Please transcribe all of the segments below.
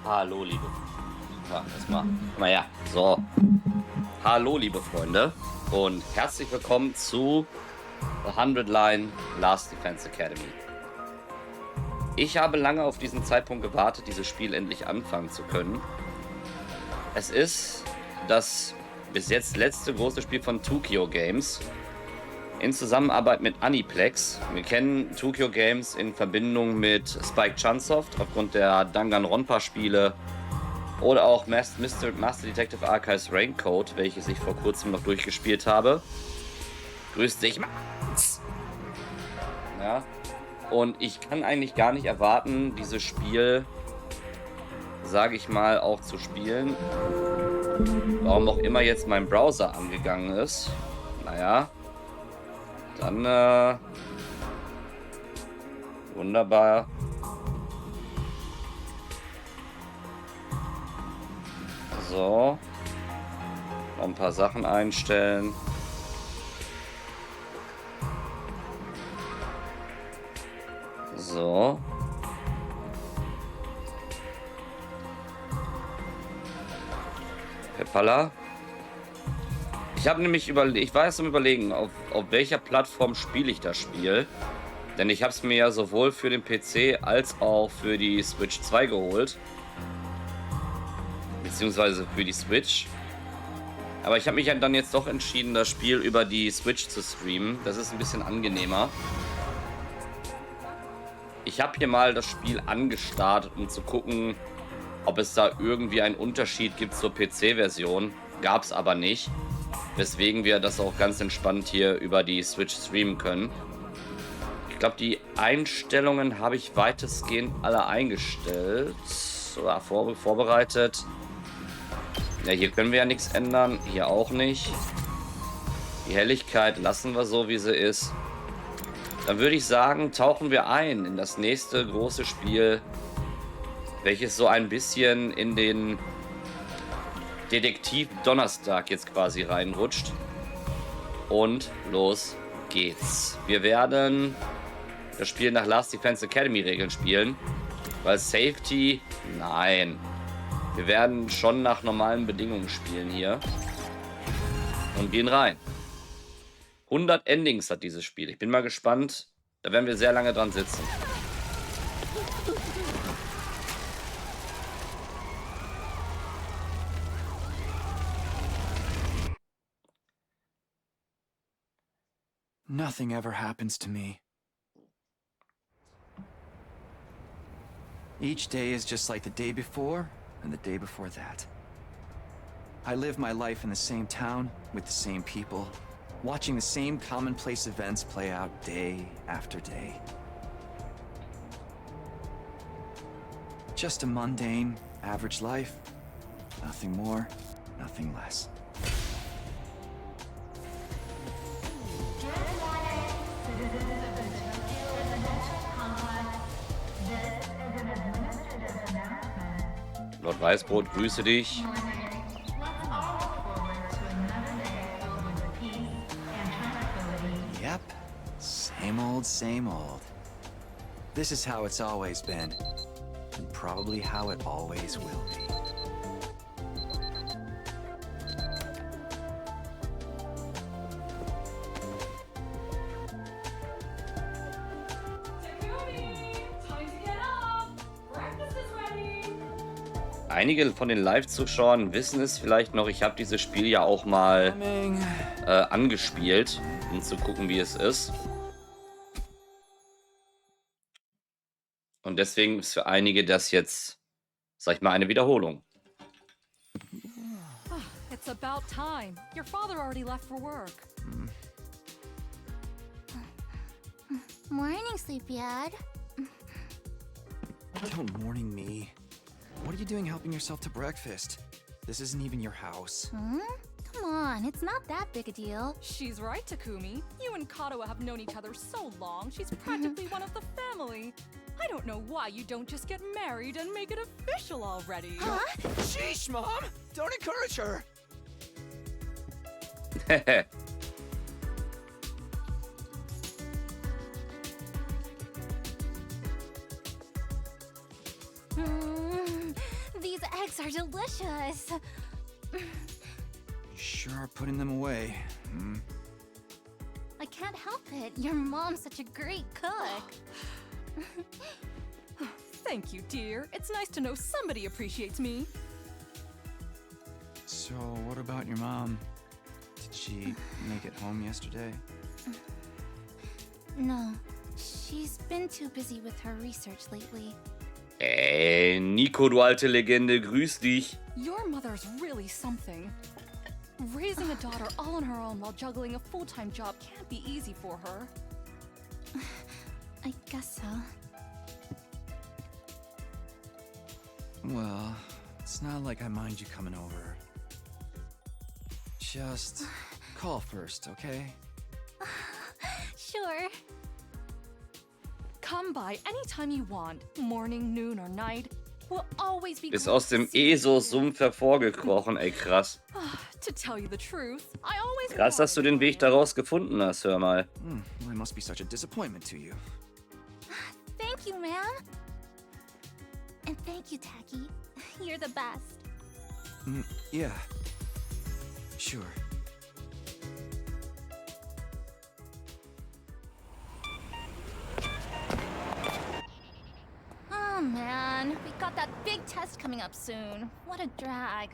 Hallo, liebe. Ja, erstmal. Mal her. So. Hallo, liebe Freunde. Und herzlich willkommen zu The 100 Line Last Defense Academy. Ich habe lange auf diesen Zeitpunkt gewartet, dieses Spiel endlich anfangen zu können. Es ist das bis jetzt letzte große Spiel von Tokyo Games in Zusammenarbeit mit Aniplex. Wir kennen Tokyo Games in Verbindung mit Spike Chunsoft aufgrund der Danganronpa-Spiele oder auch Master Detective Archives Raincoat, welches ich vor kurzem noch durchgespielt habe. Grüß dich, Max! Ja, und ich kann eigentlich gar nicht erwarten, dieses Spiel, sage ich mal, auch zu spielen. Warum auch immer jetzt mein Browser angegangen ist. Naja, dann wunderbar. So. Noch ein paar Sachen einstellen. So. Peppala. Ich habe nämlich ich war jetzt am Überlegen, auf welcher Plattform spiele ich das Spiel. Denn ich habe es mir ja sowohl für den PC als auch für die Switch 2 geholt. Beziehungsweise für die Switch. Aber ich habe mich dann jetzt doch entschieden, das Spiel über die Switch zu streamen. Das ist ein bisschen angenehmer. Ich habe hier mal das Spiel angestartet, um zu gucken, ob es da irgendwie einen Unterschied gibt zur PC-Version. Gab es aber nicht. Weswegen wir das auch ganz entspannt hier über die Switch streamen können. Ich glaube, die Einstellungen habe ich weitestgehend alle eingestellt. Oder vorbereitet. Ja, hier können wir ja nichts ändern. Hier auch nicht. Die Helligkeit lassen wir so, wie sie ist. Dann würde ich sagen, tauchen wir ein in das nächste große Spiel, welches so ein bisschen in den Detektiv Donnerstag jetzt quasi reinrutscht. Und los geht's. Wir werden das Spiel nach Last Defense Academy Regeln spielen, weil Safety, nein. Wir werden schon nach normalen Bedingungen spielen hier und gehen rein. 100 Endings hat dieses Spiel. Ich bin mal gespannt. Da werden wir sehr lange dran sitzen. Nothing ever happens to me. Each day is just like the day before and the day before that. I live my life in the same town with the same people, watching the same commonplace events play out day after day. Just a mundane, average life. Nothing more, nothing less. Lord Weißbrot, grüße dich. Yep, same old, same old. This is how it's always been, and probably how it always will be. Einige von den Live-Zuschauern wissen es vielleicht noch, ich habe dieses Spiel ja auch mal angespielt, um zu gucken, wie es ist. Und deswegen ist für einige das jetzt, sag ich mal, eine Wiederholung. It's about time. Your father already left for work. Morning, Sleepyhead. Don't morning me. What are you doing helping yourself to breakfast? This isn't even your house. Come on, it's not that big a deal. She's right, Takumi. You and Kato have known each other so long, she's practically one of the family. I don't know why you don't just get married and make it official already. Huh? Sheesh, Mom! Don't encourage her! eggs are delicious. You sure are putting them away. Hmm. I can't help it. Your mom's such a great cook. Thank you, dear. It's nice to know somebody appreciates me. So, what about your mom? Did she make it home yesterday? No, she's been too busy with her research lately. Ey, Nico, du alte Legende, grüß dich. Your mother's really something. Raising a daughter all on her own while juggling a full-time job can't be easy for her. I guess so. Well, it's not like I mind you coming over. Just call first, okay? Sure. Come by anytime you want, morning, noon, or night. We'll always be Bist glad aus to dem see you. ESO-Sumpf hervorgekrochen, ey, krass. To tell you the truth, I always Krass, dass du den Weg daraus gefunden hast, hör mal. Well, I must be such a disappointment to you. Thank you, ma'am. And thank you, Tacky. You're the best. Yeah. Sure. Oh man, we got that big test coming up soon. What a drag.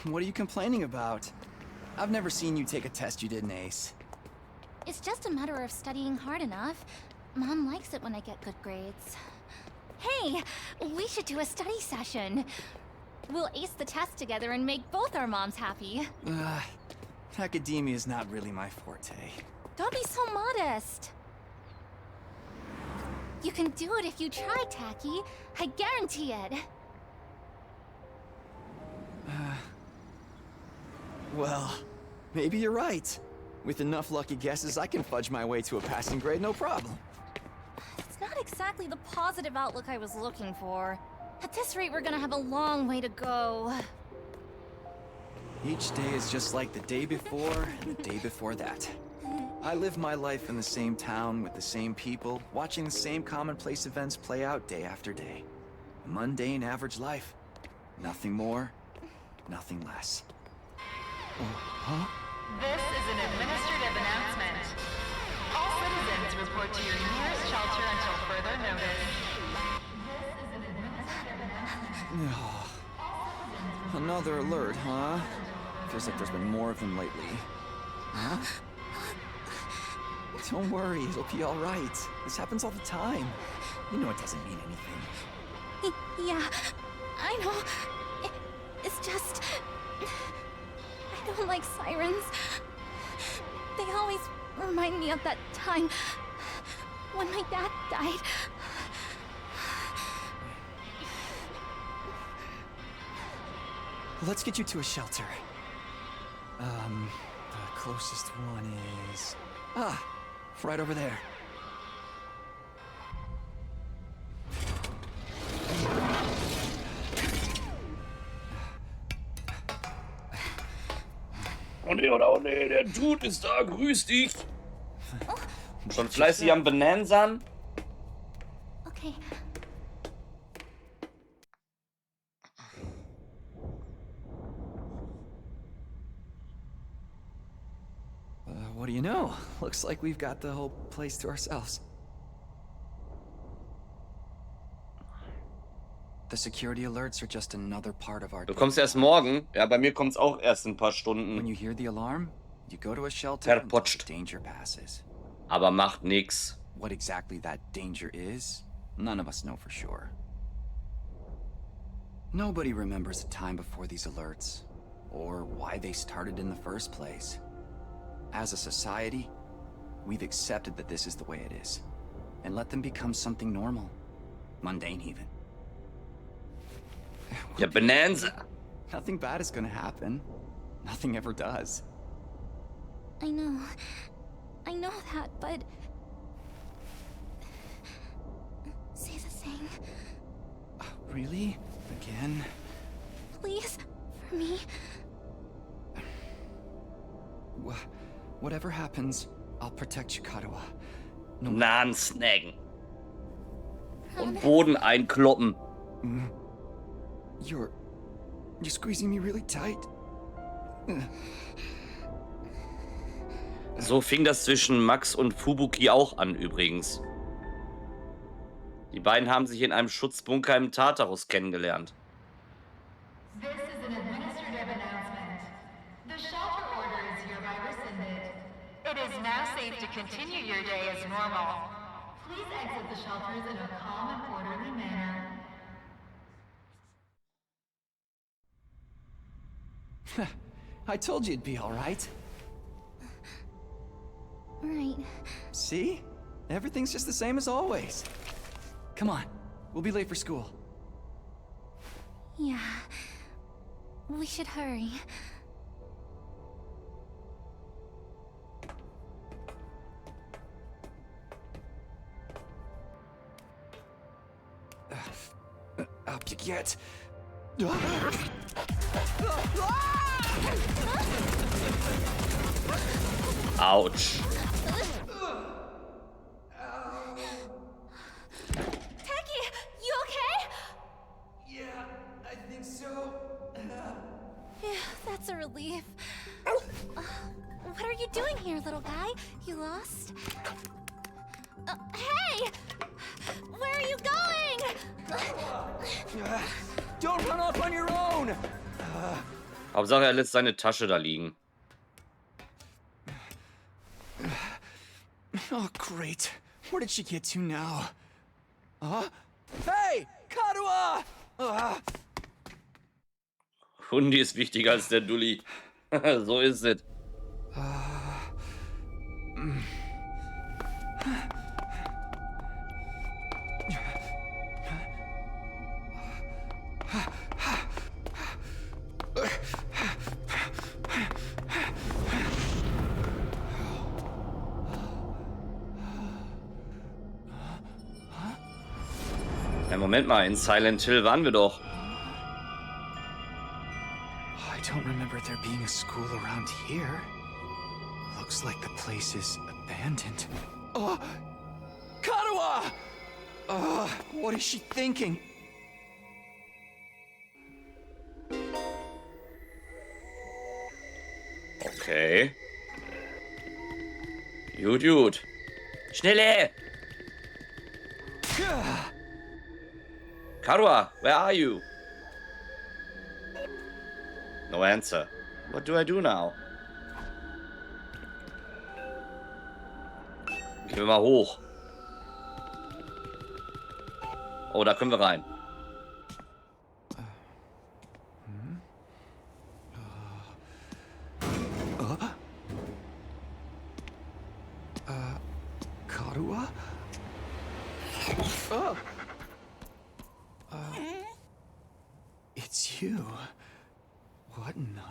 What are you complaining about? I've never seen you take a test you didn't ace. It's just a matter of studying hard enough. Mom likes it when I get good grades. Hey, we should do a study session. We'll ace the test together and make both our moms happy. Academia is not really my forte. Don't be so modest. You can do it if you try, Tacky. I guarantee it. Well, maybe you're right. With enough lucky guesses, I can fudge my way to a passing grade, no problem. It's not exactly the positive outlook I was looking for. At this rate, we're gonna have a long way to go. Each day is just like the day before and the day before that. I live my life in the same town with the same people, watching the same commonplace events play out day after day. A mundane, average life. Nothing more, nothing less. Oh, huh? This is an administrative announcement. All citizens report to your nearest shelter until further notice. This is an administrative announcement. Another alert, huh? Feels like there's been more of them lately. Huh? Don't worry, it'll be all right. This happens all the time. You know it doesn't mean anything. Yeah, I know. It's just... I don't like sirens. They always remind me of that time when my dad died. Let's get you to a shelter. The closest one is... right over there. Oh nee, der Dude ist da, grüß dich. Schon fleißig am Benensan. Okay. What do you know? Looks like we've got the whole place to ourselves. The security alerts are just another part of our... Du kommst erst morgen. Ja, bei mir kommt's auch erst in ein paar When Stunden. you hear the alarm, you go to a shelter until the Verpotscht. danger passes. Aber macht nix. What exactly that danger is, none of us know for sure. Nobody remembers a time before these alerts, or why they started in the first place. As a society, we've accepted that this is the way it is, and let them become something normal. Mundane even. Ja, Bonanza. Nothing bad is gonna happen. Nothing ever does. I know that, but... Say the thing, Really? Again? please, for me. Whatever happens, I'll protect Chikarawa. Nahen snacken. Und Boden einkloppen. You're You squeezing me really tight? So fing das zwischen Max und Fubuki auch an, übrigens. Die beiden haben sich in einem Schutzbunker im Tartarus kennengelernt. This is an administrative announcement. The shelter order is hereby rescinded. It is now safe to continue your day as normal. Please exit the shelters in a calm and orderly manner. I told you it'd be all right. Right. See? Everything's just the same as always. Come on, we'll be late for school. Yeah. We should hurry. Up you get. Autsch. Taki, you okay? Yeah, I think so. Yeah, that's a relief. What are you doing here, little guy? You lost? Hey! Where are you going? Don't run off on your own! Hauptsache, er lässt seine Tasche da liegen. Oh, great. Where did she get to now? Hey! Kadua! Hundi ist wichtiger als der Dulli. So ist es. Ja, Moment mal, in Silent Hill waren wir doch. I don't remember there being a school around here. Looks like the place is abandoned. Kadua! What is she thinking? Okay. Gut, gut. Schnelle! Karua, where are you? No answer. What do I do now? Gehen wir mal hoch. Oh, da können wir rein. Kadua? It's you. What in the...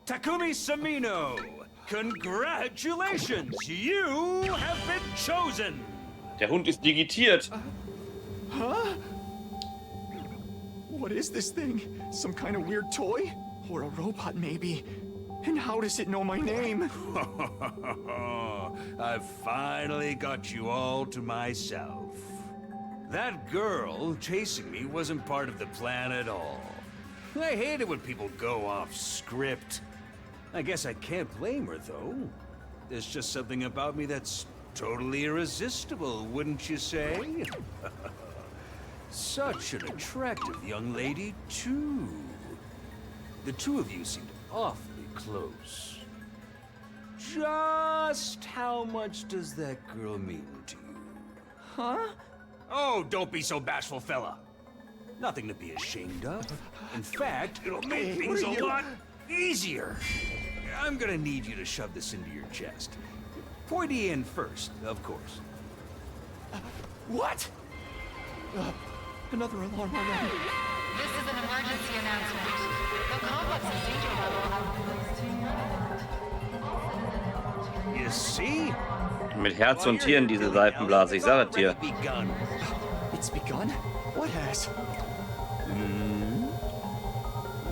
Takumi Samino, congratulations! You have been chosen! Der Hund ist digitiert. Huh? What is this thing? Some kind of weird toy? Or a robot, maybe? And how does it know my name? I've finally got you all to myself. That girl chasing me wasn't part of the plan at all. I hate it when people go off script. I guess I can't blame her, though. There's just something about me that's totally irresistible, wouldn't you say? Such an attractive young lady, too. The two of you seemed awfully close. Just how much does that girl mean to you? Huh? Oh, don't be so bashful, fella. Nothing to be ashamed of. In fact, it'll make things a lot easier. I'm gonna need you to shove this into your chest. Pointy end first, of course. What? Another alarm already. This is an emergency announcement. The complex's danger level has been raised to 9. All citizens report to your You see? Mit Herz und Tieren, diese Seifenblase, ich sage es dir. It's begun? What has?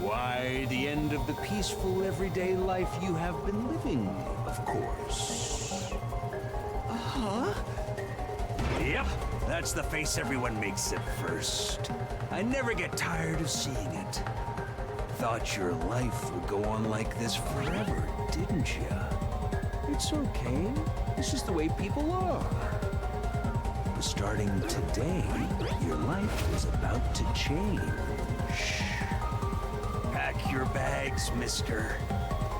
Why, the end of the peaceful everyday life you have been living, of course. Huh? Yep, that's the face everyone makes at first. I never get tired of seeing it. Thought your life would go on like this forever, didn't you? It's okay. This is the way people are. Starting today, your life is about to change. Pack your bags, mister.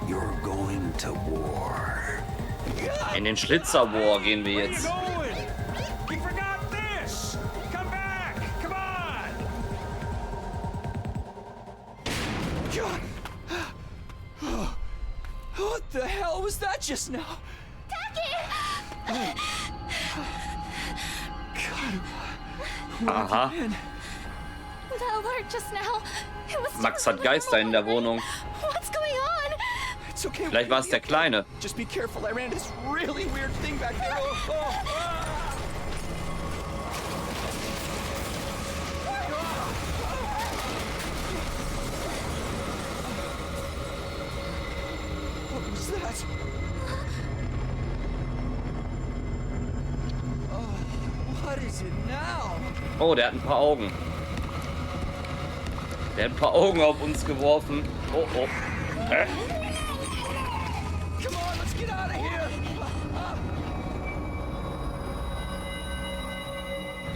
You're going to war. In den Schlitzer War gehen wir jetzt. You forgot this! Come back! Come on! What the hell was that just now? Aha. The alert just now. It was Max hat Geister in der Wohnung. What's going on? It's okay. Vielleicht war es der Kleine. Just be careful. I ran this really weird thing back there. What was that? Oh, what is it now? Oh, der hat ein paar Augen. Der hat ein paar Augen auf uns geworfen. Oh, oh. Hä? Come on, let's get out of here.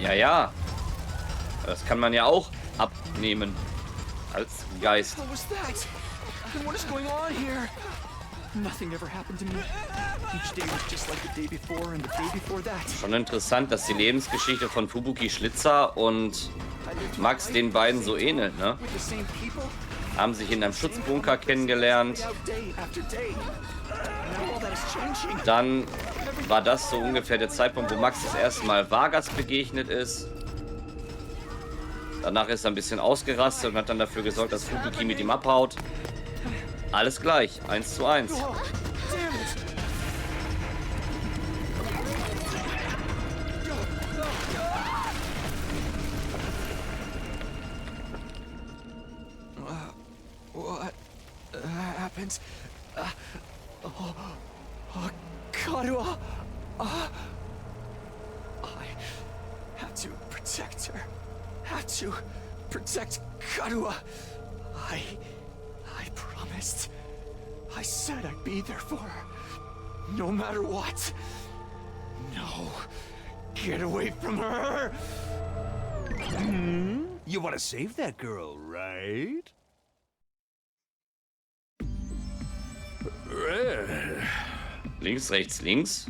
Ja, ja. Das kann man ja auch abnehmen. Als Geist. What was that? And what is going on here? Nothing ever happened to me. Each day was just like the day before and the day before that. Schon interessant, dass die Lebensgeschichte von Fubuki Schlitzer und Max den beiden so ähnelt, ne? With the same people, Haben sich in einem Schutzbunker kennengelernt. out day after day. Now all that is changing. Dann war das so ungefähr der Zeitpunkt, wo Max das erste Mal Vargas begegnet ist. Danach ist er ein bisschen ausgerastet und hat dann dafür gesorgt, dass Fubuki mit ihm abhaut. Alles gleich, 1:1. Oh, damn it. What happened? Karua. I have to protect her. Have to protect Karua. I promised. I said I'd be there for her. No matter what. No. Get away from her. You want to save that girl, right? Links, rechts, links.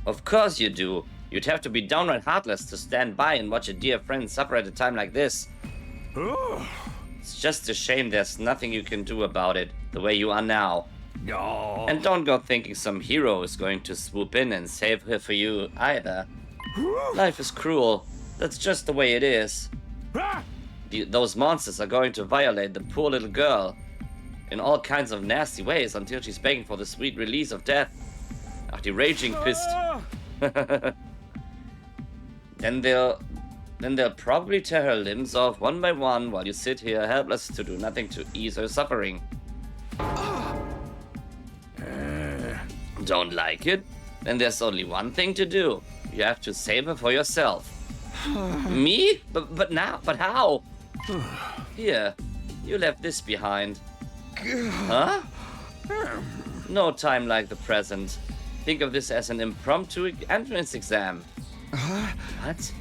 Of course you do. You'd have to be downright heartless to stand by and watch a dear friend suffer at a time like this. It's just a shame there's nothing you can do about it, the way you are now. No. And don't go thinking some hero is going to swoop in and save her for you either. Life is cruel. That's just the way it is. Those monsters are going to violate the poor little girl in all kinds of nasty ways until she's begging for the sweet release of death. Ach, die Raging Fist. Then they'll probably tear her limbs off one by one while you sit here helpless to do nothing to ease her suffering. Don't like it? Then there's only one thing to do. You have to save her for yourself. Me? But how? Here, you left this behind. Huh? No time like the present. Think of this as an impromptu entrance exam. What?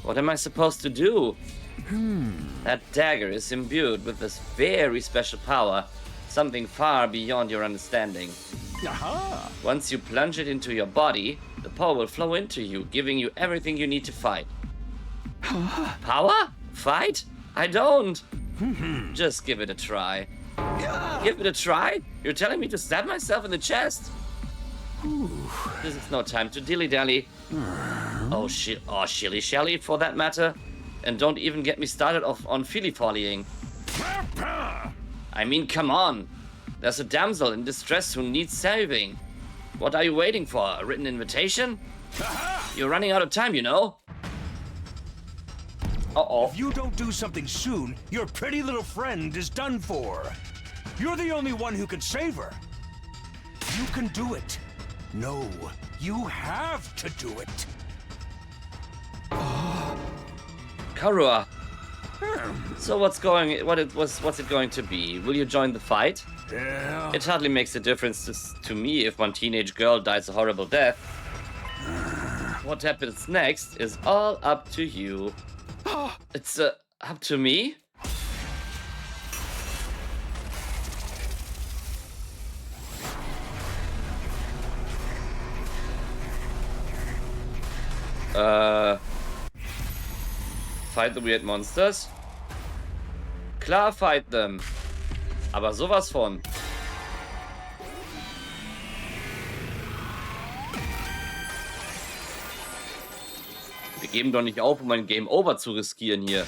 What am I supposed to do? That dagger is imbued with this very special power. Something far beyond your understanding. Aha! Once you plunge it into your body, the power will flow into you, giving you everything you need to fight. Power? Fight? I don't. Just give it a try. Give it a try? You're telling me to stab myself in the chest? This is no time to dilly-dally. Oh, shilly-shally for that matter. And don't even get me started on feely-follying. I mean, come on. There's a damsel in distress who needs saving. What are you waiting for? A written invitation? You're running out of time, you know. Uh-oh. If you don't do something soon, your pretty little friend is done for. You're the only one who can save her. You can do it. No, you have to do it. Karua. So what's it going to be? Will you join the fight? Yeah. It hardly makes a difference to me if one teenage girl dies a horrible death. What happens next is all up to you. It's up to me? Fight the weird monsters? Klar, fight them. Aber sowas von. Wir geben doch nicht auf, um ein Game Over zu riskieren hier.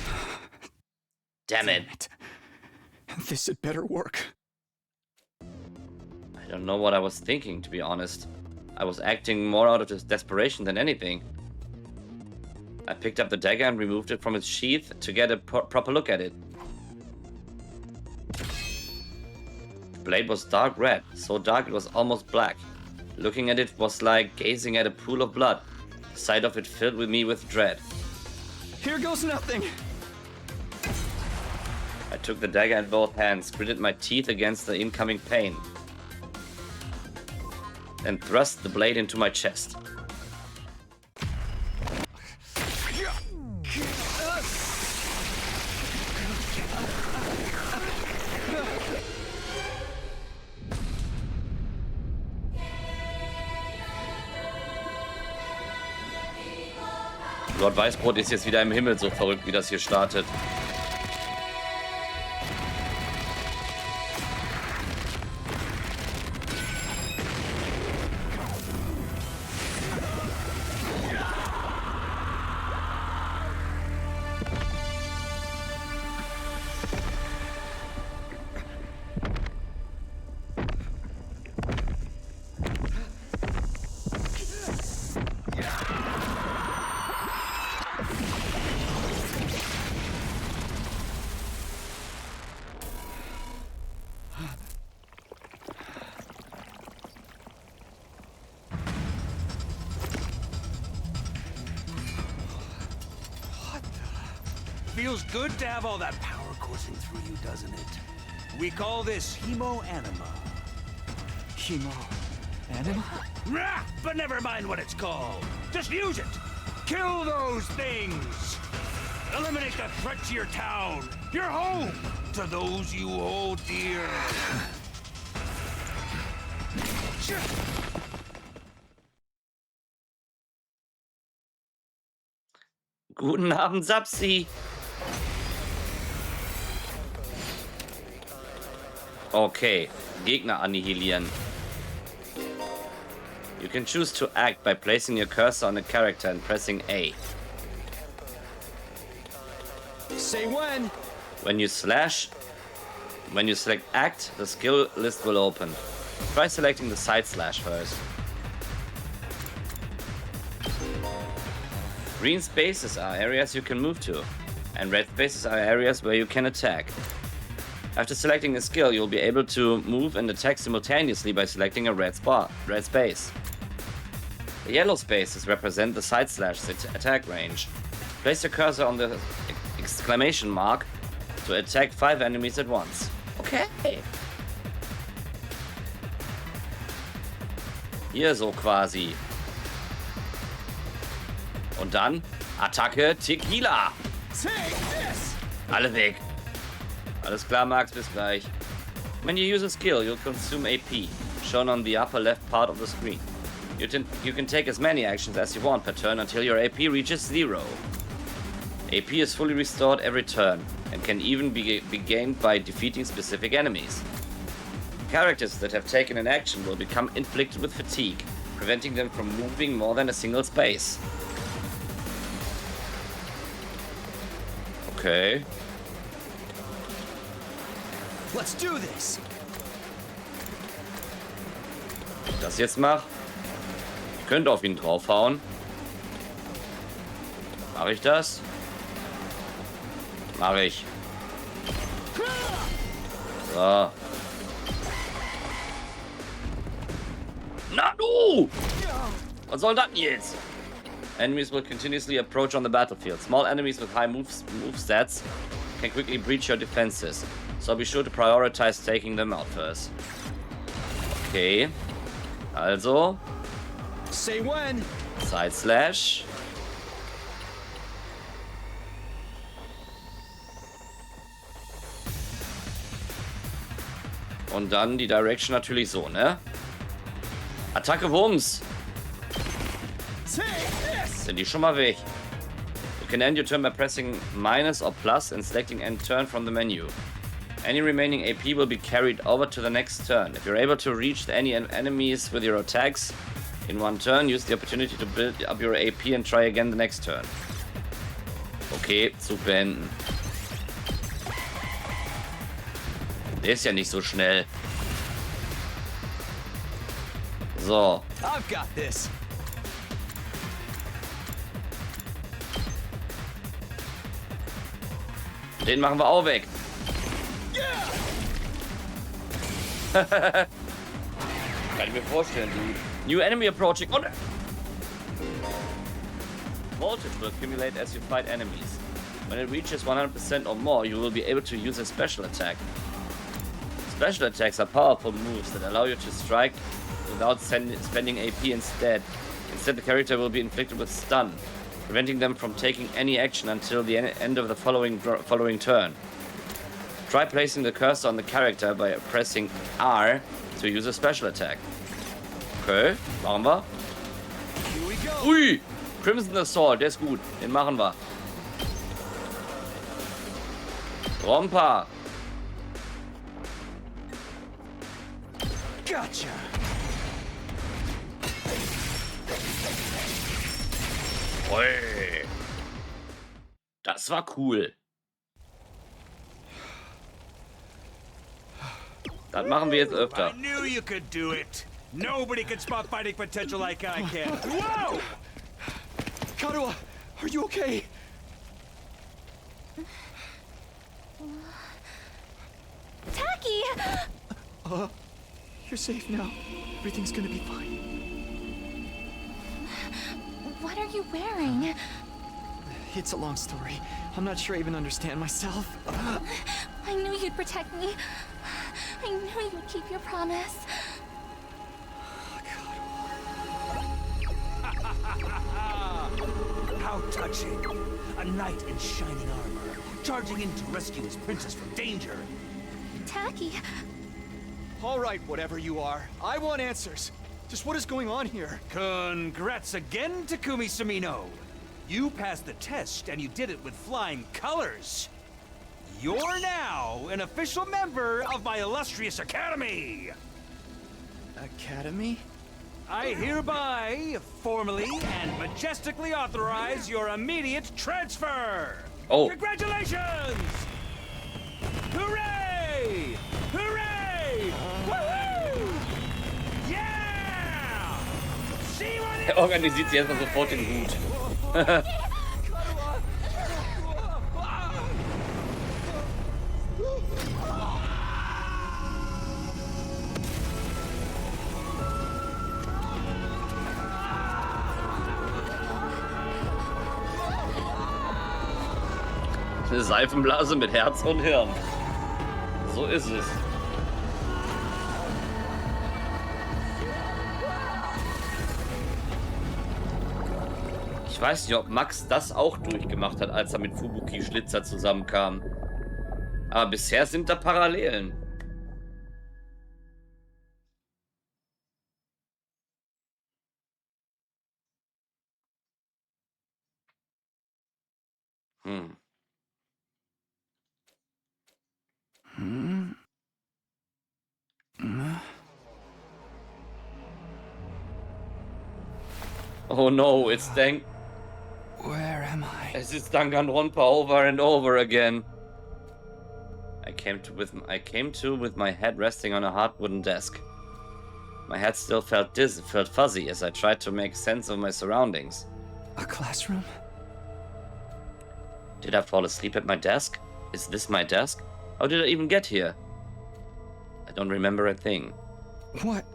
Damn it. This had better work. I don't know what I was thinking, to be honest. I was acting more out of desperation than anything. I picked up the dagger and removed it from its sheath to get a proper look at it. The blade was dark red, so dark it was almost black. Looking at it was like gazing at a pool of blood. The sight of it filled me with dread. Here goes nothing. I took the dagger in both hands, gritted my teeth against the incoming pain, and thrust the blade into my chest. Lord Weißbrot ist jetzt wieder im Himmel, so verrückt wie das hier startet. Feels good to have all that power coursing through you, doesn't it? We call this hemo-anima. Hemo-anima? Rah! But never mind what it's called. Just use it. Kill those things. Eliminate the threat to your town, your home, to those you hold dear. Guten Abend, Sapsi. Okay, Gegner annihilieren. You can choose to act by placing your cursor on a character and pressing A. Say when. When you select act, the skill list will open. Try selecting the side slash first. Green spaces are areas you can move to, and red spaces are areas where you can attack. After selecting a skill, you'll be able to move and attack simultaneously by selecting a red space. The yellow spaces represent the side slash attack range. Place your cursor on the exclamation mark to attack 5 enemies at once. Okay. Hier so quasi. Und dann Attacke Tequila. Alle weg. Alles klar, Max, bis gleich. When you use a skill, you'll consume AP, shown on the upper left part of the screen. You can take as many actions as you want per turn until your AP reaches 0. AP is fully restored every turn, and can even be gained by defeating specific enemies. Characters that have taken an action will become inflicted with fatigue, preventing them from moving more than a single space. Okay. Let's do this. Wenn ich das jetzt mache, ich könnte auf ihn draufhauen. Mache ich das? Mach ich. So. Na du! Was soll das jetzt? Enemies will continuously approach on the battlefield. Small enemies with high move stats can quickly breach your defenses. So be sure to prioritize taking them out first. Okay. Also. Say when. Side slash. Und dann die Direction natürlich so, ne? Attacke Wumms. Sind die schon mal weg. You can end your turn by pressing minus or plus and selecting end turn from the menu. Any remaining AP will be carried over to the next turn. If you're able to reach any enemies with your attacks in one turn, use the opportunity to build up your AP and try again the next turn. Okay, Zug beenden. Der ist ja nicht so schnell. So. I've got this. Den machen wir auch weg. Kann ich mir vorstellen, du. New enemy approaching. Oh, ne. Voltage will accumulate as you fight enemies. When it reaches 100% or more, you will be able to use a special attack. Special attacks are powerful moves that allow you to strike without spending AP instead. Instead, the character will be inflicted with stun, preventing them from taking any action until the end of the following turn. Try placing the cursor on the character by pressing R to use a special attack. Okay, machen wir. Ui! Crimson Assault, der ist gut. Den machen wir. Rompa. Gotcha. Ui. Das war cool. Das machen wir jetzt öfter. I knew you could do it. Nobody can spot fighting potential like I can. Whoa! Karuha, are you okay? Tacky! You're safe now. Everything's gonna be fine. What are you wearing? It's a long story. I'm not sure I even understand myself. I knew you'd protect me. I knew you'd keep your promise. How touching. A knight in shining armor, charging in to rescue his princess from danger. Tacky, All right, whatever you are. I want answers. Just what is going on here? Congrats again, Takumi Sumino. You passed the test, and you did it with flying colors. You're now an official member of my illustrious academy. Academy? I hereby, formally and majestically authorize your immediate transfer. Oh. Congratulations! Hooray! Hooray! Woohoo! Yeah! See what Er organisiert sich erstmal sofort den Hut. Eine Seifenblase mit Herz und Hirn. So ist es. Ich weiß nicht, ob Max das auch durchgemacht hat, als er mit Fubuki Schlitzer zusammenkam. Aber bisher sind da Parallelen. Oh no, it's Where am I? Es ist Danganronpa over and over again. I came to with my head resting on a hard wooden desk. My head still felt fuzzy as I tried to make sense of my surroundings. A classroom? Did I fall asleep at my desk? Is this my desk? How did I even get here? I don't remember a thing. What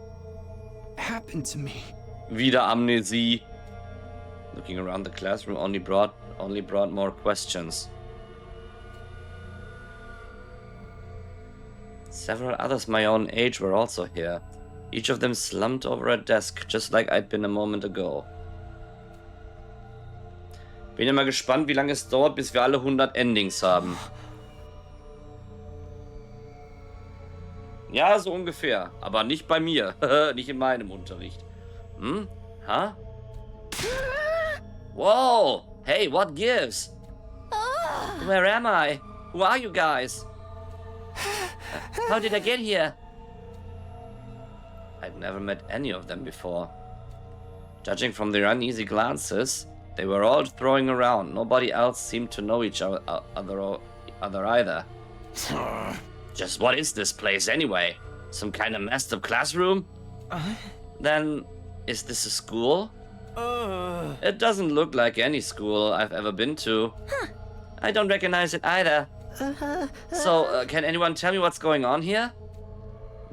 happened to me? Wieder Amnesie. Looking around the classroom only brought more questions. Several others my own age were also here. Each of them slumped over a desk, just like I'd been a moment ago. Bin ja mal gespannt, wie lange es dauert, bis wir alle 100 Endings haben. Ja, so ungefähr. Aber nicht bei mir. Nicht in meinem Unterricht. Hm? Huh? Whoa! Hey, what gives? Where am I? Who are you guys? How did I get here? I'd never met any of them before. Judging from their uneasy glances, they were all throwing around. Nobody else seemed to know each other either. Just what is this place anyway? Some kind of messed up classroom? Then, is this a school? It doesn't look like any school I've ever been to. I don't recognize it either. So, can anyone tell me what's going on here?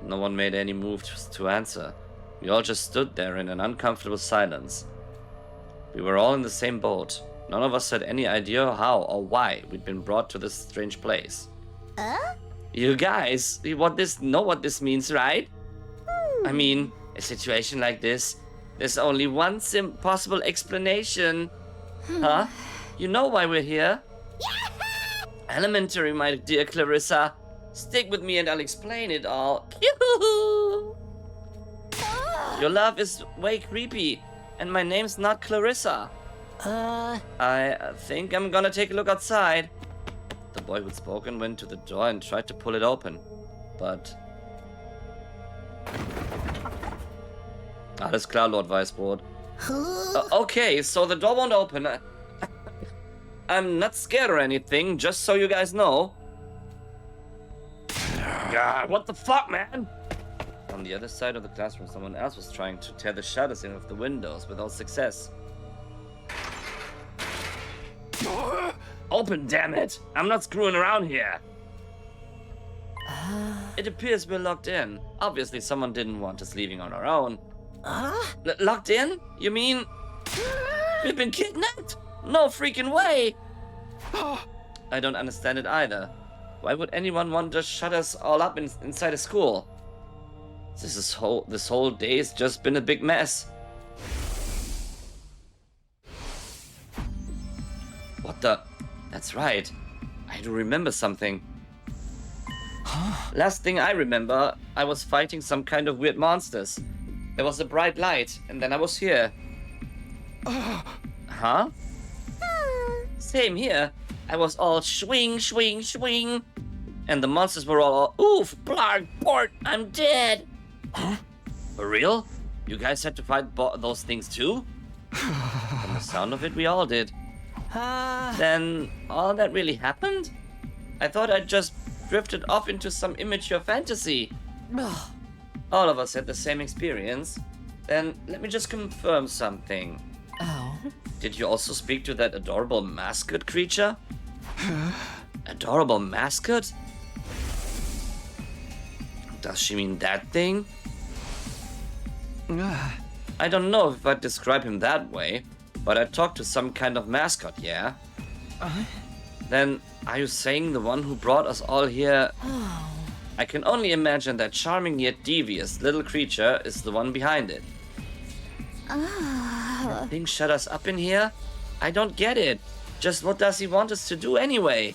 No one made any move to answer. We all just stood there in an uncomfortable silence. We were all in the same boat. None of us had any idea how or why we'd been brought to this strange place. You guys, know what this means, right? I mean, a situation like this, there's only one possible explanation. Huh? You know why we're here? Elementary, my dear Clarissa. Stick with me and I'll explain it all. Your love is way creepy, and my name's not Clarissa. I think I'm gonna take a look outside. The boy who'd spoken went to the door and tried to pull it open, but... Alles klar, Lord Weißbrot. Okay, so the door won't open. I'm not scared or anything, just so you guys know. God, what the fuck, man? On the other side of the classroom, someone else was trying to tear the shutters in of the windows without success. Open, damn it! I'm not screwing around here. It appears we're locked in. Obviously, someone didn't want us leaving on our own. Locked in? You mean we've been kidnapped? No freaking way! I don't understand it either. Why would anyone want to shut us all up inside a school? This whole day's just been a big mess. What the? That's right. I do remember something. Last thing I remember, I was fighting some kind of weird monsters. There was a bright light, and then I was here. Huh? Same here. I was all swing, swing, swing. And the monsters were all, oof, blarg, port, I'm dead. Huh? For real? You guys had to fight those things too? From the sound of it, we all did. Then, all that really happened? I thought I just drifted off into some immature fantasy. All of us had the same experience. Then, let me just confirm something. Did you also speak to that adorable mascot creature? Adorable mascot? Does she mean that thing? I don't know if I'd describe him that way, but I talked to some kind of mascot, yeah? Then, are you saying the one who brought us all here? I can only imagine that charming yet devious little creature is the one behind it. That thing shut us up in here? I don't get it. Just what does he want us to do anyway?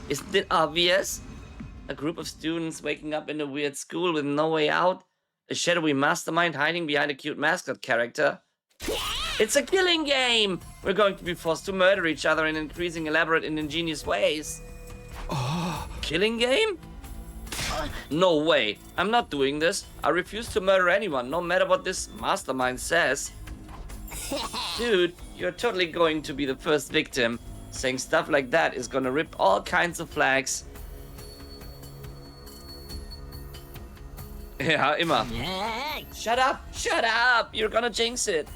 Isn't it obvious? A group of students waking up in a weird school with no way out? A shadowy mastermind hiding behind a cute mascot character? It's a killing game! We're going to be forced to murder each other in increasing elaborate and ingenious ways. Killing game? No way. I'm not doing this. I refuse to murder anyone, no matter what this mastermind says. Dude, you're totally going to be the first victim. Saying stuff like that is gonna rip all kinds of flags. Ja, immer. Shut up! Shut up! You're gonna jinx it.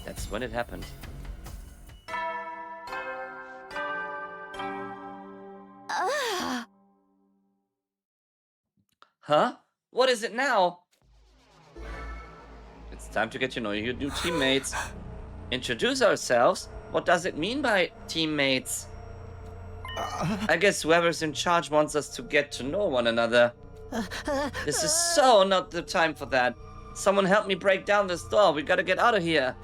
That's when it happened. Huh? What is it now? It's time to get to know your new teammates. Introduce ourselves? What does it mean by teammates? I guess whoever's in charge wants us to get to know one another. This is so not the time for that. Someone help me break down this door. We gotta get out of here.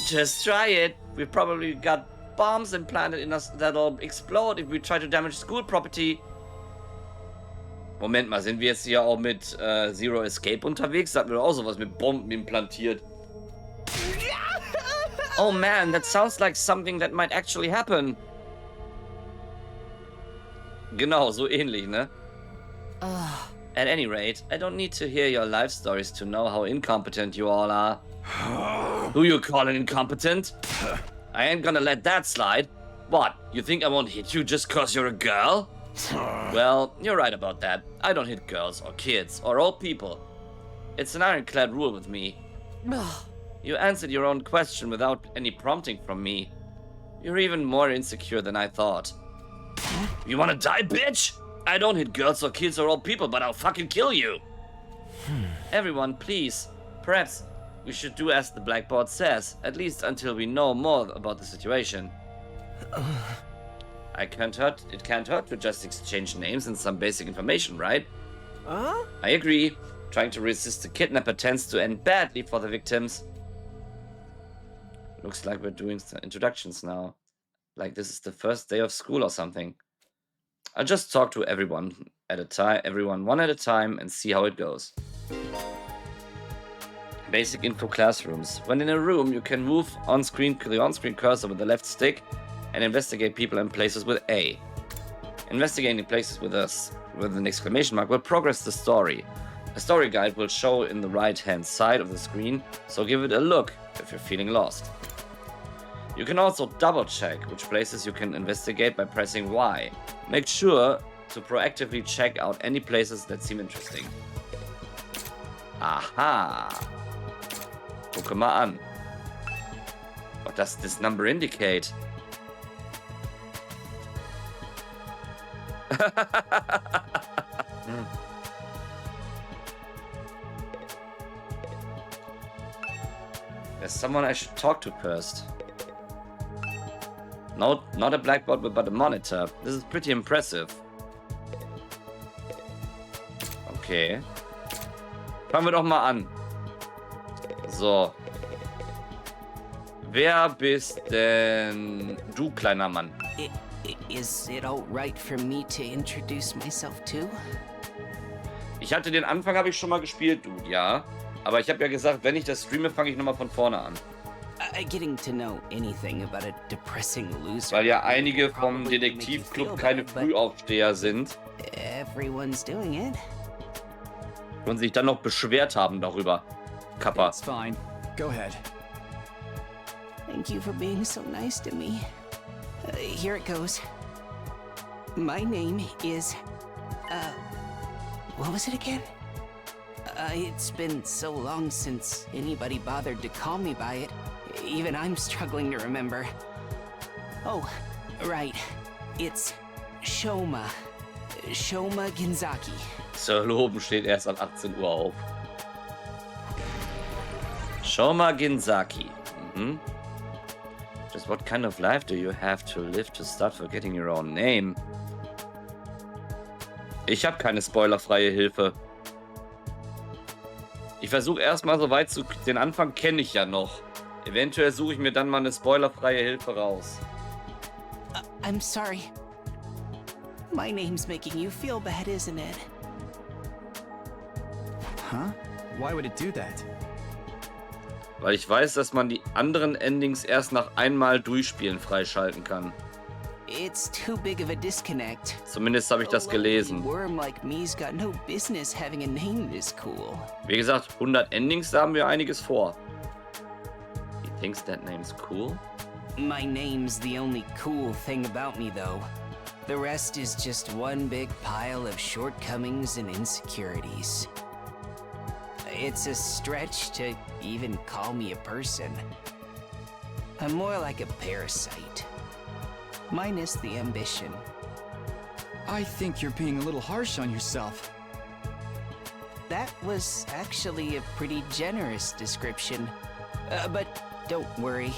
Just try it. We've probably got bombs implanted in us that'll explode if we try to damage school property. Moment mal, sind wir jetzt hier auch mit Zero Escape unterwegs? Da hatten wir doch auch sowas mit Bomben implantiert. Oh man, that sounds like something that might actually happen. Genau, so ähnlich, ne? At any rate, I don't need to hear your life stories to know how incompetent you all are. Who you calling incompetent? I ain't gonna let that slide. What, you think I won't hit you just cause you're a girl? Well, you're right about that. I don't hit girls or kids or old people. It's an ironclad rule with me. You answered your own question without any prompting from me. You're even more insecure than I thought. You wanna die, bitch? I don't hit girls or kids or old people, but I'll fucking kill you. Everyone, please. Perhaps we should do as the blackboard says, at least until we know more about the situation. It can't hurt to just exchange names and some basic information, right? I agree. Trying to resist the kidnapper tends to end badly for the victims. Looks like we're doing some introductions now. Like this is the first day of school or something. I'll just talk to everyone one at a time, and see how it goes. Basic info classrooms. When in a room, you can move the on-screen cursor with the left stick and investigate people and places with A. Investigating places with an exclamation mark will progress the story. A story guide will show in the right-hand side of the screen, so give it a look if you're feeling lost. You can also double-check which places you can investigate by pressing Y. Make sure to proactively check out any places that seem interesting. Aha! Gucke mal an. What does this number indicate? There's someone I should talk to first. No, not a blackboard, but a monitor. This is pretty impressive. Okay. Fangen wir doch mal an. So. Wer bist denn du, kleiner Mann? Is it all right for me to introduce myself too? Ich hatte den Anfang, habe ich schon mal gespielt, Dude, ja. Aber ich habe ja gesagt, wenn ich das streame, fange ich nochmal von vorne an. Getting to know anything about a depressing loser. Weil ja einige vom Detektivclub keine Frühaufsteher sind. Everyone's doing it. Und sich dann noch beschwert haben darüber. Kappa. It's fine. Go ahead. Thank you for being so nice to me. Here it goes. My name is... what was it again? It's been so long since anybody bothered to call me by it. Even I'm struggling to remember. Oh, right. It's Shoma. Shoma Ginzaki. Sir Loben steht erst ab 18 Uhr auf. Shoma Ginzaki. Mhm. Just what kind of life do you have to live to start forgetting your own name? Ich habe keine spoilerfreie Hilfe. Ich versuche erstmal so weit zu... Den Anfang kenne ich ja noch. Eventuell suche ich mir dann mal eine spoilerfreie Hilfe raus. I'm sorry. My name's making you feel bad, isn't it? Huh? Why would it do that? Weil ich weiß, dass man die anderen Endings erst nach einmal Durchspielen freischalten kann. It's too big of a disconnect. Zumindest habe ich das gelesen. A worm like me's got no business having a name this cool. Wie gesagt, 100 Endings, da haben wir einiges vor. He thinks that name's cool? My name's the only cool thing about me, though. The rest is just one big pile of shortcomings and insecurities. It's a stretch to even call me a person. I'm more like a parasite. Minus the ambition. I think you're being a little harsh on yourself. that was actually a pretty generous description. But don't worry,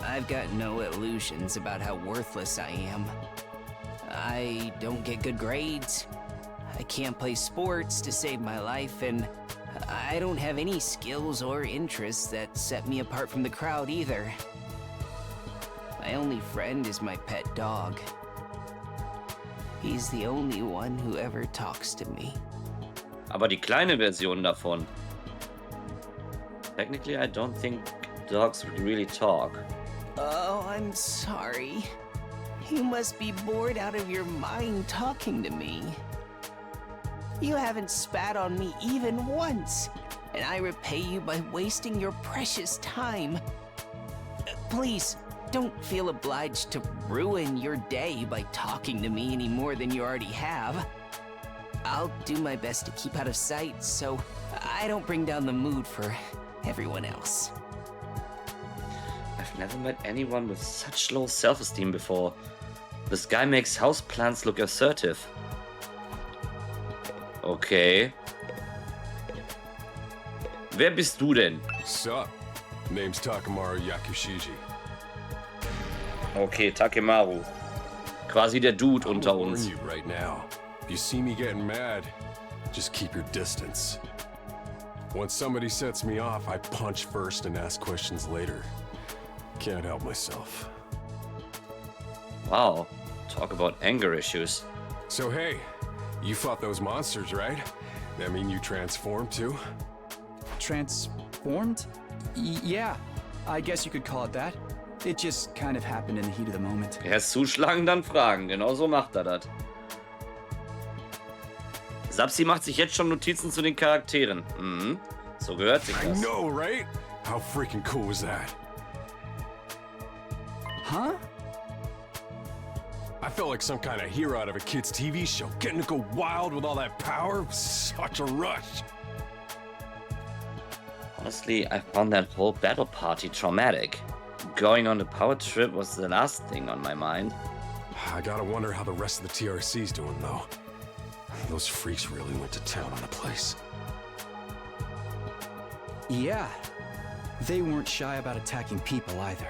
I've got no illusions about how worthless I am. I don't get good grades, I can't play sports to save my life, and I don't have any skills or interests that set me apart from the crowd either. My only friend is my pet dog. He's the only one who ever talks to me. Aber die kleine Version davon. Technically, I don't think dogs really talk. Oh, I'm sorry. You must be bored out of your mind talking to me. You haven't spat on me even once, and I repay you by wasting your precious time. Please, don't feel obliged to ruin your day by talking to me any more than you already have. I'll do my best to keep out of sight so I don't bring down the mood for everyone else. I've never met anyone with such low self-esteem before. This guy makes houseplants look assertive. Okay. Wer bist du denn? Sup? Name's Takamaru Yakushiji. Okay, Takemaru. Quasi der Dude unter I'll warn uns. you right now. If you see me getting mad, just keep your distance. Once somebody sets me off, I punch first and ask questions later. Can't help myself. Wow. Talk about anger issues. So hey, you fought those monsters, right? That mean you transformed too? Transformed? Yeah, I guess you could call it that. It just kind of happened in the heat of the moment. Erst zuschlagen, dann fragen. Genau so macht er das. Sapsi macht sich jetzt schon Notizen zu den Charakteren. Mhm. So gehört sich I das. know, right? How freaking cool was that? Huh? I felt like some kind of hero out of a kid's TV show. Getting to go wild with all that power, such a rush. Honestly, I found that whole battle party traumatic. Going on the power trip was the last thing on my mind. I gotta wonder how the rest of the TRC's doing, though. Those freaks really went to town on the place. Yeah. They weren't shy about attacking people either.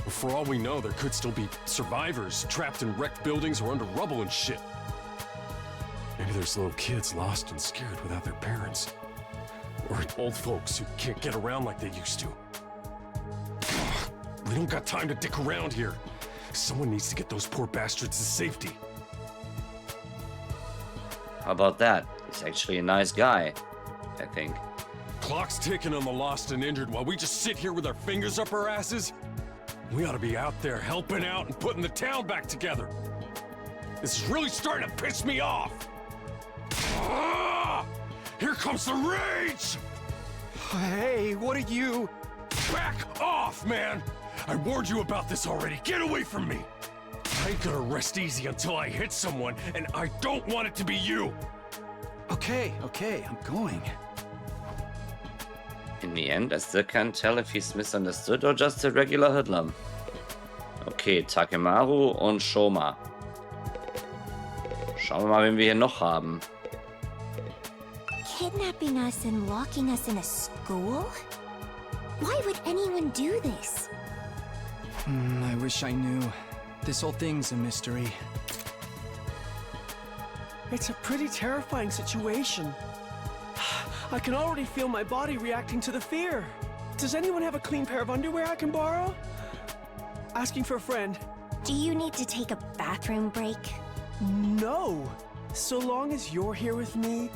For all we know, there could still be survivors trapped in wrecked buildings or under rubble and shit. Maybe there's little kids lost and scared without their parents. Or old folks who can't get around like they used to. We don't got time to dick around here. Someone needs to get those poor bastards to safety. How about that? He's actually a nice guy, I think. Clock's ticking on the lost and injured while we just sit here with our fingers up our asses? We ought to be out there helping out and putting the town back together. This is really starting to piss me off. Ah! Here comes the rage! Hey, what are you? Back off, man! I warned you about this already. Get away from me! I ain't gonna rest easy until I hit someone, and I don't want it to be you! Okay, I'm going. In the end, I still can't tell if he's misunderstood or just a regular hoodlum. Okay, Takemaru und Shoma. Schauen wir mal, wen wir hier noch haben. Kidnapping us and locking us in a school? Why would anyone do this? I wish I knew. This whole thing's a mystery. It's a pretty terrifying situation. I can already feel my body reacting to the fear. Does anyone have a clean pair of underwear I can borrow? Asking for a friend. Do you need to take a bathroom break? No! So long as you're here with me,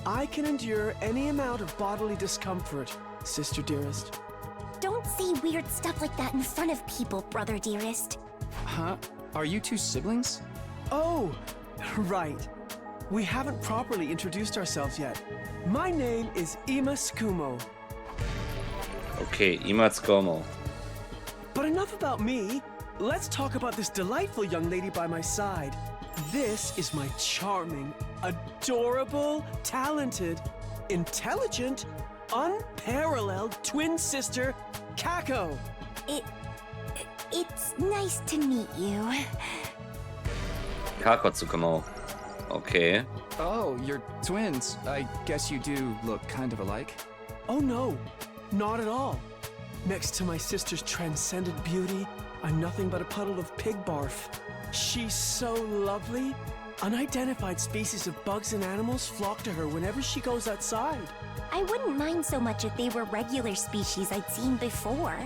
I can endure any amount of bodily discomfort, sister dearest. Don't say weird stuff like that in front of people, brother dearest. Huh? Are you two siblings? Oh, right. We haven't properly introduced ourselves yet. My name is Ima Tsukumo. Okay, Imatsukomo. But enough about me. Let's talk about this delightful young lady by my side. This is my charming, adorable, talented, intelligent, unparalleled twin sister, Kako. It's nice to meet you. Kakotsukomo. Okay. Oh, you're twins. I guess you do look kind of alike. Oh no, not at all. Next to my sister's transcendent beauty, I'm nothing but a puddle of pig barf. She's so lovely. Unidentified species of bugs and animals flock to her whenever she goes outside. I wouldn't mind so much if they were regular species I'd seen before.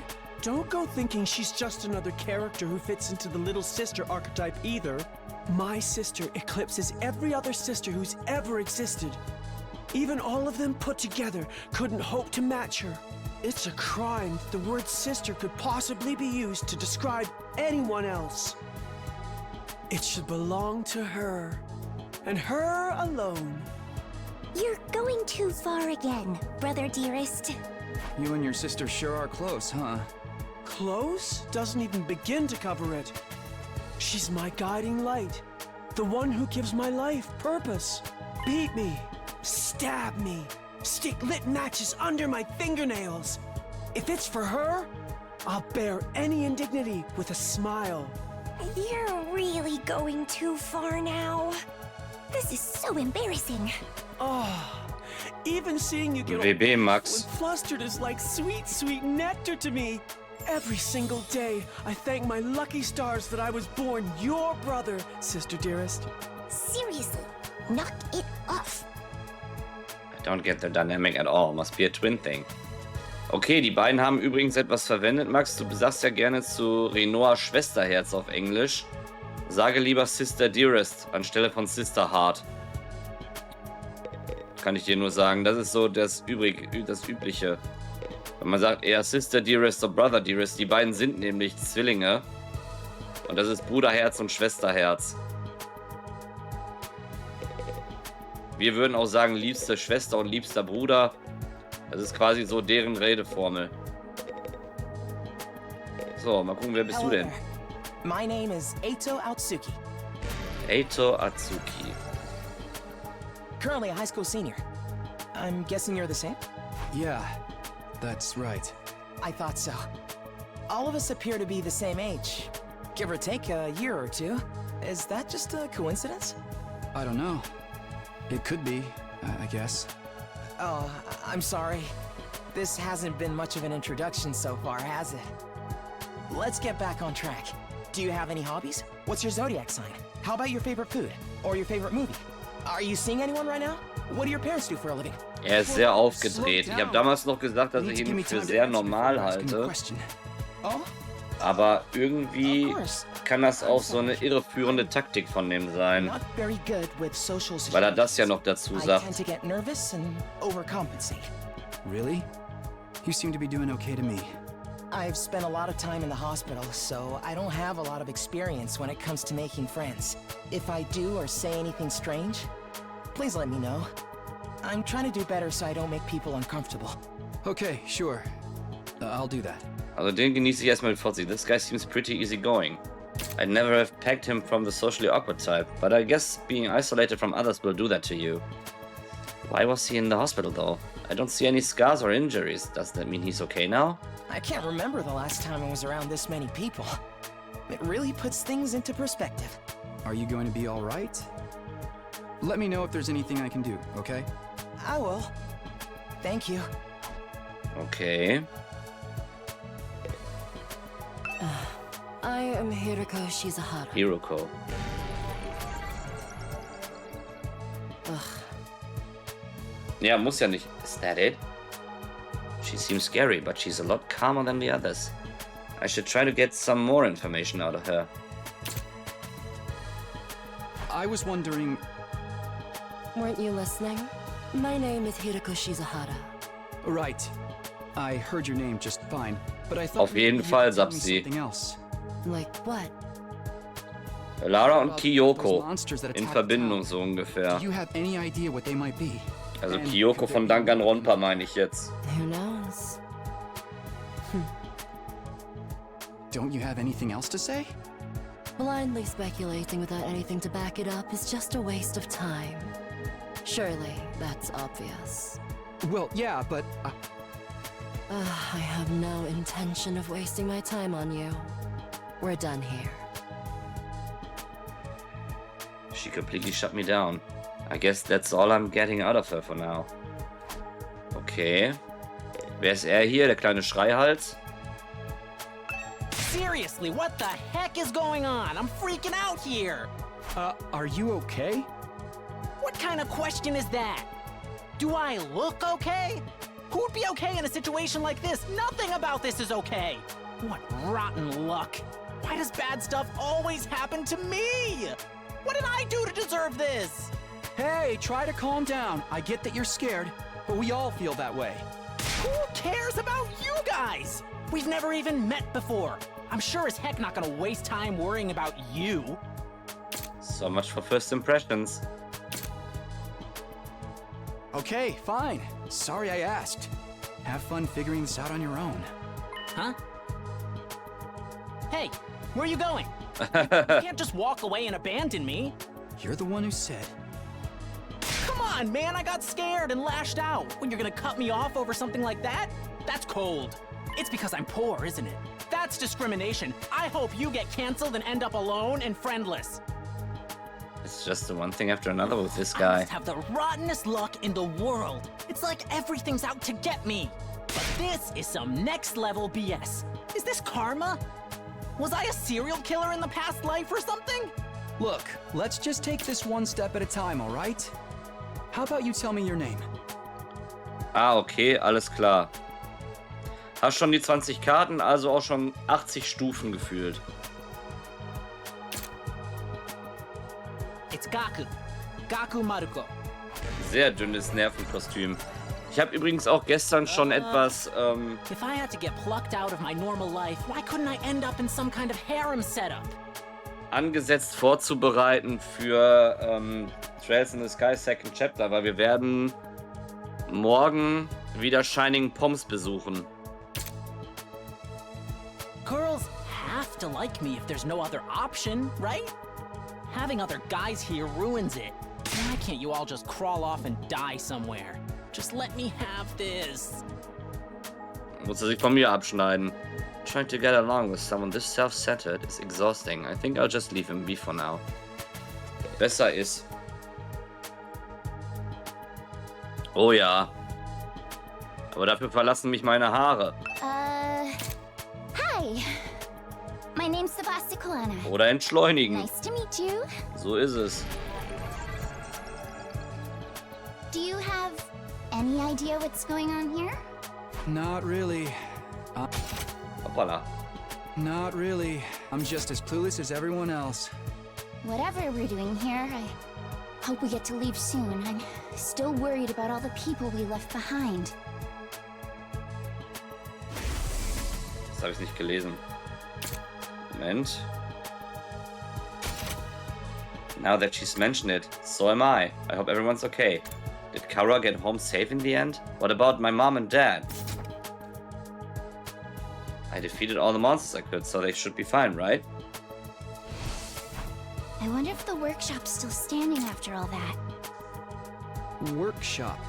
Don't go thinking she's just another character who fits into the little sister archetype either. My sister eclipses every other sister who's ever existed. Even all of them put together couldn't hope to match her. It's a crime that the word sister could possibly be used to describe anyone else. It should belong to her, and her alone. You're going too far again, brother dearest. You and your sister sure are close, huh? Close doesn't even begin to cover it. She's my guiding light, the one who gives my life purpose. Beat me, stab me, stick lit matches under my fingernails. If it's for her, I'll bear any indignity with a smile. You're really going too far now. This is so embarrassing. Oh, even seeing you get all WB and Max. flustered is like sweet, sweet nectar to me. Every single day, I thank my lucky stars that I was born your brother, sister dearest. Seriously, knock it off. I don't get the dynamic at all. Must be a twin thing. Okay, die beiden haben übrigens etwas verwendet. Max, du sagst ja gerne zu Renoir Schwesterherz auf Englisch. Sage lieber Sister Dearest anstelle von Sister Heart. Kann ich dir nur sagen. Das ist so das Übliche. Wenn man sagt eher Sister Dearest oder Brother Dearest, die beiden sind nämlich Zwillinge. Und das ist Bruderherz und Schwesterherz. Wir würden auch sagen liebste Schwester und liebster Bruder. Das ist quasi so deren Redeformel. So, mal gucken, wer bist du denn? My name is Eito Atsuki. Eito Atsuki. Currently a high school senior. I'm guessing you're the same? Yeah, that's right. I thought so. All of us appear to be the same age. Give or take a year or two. Is that just a coincidence? I don't know. It could be, I guess. Oh, I'm sorry. This hasn't been much of an introduction so far, has it? Let's get back on track. Do you have any hobbies? What's your zodiac sign? How about your favorite food? Or your favorite movie? Are you seeing anyone right now? What do your parents do for a living? Er ist sehr aufgedreht. Ich habe damals noch gesagt, dass ich ihn für sehr normal halte. Oh? Aber irgendwie kann das auch so eine irreführende Taktik von dem sein. Not very good with social Weil er das ja noch dazu I tend sagt. to get nervous and overcompensate. Really? You seem to be doing okay to me. I've spent a lot of time in the hospital, so I don't have a lot of experience when it comes to making friends. If I do or say anything strange, please let me know. I'm trying to do better so I don't make people uncomfortable. Okay, sure. I'll do that. Also den genieße ich erstmal mit Vorsicht. This guy seems pretty easygoing. I'd never have pegged him from the socially awkward type, but I guess being isolated from others will do that to you. Why was he in the hospital though? I don't see any scars or injuries. Does that mean he's okay now? I can't remember the last time I was around this many people. It really puts things into perspective. Are you going to be all right? Let me know if there's anything I can do, okay? I will. Thank you. Okay. I am Hiroko Shizahara. Hiroko. Ugh. Ja, muss ja nicht. Is that it? She seems scary, but she's a lot calmer than the others. I should try to get some more information out of her. I was wondering... Weren't you listening? My name is Hiroko Shizahara. Right. I heard your name just fine, but I thought Auf jeden maybe you Fall, could tell sagt me sie. something else. Like what? Lara und About Kyoko those monsters that in attacked Verbindung town. so ungefähr. Do you have any idea what they might be? Also And Kyoko could von they be- Danganronpa meine ich jetzt. Who knows? Don't you have anything else to say? Blindly speculating without anything to back it up is just a waste of time. Surely, that's obvious. Well, yeah, but... I have no intention of wasting my time on you. We're done here. She completely shut me down. I guess that's all I'm getting out of her for now. Okay. Wer ist er hier? Der kleine Schreihals? Seriously, what the heck is going on? I'm freaking out here. Are you okay? What kind of question is that? Do I look okay? Who'd be okay in a situation like this? Nothing about this is okay. What rotten luck. Why does bad stuff always happen to me? What did I do to deserve this? Hey, try to calm down. I get that you're scared, but we all feel that way. Who cares about you guys? We've never even met before. I'm sure as heck not gonna waste time worrying about you. So much for first impressions. Okay, fine. Sorry I asked. Have fun figuring this out on your own. Huh? Hey, where are you going? You can't just walk away and abandon me. You're the one who said. Come on, man, I got scared and lashed out. When you're gonna cut me off over something like that? That's cold. It's because I'm poor, isn't it? That's discrimination. I hope you get canceled and end up alone and friendless. It's just the one thing after another with this I guy. must have the rottenest luck in the world. It's like everything's out to get me. But this is some next level BS. Is this karma? Was I a serial killer in the past life or something? Look, let's just take this one step at a time, all right? How about you tell me your name? Ah, okay, alles klar. Hast schon die 20 Karten, also auch schon 80 Stufen gefühlt. It's Gaku. Gaku Maruko. Sehr dünnes Nervenkostüm. Ich habe übrigens auch gestern schon etwas, If I had to get plucked out of my normal life, why couldn't I end up in some kind of harem setup? angesetzt vorzubereiten für Trails in the Sky Second Chapter, weil wir werden morgen wieder Shining Poms besuchen. Girls have to like me if there's no other option, right? Having other guys here ruins it. Why can't you all just crawl off and die somewhere? Just let me have this. Muss er sich von mir abschneiden. Trying to get along with someone this self-centered is exhausting. I think I'll just leave him be for now. Besser ist. Oh ja. Aber dafür verlassen mich meine Haare. Hi. My name's Sebastian. Oder entschleunigen. Nice to meet you. So ist es. Do you have any idea what's going on here? Not really. Hoppala. Not really. I'm just as clueless as everyone else. Whatever we're doing here, I hope we get to leave soon. I'm still worried about all the people we left behind. Das habe ich nicht gelesen. Moment. Now that she's mentioned it, so am I. I hope everyone's okay. Did Kara get home safe in the end? What about my mom and dad? I defeated all the monsters I could, so they should be fine, right? I wonder if the workshop's still standing after all that. Workshop.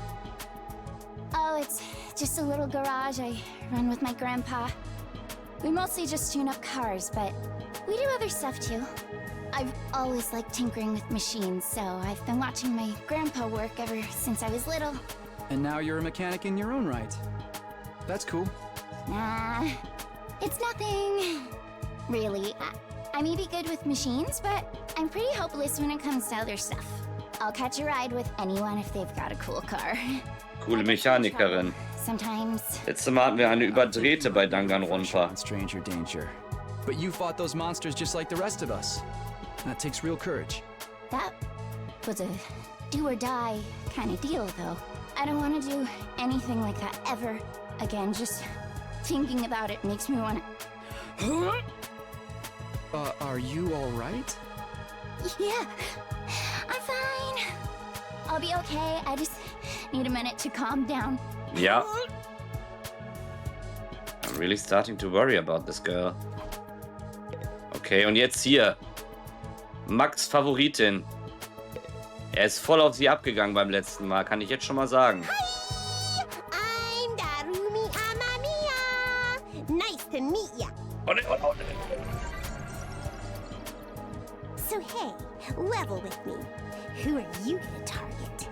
Oh, it's just a little garage I run with my grandpa. We mostly just tune up cars, but we do other stuff too. I've always liked tinkering with machines, so I've been watching my grandpa work ever since I was little. And now you're a mechanic in your own right. That's cool. Nah, it's nothing. Really, I may be good with machines, but I'm pretty hopeless when it comes to other stuff. I'll catch a ride with anyone if they've got a cool car. Coole Mechanikerin. Sometimes. Letztes Mal hatten wir eine überdrehte bei Danganronpa. On stranger danger. But you fought those monsters just like the rest of us. That takes real courage. That was a do or die kind of deal, though. I don't want to do anything like that ever again. Just thinking about it makes me want to... Are you all right? Yeah, I'm fine. I'll be okay. I just need a minute to calm down. Ja. I'm really starting to worry about this girl. Okay, und jetzt hier. Max' Favoritin. Er ist voll auf sie abgegangen beim letzten Mal, kann ich jetzt schon mal sagen. Hi, I'm Darumi Amamiya. Nice to meet ya. Oh, ne, oh, oh, ne. So hey, level with me. Who are you gonna target?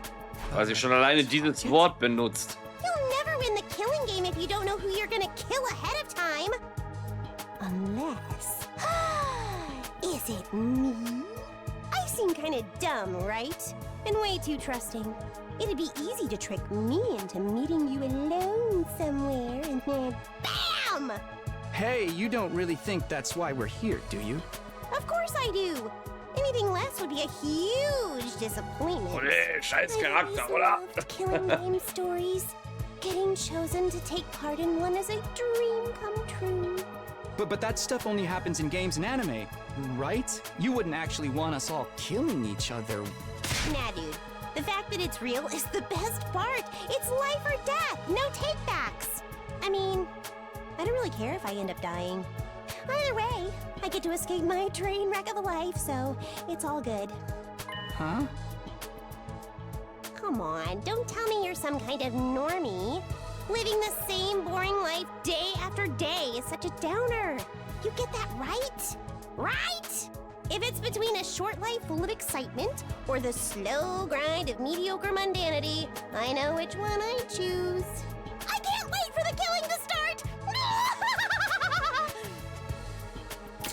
Weil sie schon alleine dieses Wort benutzt. You'll never win the killing game if you don't know who you're gonna kill ahead of time. Unless... Is it me? I seem kinda dumb, right? And way too trusting. It'd be easy to trick me into meeting you alone somewhere and then BAM! Hey, you don't really think that's why we're here, do you? Of course I do. Anything less would be a huge disappointment. Scheiß I Charakter, always oder? loved killing game stories. Getting chosen to take part in one is a dream come true. But that stuff only happens in games and anime, right? You wouldn't actually want us all killing each other. Nah, dude. The fact that it's real is the best part. It's life or death, no takebacks. I mean, I don't really care if I end up dying. Either way, I get to escape my train wreck of a life, so it's all good. Huh? Come on, don't tell me you're some kind of normie. Living the same boring life day after day is such a downer. You get that right? Right? If it's between a short life full of excitement or the slow grind of mediocre mundanity, I know which one I choose. I can't wait for the killing to start!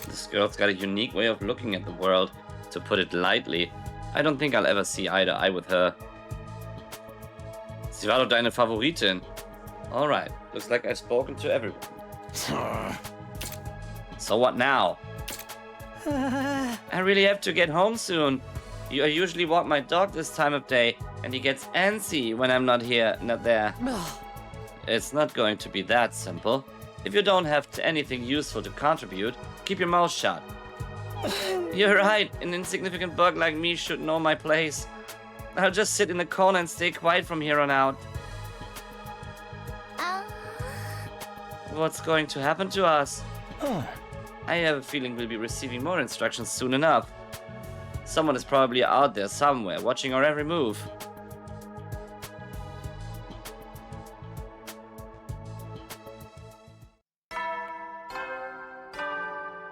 This girl's got a unique way of looking at the world, to put it lightly. I don't think I'll ever see eye to eye with her. Sie war doch deine Favoritin. Alright, looks like I've spoken to everyone. So what now? I really have to get home soon. I usually walk my dog this time of day, and he gets antsy when I'm not there. It's not going to be that simple. If you don't have anything useful to contribute, keep your mouth shut. You're right, an insignificant bug like me should know my place. I'll just sit in the corner and stay quiet from here on out. What's going to happen to us? I have a feeling we'll be receiving more instructions soon enough. Someone is probably out there somewhere, watching our every move.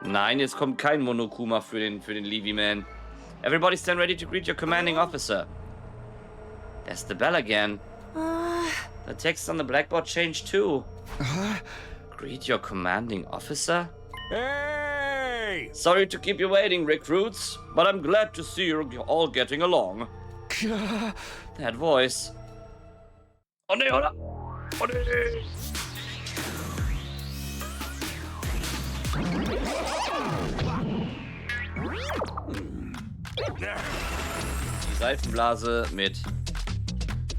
Nein, jetzt kommt kein Monokuma für den Levy-Man. Everybody stand ready to greet your commanding officer. There's the bell again. The text on the blackboard changed too. Greet your commanding officer? Hey! Sorry to keep you waiting, recruits, but I'm glad to see you're all getting along. That voice. Oh nee, oder? Oh nee. Die Seifenblase mit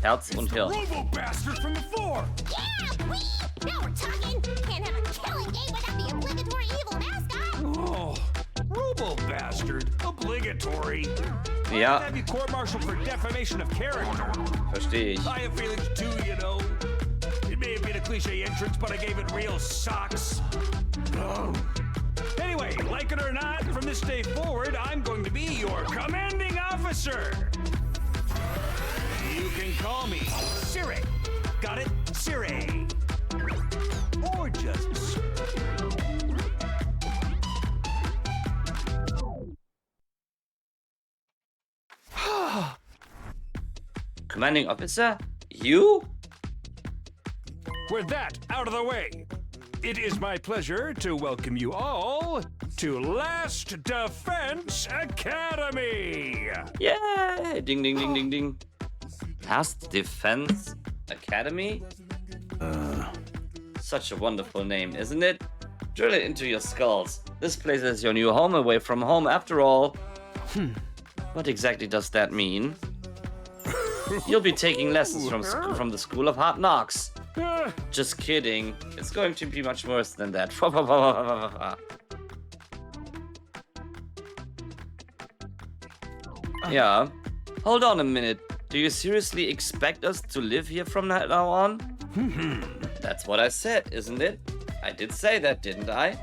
Herz und Hirn. Robo-bastard from the floor! Yeah, wee! Now we're talking! Can't have a killing game without the obligatory evil mascot! Oh, robo-bastard? Obligatory? Ja. Have you court-martialed for defamation of character? Verstehe ich. I have feelings too, you know. It may have been a cliche entrance, but I gave it real socks. Oh. Anyway, like it or not, from this day forward, I'm going to be your commanding officer. You can call me Siri. Got it? Siri. Or just Siri. Commanding officer? You? With that out of the way, it is my pleasure to welcome you all to Last Defense Academy! Yay! Ding, ding, ding, ding, ding. Last Defense Academy? Such a wonderful name, isn't it? Drill it into your skulls. This place is your new home away from home after all. What exactly does that mean? You'll be taking lessons from the School of Hard Knocks. Just kidding. It's going to be much worse than that. Yeah. Hold on a minute. Do you seriously expect us to live here from now on? That's what I said, isn't it? I did say that, didn't I?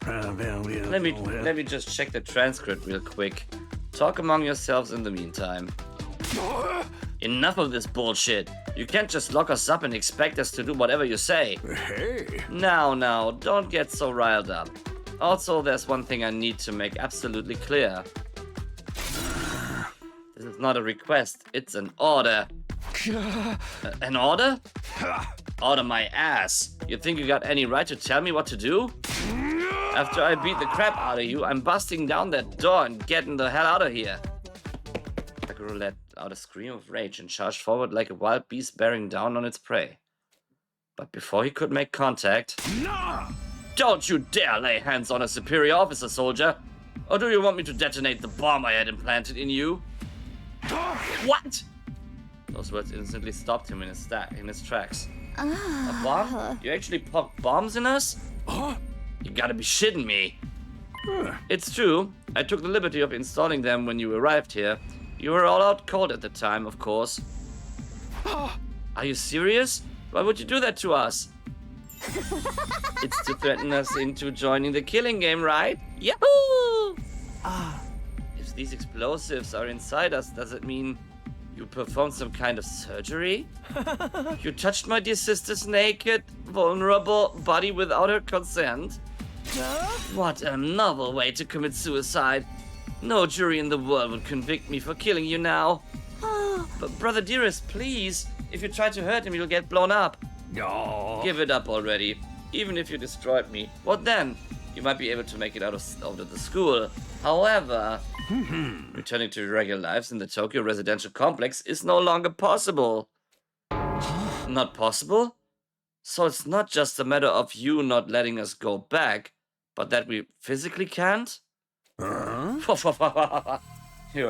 Let me just check the transcript real quick. Talk among yourselves in the meantime. Enough of this bullshit. You can't just lock us up and expect us to do whatever you say. Hey. Now, don't get so riled up. Also, there's one thing I need to make absolutely clear. This is not a request, it's an order. An order? Order my ass. You think you got any right to tell me what to do? After I beat the crap out of you, I'm busting down that door and getting the hell out of here. Takuro let out a scream of rage and charged forward like a wild beast bearing down on its prey. But before he could make contact... No! Don't you dare lay hands on a superior officer, soldier! Or do you want me to detonate the bomb I had implanted in you? What? Those words instantly stopped him in his tracks. A bomb? You actually popped bombs in us? You gotta be shitting me. It's true. I took the liberty of installing them when you arrived here. You were all out cold at the time, of course. Are you serious? Why would you do that to us? It's to threaten us into joining the killing game, right? Yahoo! If these explosives are inside us, does it mean you performed some kind of surgery? You touched my dear sister's naked, vulnerable body without her consent? What a novel way to commit suicide. No jury in the world would convict me for killing you now. But brother dearest, please. If you try to hurt him, you'll get blown up. No. Give it up already. Even if you destroyed me, what then? You might be able to make it out of the school. However, returning to your regular lives in the Tokyo residential complex is no longer possible. Not possible? So it's not just a matter of you not letting us go back, but that we physically can't? You're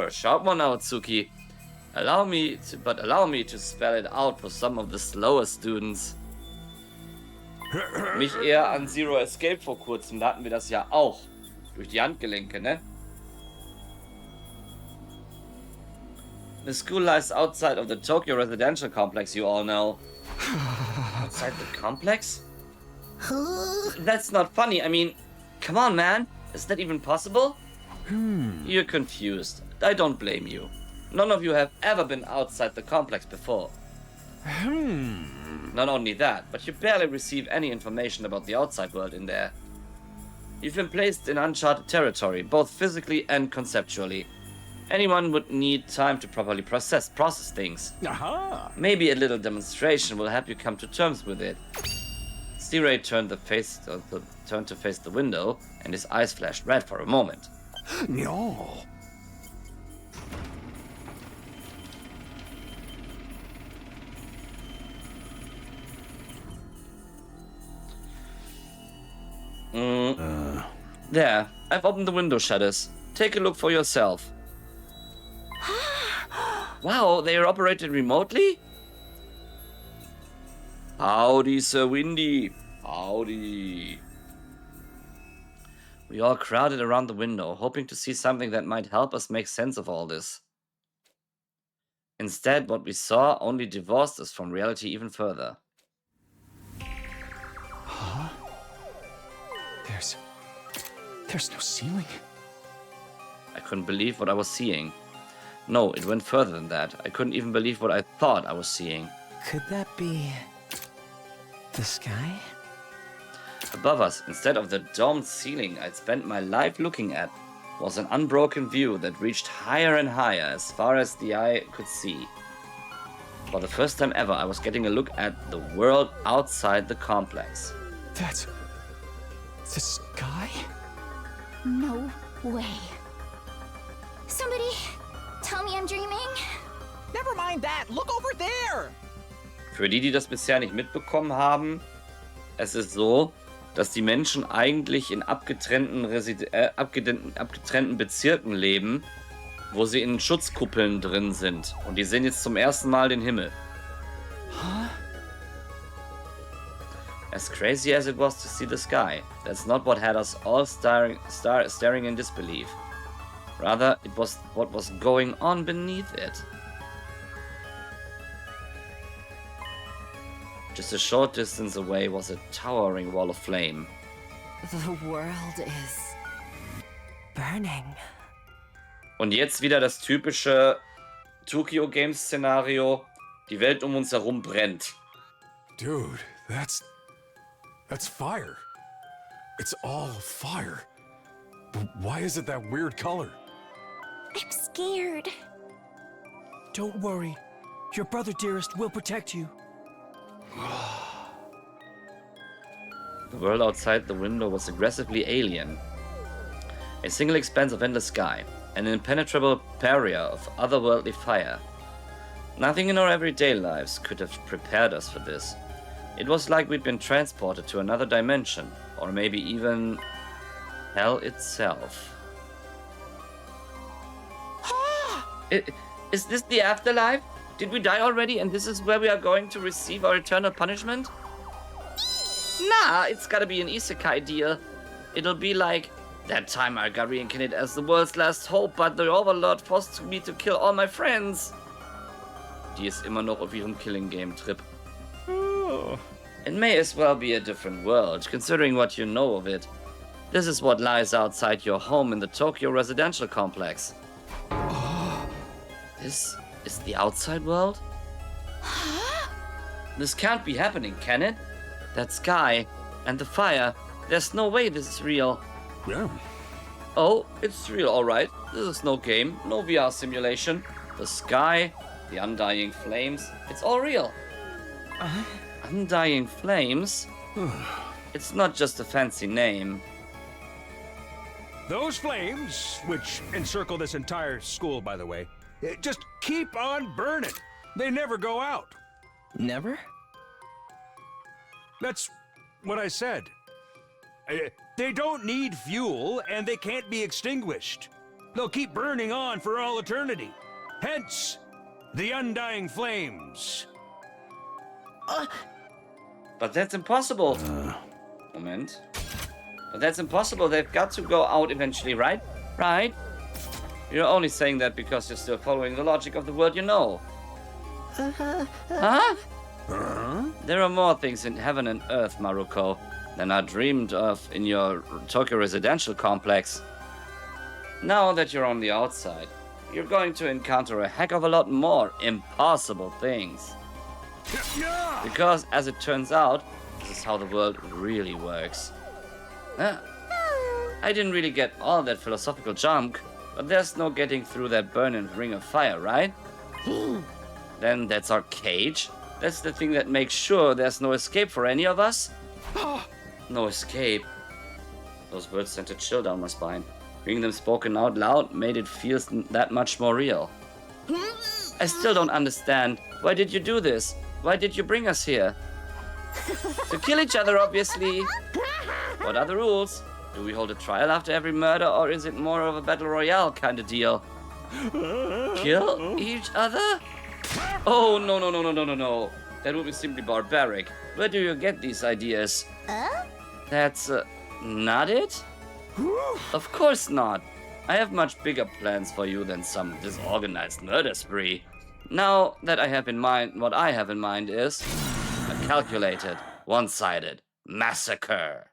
a sharp one, Naotsuki. Allow me to spell it out for some of the slower students. Mich eher an Zero Escape vor kurzem, da hatten wir das ja auch. Durch die Handgelenke, ne? The school lies outside of the Tokyo residential complex, you all know. Outside the complex? That's not funny, I mean, come on, man. Is that even possible? You're confused. I don't blame you. None of you have ever been outside the complex before. Not only that, but you barely receive any information about the outside world in there. You've been placed in uncharted territory, both physically and conceptually. Anyone would need time to properly process things. Maybe a little demonstration will help you come to terms with it. C-Ray turned to face the window, and his eyes flashed red for a moment. No. There, I've opened the window shutters. Take a look for yourself. Wow, they are operated remotely? Howdy, Sir Windy. Howdy. We all crowded around the window, hoping to see something that might help us make sense of all this. Instead, what we saw only divorced us from reality even further. Huh? There's no ceiling. I couldn't believe what I was seeing. No, it went further than that. I couldn't even believe what I thought I was seeing. Could that be the sky? Above us, instead of the domed ceiling I'd spent my life looking at, was an unbroken view that reached higher and higher as far as the eye could see. For the first time ever, I was getting a look at the world outside the complex. That's the sky? No way. Somebody tell me I'm dreaming? Never mind that. Look over there. Für die, die das bisher nicht mitbekommen haben, es ist so, dass die Menschen eigentlich in abgetrennten Bezirken leben, wo sie in Schutzkuppeln drin sind. Und die sehen jetzt zum ersten Mal den Himmel. Huh? As crazy as it was to see the sky, that's not what had us all staring in disbelief. Rather, it was what was going on beneath it. Just a short distance away was a towering wall of flame. The world is burning. Und jetzt wieder das typische Tokyo Games Szenario. Die Welt um uns herum brennt. Dude, that's fire. It's all fire. But why is it that weird color? I'm scared. Don't worry. Your brother dearest will protect you. The world outside the window was aggressively alien. A single expanse of endless sky, an impenetrable barrier of otherworldly fire. Nothing in our everyday lives could have prepared us for this. It was like we'd been transported to another dimension, or maybe even hell itself. Is this the afterlife? Did we die already and this is where we are going to receive our eternal punishment? Nah, it's gotta be an isekai deal. It'll be like, that time I got reincarnated as the world's last hope, but the Overlord forced me to kill all my friends. Die ist immer noch auf ihrem Killing Game Trip. Oh. It may as well be a different world, considering what you know of it. This is what lies outside your home in the Tokyo residential complex. This is the outside world? This can't be happening, can it? That sky and the fire, there's no way this is real. Yeah. Oh, it's real, alright. This is no game, no VR simulation. The sky, the undying flames, it's all real. Undying flames? It's not just a fancy name. Those flames, which encircle this entire school, by the way, just keep on burning. They never go out. Never? That's what I said. They don't need fuel, and they can't be extinguished. They'll keep burning on for all eternity. Hence, the undying flames. But that's impossible. Moment. But that's impossible. They've got to go out eventually, right? Right? You're only saying that because you're still following the logic of the word you know. Huh? There are more things in heaven and earth, Maruko, than are dreamed of in your Tokyo residential complex. Now that you're on the outside, you're going to encounter a heck of a lot more impossible things. Because, as it turns out, this is how the world really works. I didn't really get all that philosophical junk, but there's no getting through that burning ring of fire, right? Then that's our cage. That's the thing that makes sure there's no escape for any of us. No escape. Those words sent a chill down my spine. Hearing them spoken out loud made it feel that much more real. I still don't understand. Why did you do this? Why did you bring us here? To kill each other, obviously. What are the rules? Do we hold a trial after every murder, or is it more of a battle royale kind of deal? Kill each other? Oh, no. That would be simply barbaric. Where do you get these ideas? That's not it? Of course not. I have much bigger plans for you than some disorganized murder spree. Now that I have in mind, what I have in mind is a calculated, one-sided massacre.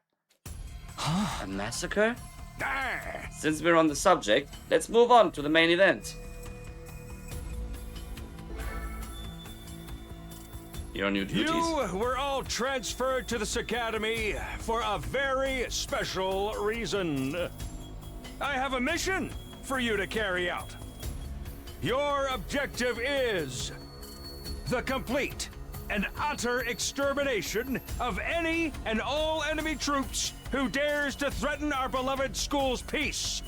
A massacre? Since we're on the subject, let's move on to the main event. Your new duties. You were all transferred to this academy for a very special reason. I have a mission for you to carry out. Your objective is the complete and utter extermination of any and all enemy troops who dares to threaten our beloved school's peace.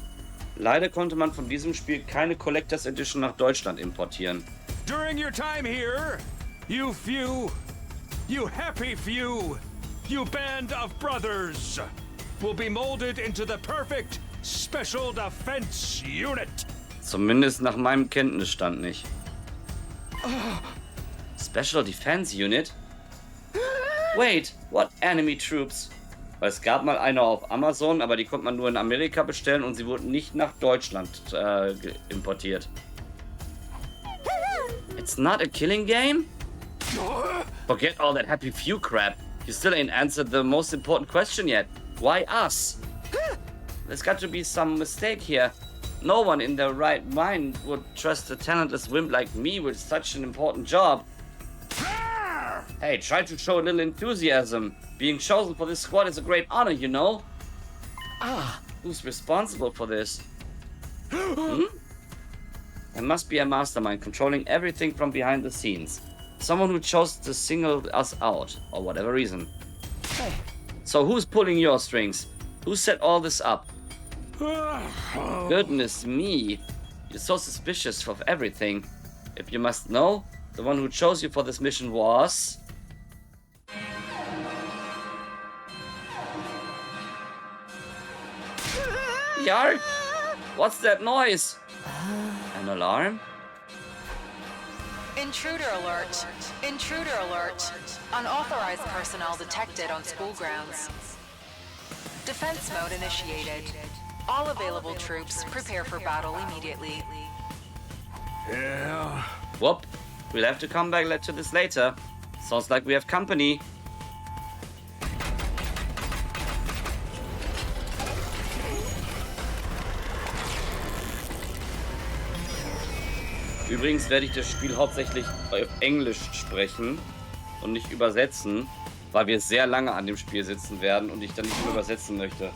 Leider konnte man von diesem Spiel keine Collectors Edition nach Deutschland importieren. During your time here, you happy few, you band of brothers, will be molded into the perfect Special Defense Unit. Zumindest nach meinem Kenntnisstand nicht. Special Defense Unit? Wait, what enemy troops? Weil es gab mal eine auf Amazon, aber die konnte man nur in Amerika bestellen und sie wurden nicht nach Deutschland importiert. It's not a killing game? Forget all that happy few crap. You still ain't answered the most important question yet. Why us? There's got to be some mistake here. No one in their right mind would trust a talentless wimp like me with such an important job. Hey, try to show a little enthusiasm. Being chosen for this squad is a great honor, you know? Who's responsible for this? There must be a mastermind controlling everything from behind the scenes. Someone who chose to single us out, or whatever reason. Hey. So who's pulling your strings? Who set all this up? Goodness me. You're so suspicious of everything. If you must know, the one who chose you for this mission was... Yark? What's that noise? An alarm? Intruder alert. Intruder alert. Unauthorized personnel detected on school grounds. Defense mode initiated. All available troops prepare for battle immediately. Yeah. Whoop. We'll have to come back to this later. Sounds like we have company. Übrigens werde ich das Spiel hauptsächlich auf Englisch sprechen und nicht übersetzen, weil wir sehr lange an dem Spiel sitzen werden und ich dann nicht mehr übersetzen möchte.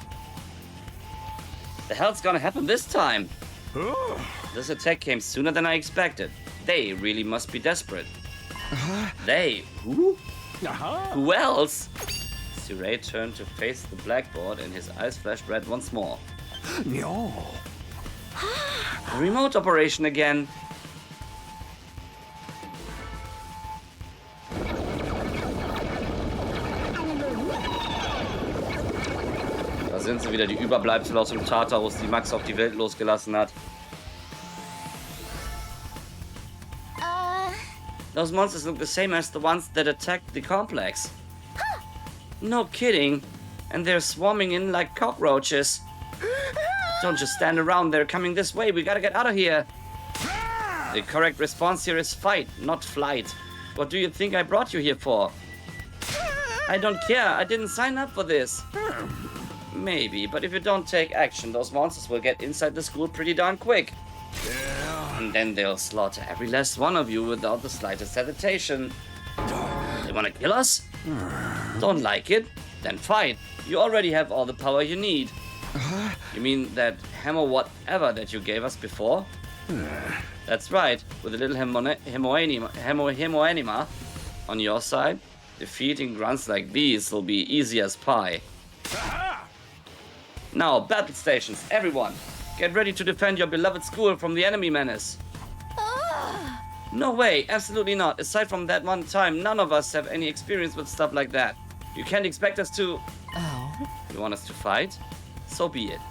The hell's gonna happen this time? This attack came sooner than I expected. They really must be desperate. They? Who? Who else? Surrey turned to face the blackboard and his eyes flashed red once more. No. A remote operation again. Da sind sie wieder, die Überbleibsel aus dem Tartarus, die Max auf die Welt losgelassen hat. Those monsters look the same as the ones that attacked the complex. No kidding. And they're swarming in like cockroaches. Don't just stand around, they're coming this way, we gotta get out of here. The correct response here is fight, not flight. What do you think I brought you here for? I don't care, I didn't sign up for this. Maybe, but if you don't take action, those monsters will get inside the school pretty darn quick. And then they'll slaughter every last one of you without the slightest hesitation. They wanna kill us? Don't like it? Then fight. You already have all the power you need. You mean that hammer whatever that you gave us before? That's right. With a little hemoanima on your side, defeating grunts like these will be easy as pie. Now, battle stations, everyone! Get ready to defend your beloved school from the enemy menace. No way, absolutely not. Aside from that one time, none of us have any experience with stuff like that. You can't expect us to... Oh? You want us to fight? So be it.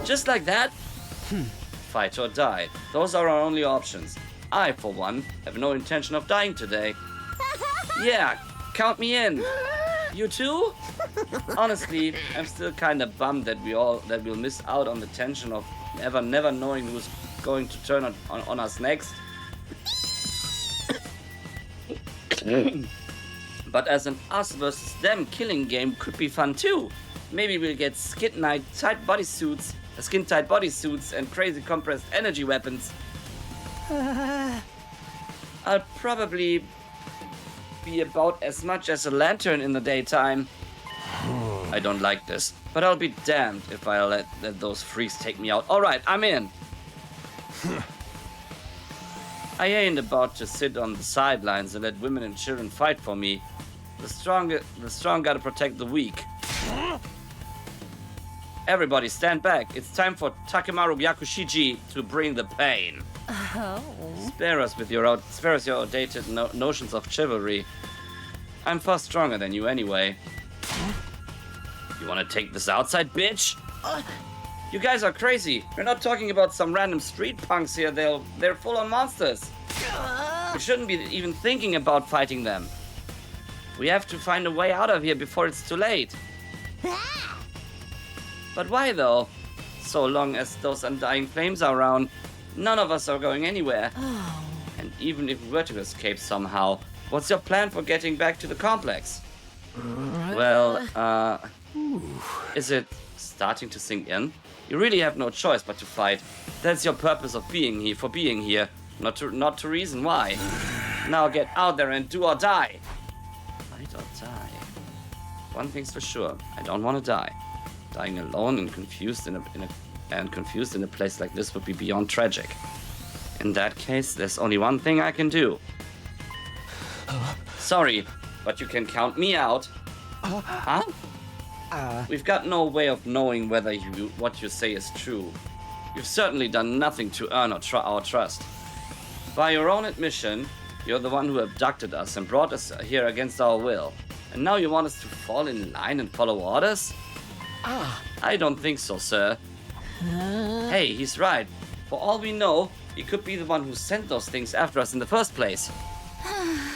Just like that? Fight or die. Those are our only options. I, for one, have no intention of dying today. Yeah, count me in. You too? Honestly, I'm still kinda bummed that we'll miss out on the tension of never knowing who's going to turn on us next. But as an us versus them killing game could be fun too. Maybe we'll get skin-tight bodysuits and crazy compressed energy weapons. I'll probably be about as much as a lantern in the daytime. I don't like this, but I'll be damned if I let those freaks take me out. Alright, I'm in. I ain't about to sit on the sidelines and let women and children fight for me. The strong gotta protect the weak. Everybody stand back. It's time for Takemaru Yakushiji to bring the pain. Oh. Spare us your outdated notions of chivalry. I'm far stronger than you anyway. You wanna take this outside, bitch? You guys are crazy. We're not talking about some random street punks here. They're full-on monsters. We shouldn't be even thinking about fighting them. We have to find a way out of here before it's too late. But why though? So long as those undying flames are around, none of us are going anywhere. Oh. And even if we were to escape somehow, what's your plan for getting back to the complex? Well, is it starting to sink in? You really have no choice but to fight. That's your purpose of being here, not to reason why. Now get out there and do or die. Fight or die. One thing's for sure, I don't want to die. Dying alone and confused in a place like this would be beyond tragic. In that case, there's only one thing I can do. Sorry, but you can count me out. Huh? We've got no way of knowing whether what you say is true. You've certainly done nothing to earn our trust. By your own admission, you're the one who abducted us and brought us here against our will. And now you want us to fall in line and follow orders? I don't think so, sir. Hey, he's right. For all we know, he could be the one who sent those things after us in the first place.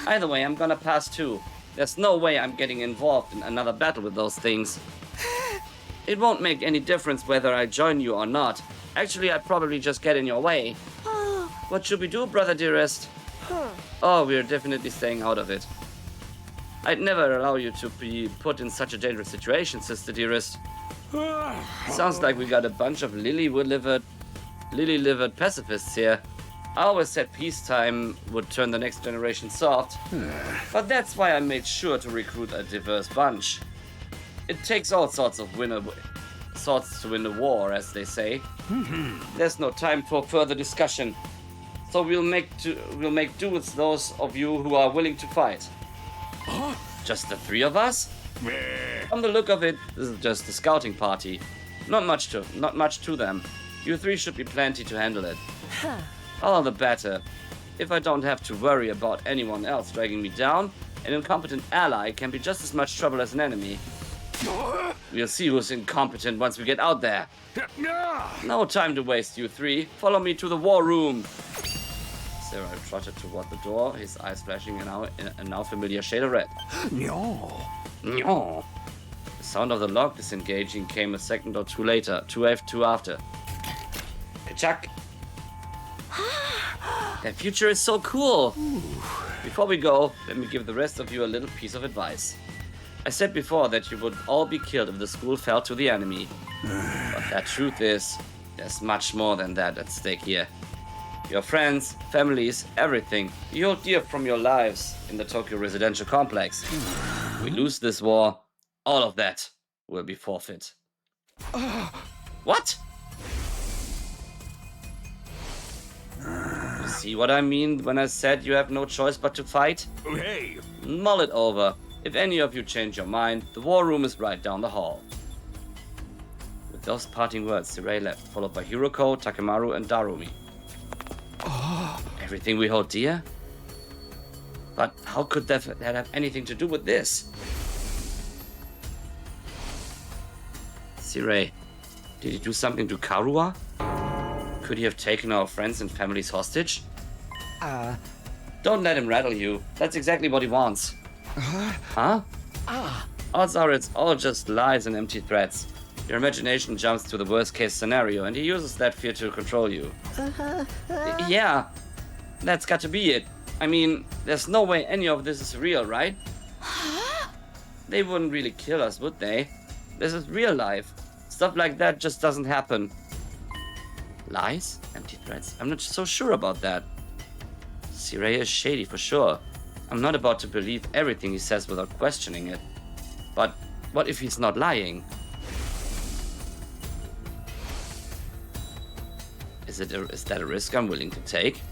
Either way, I'm gonna pass too. There's no way I'm getting involved in another battle with those things. It won't make any difference whether I join you or not. Actually, I'd probably just get in your way. What should we do, brother dearest? Oh, we're definitely staying out of it. I'd never allow you to be put in such a dangerous situation, sister dearest. Sounds like we got a bunch of lily-livered pacifists here. I always said peacetime would turn the next generation soft. But that's why I made sure to recruit a diverse bunch. It takes all sorts to win a war, as they say. There's no time for further discussion. So we'll make do with those of you who are willing to fight. Just the three of us? From the look of it, this is just a scouting party. Not much to them. You three should be plenty to handle it. All the better. If I don't have to worry about anyone else dragging me down, an incompetent ally can be just as much trouble as an enemy. We'll see who's incompetent once we get out there. No time to waste, you three. Follow me to the war room. Sarah trotted toward the door, his eyes flashing in a now familiar shade of red. No. The sound of the lock disengaging came a second or two later, two after. Kachak! That future is so cool! Before we go, let me give the rest of you a little piece of advice. I said before that you would all be killed if the school fell to the enemy. But that truth is, there's much more than that at stake here. Your friends, families, everything you hold dear from your lives in the Tokyo residential complex. If we lose this war, all of that will be forfeit. What? You see what I mean when I said you have no choice but to fight? Hey! Mull it over. If any of you change your mind, the war room is right down the hall. With those parting words, Sirei left, followed by Hiroko, Takemaru, and Darumi. Everything we hold dear? But how could that have anything to do with this? Sirei, did he do something to Karua? Could he have taken our friends and families hostage? Don't let him rattle you. That's exactly what he wants. Huh? Odds are it's all just lies and empty threats. Your imagination jumps to the worst case scenario and he uses that fear to control you. Yeah, that's got to be it. I mean, there's no way any of this is real, right? They wouldn't really kill us, would they? This is real life. Stuff like that just doesn't happen. Lies? Empty threats? I'm not so sure about that. Sirei is shady for sure. I'm not about to believe everything he says without questioning it. But what if he's not lying? Is that a risk I'm willing to take?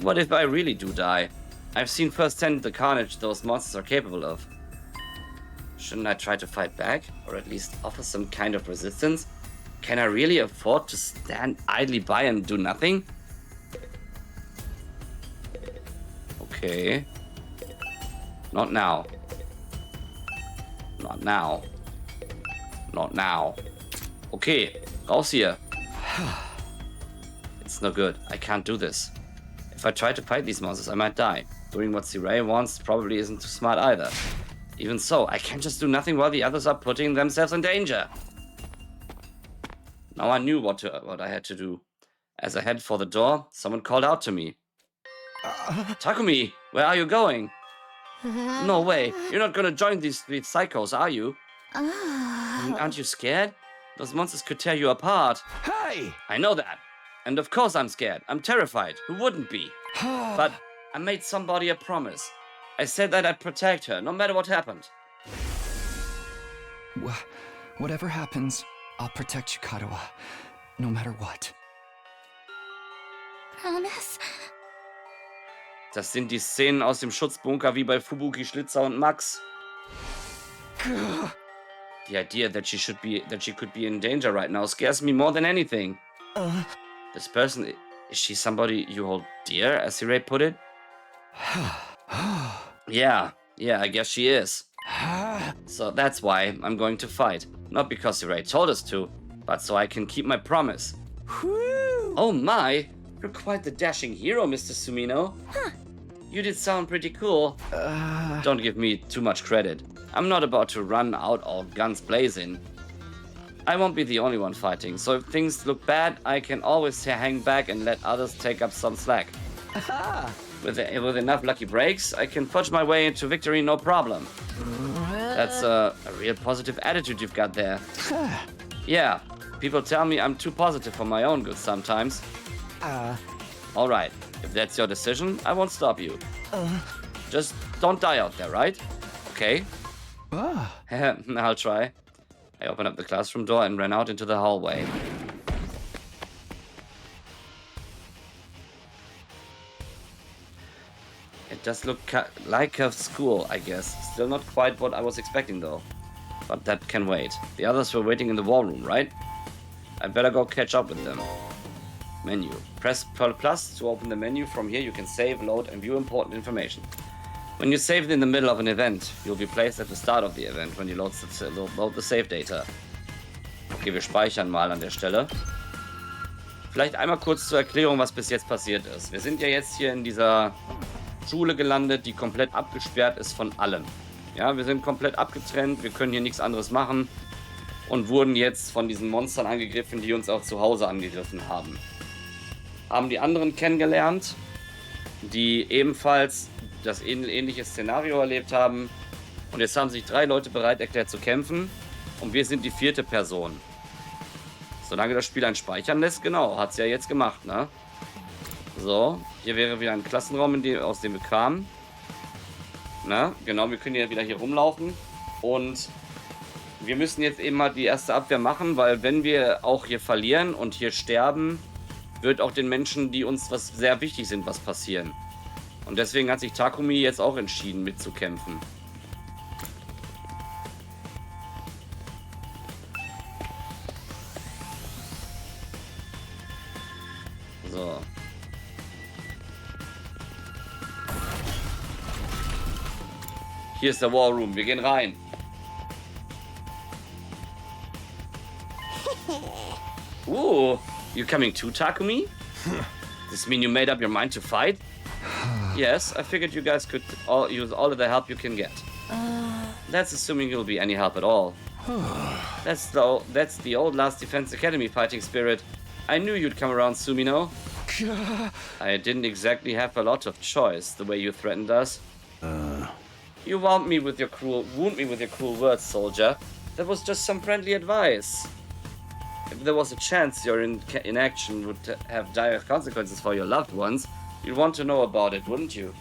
What if I really do die? I've seen firsthand the carnage those monsters are capable of. Shouldn't I try to fight back? Or at least offer some kind of resistance? Can I really afford to stand idly by and do nothing? Okay. Not now. Not now. Not now. Okay, raus hier. It's no good. I can't do this. If I try to fight these monsters, I might die. Doing what Sirei wants probably isn't too smart either. Even so, I can't just do nothing while the others are putting themselves in danger. Now I knew what I had to do. As I headed for the door, someone called out to me. Takumi, where are you going? No way. You're not gonna join these psychos, are you? Aren't you scared? Those monsters could tear you apart. Hey! I know that. And of course I'm scared. I'm terrified. Who wouldn't be? But I made somebody a promise. I said that I'd protect her, no matter what happened. Whatever happens, I'll protect you, Kadoa. No matter what. Promise? Das sind die Szenen aus dem Schutzbunker wie bei Fubuki, Schlitzer und Max. The idea that she could be in danger right now scares me more than anything. This person, is she somebody you hold dear, as Hirai put it? Yeah, I guess she is. So that's why I'm going to fight. Not because Hirai told us to, but so I can keep my promise. Oh my, you're quite the dashing hero, Mr. Sumino. You did sound pretty cool. Don't give me too much credit. I'm not about to run out all guns blazing. I won't be the only one fighting, so if things look bad, I can always hang back and let others take up some slack. With enough lucky breaks, I can fudge my way into victory no problem. That's a real positive attitude you've got there. Yeah, people tell me I'm too positive for my own good sometimes. Alright, if that's your decision, I won't stop you. Just don't die out there, right? Okay. I'll try. I opened up the classroom door and ran out into the hallway. It does look like a school, I guess. Still not quite what I was expecting though. But that can wait. The others were waiting in the war room, right? I better go catch up with them. Menu. Press plus to open the menu. From here you can save, load and view important information. When you save in the middle of an event, you'll be placed at the start of the event when you load the save data. Okay, wir speichern mal an der Stelle. Vielleicht einmal kurz zur Erklärung, was bis jetzt passiert ist. Wir sind ja jetzt hier in dieser Schule gelandet, die komplett abgesperrt ist von allem. Ja, wir sind komplett abgetrennt, wir können hier nichts anderes machen und wurden jetzt von diesen Monstern angegriffen, die uns auch zu Hause angegriffen haben. Haben die anderen kennengelernt, die ebenfalls das ähnliche Szenario erlebt haben. Und jetzt haben sich 3 Leute bereit erklärt zu kämpfen. Und wir sind die 4. Person. Solange das Spiel einen speichern lässt, genau, hat es ja jetzt gemacht, ne? So, hier wäre wieder ein Klassenraum, aus dem wir kamen. Na, genau, wir können ja wieder hier rumlaufen. Und wir müssen jetzt eben mal die erste Abwehr machen, weil wenn wir auch hier verlieren und hier sterben, wird auch den Menschen, die uns was sehr wichtig sind, was passieren. Und deswegen hat sich Takumi jetzt auch entschieden, mitzukämpfen. So. Hier ist der War Room. Wir gehen rein. Ooh, you coming too, Takumi? Does this mean you made up your mind to fight? Yes, I figured you guys could use all of the help you can get. That's assuming you'll be any help at all. That's the old Last Defense Academy fighting spirit. I knew you'd come around, Sumino. I didn't exactly have a lot of choice, the way you threatened us. You wound me with your cruel words, soldier. That was just some friendly advice. If there was a chance your inaction would have dire consequences for your loved ones, you'd want to know about it, wouldn't you?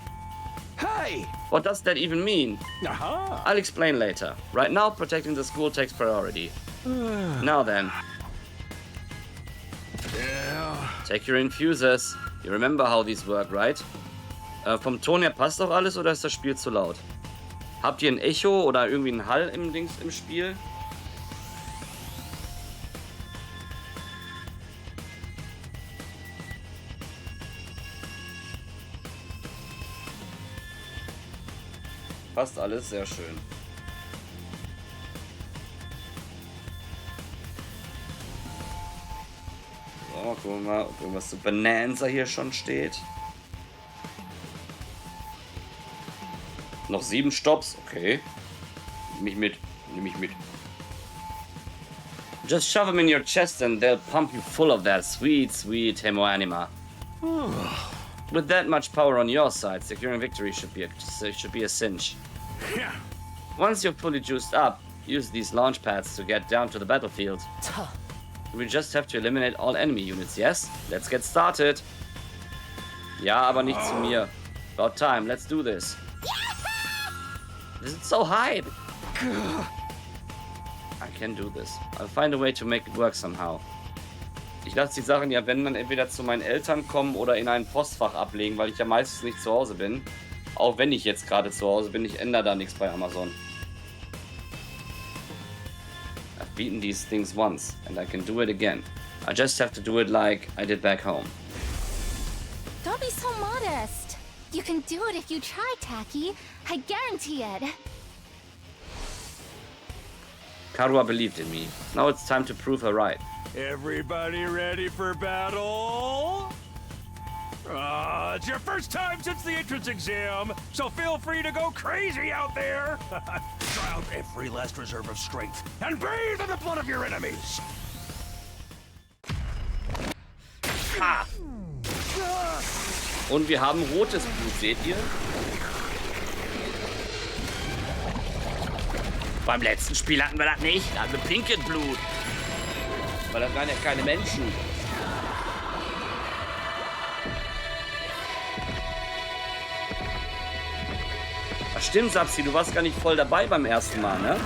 Hey! What does that even mean? Aha! I'll explain later. Right now, protecting the school takes priority. Now then. Yeah. Take your infusers. You remember how these work, right? Vom Ton her passt doch alles oder ist das Spiel zu laut? Habt ihr ein Echo oder irgendwie einen Hall im Spiel? Passt alles, sehr schön. So, gucken wir mal, ob irgendwas zu Bonanza hier schon steht. Noch 7 Stops, okay. Nimm mich mit. Just shove them in your chest and they'll pump you full of that sweet, sweet hemoanima. With that much power on your side, securing victory should be a cinch. Once you're fully juiced up, use these launch pads to get down to the battlefield. We just have to eliminate all enemy units, yes? Let's get started. Ja, aber nicht zu mir. About time, let's do this. This is so hype. I can do this. I'll find a way to make it work somehow. Ich lasse die Sachen ja, wenn, dann entweder zu meinen Eltern kommen oder in ein Postfach ablegen, weil ich ja meistens nicht zu Hause bin. Auch wenn ich jetzt gerade zu Hause bin, ich ändere da nichts bei Amazon. I've beaten these things once and I can do it again. I just have to do it like I did back home. Don't be so modest. You can do it if you try, Tacky. I guarantee it. Karua believed in me. Now it's time to prove her right. Everybody ready for battle? It's your first time since the entrance exam, so feel free to go crazy out there. Try out every last reserve of strength and bathe in the blood of your enemies. Ha! Und wir haben rotes Blut, seht ihr? Beim letzten Spiel hatten wir das nicht. Da hatten wir pinkes Blut. Weil das waren ja keine Menschen. Das stimmt, Sapsi, du warst gar nicht voll dabei beim ersten Mal, ne?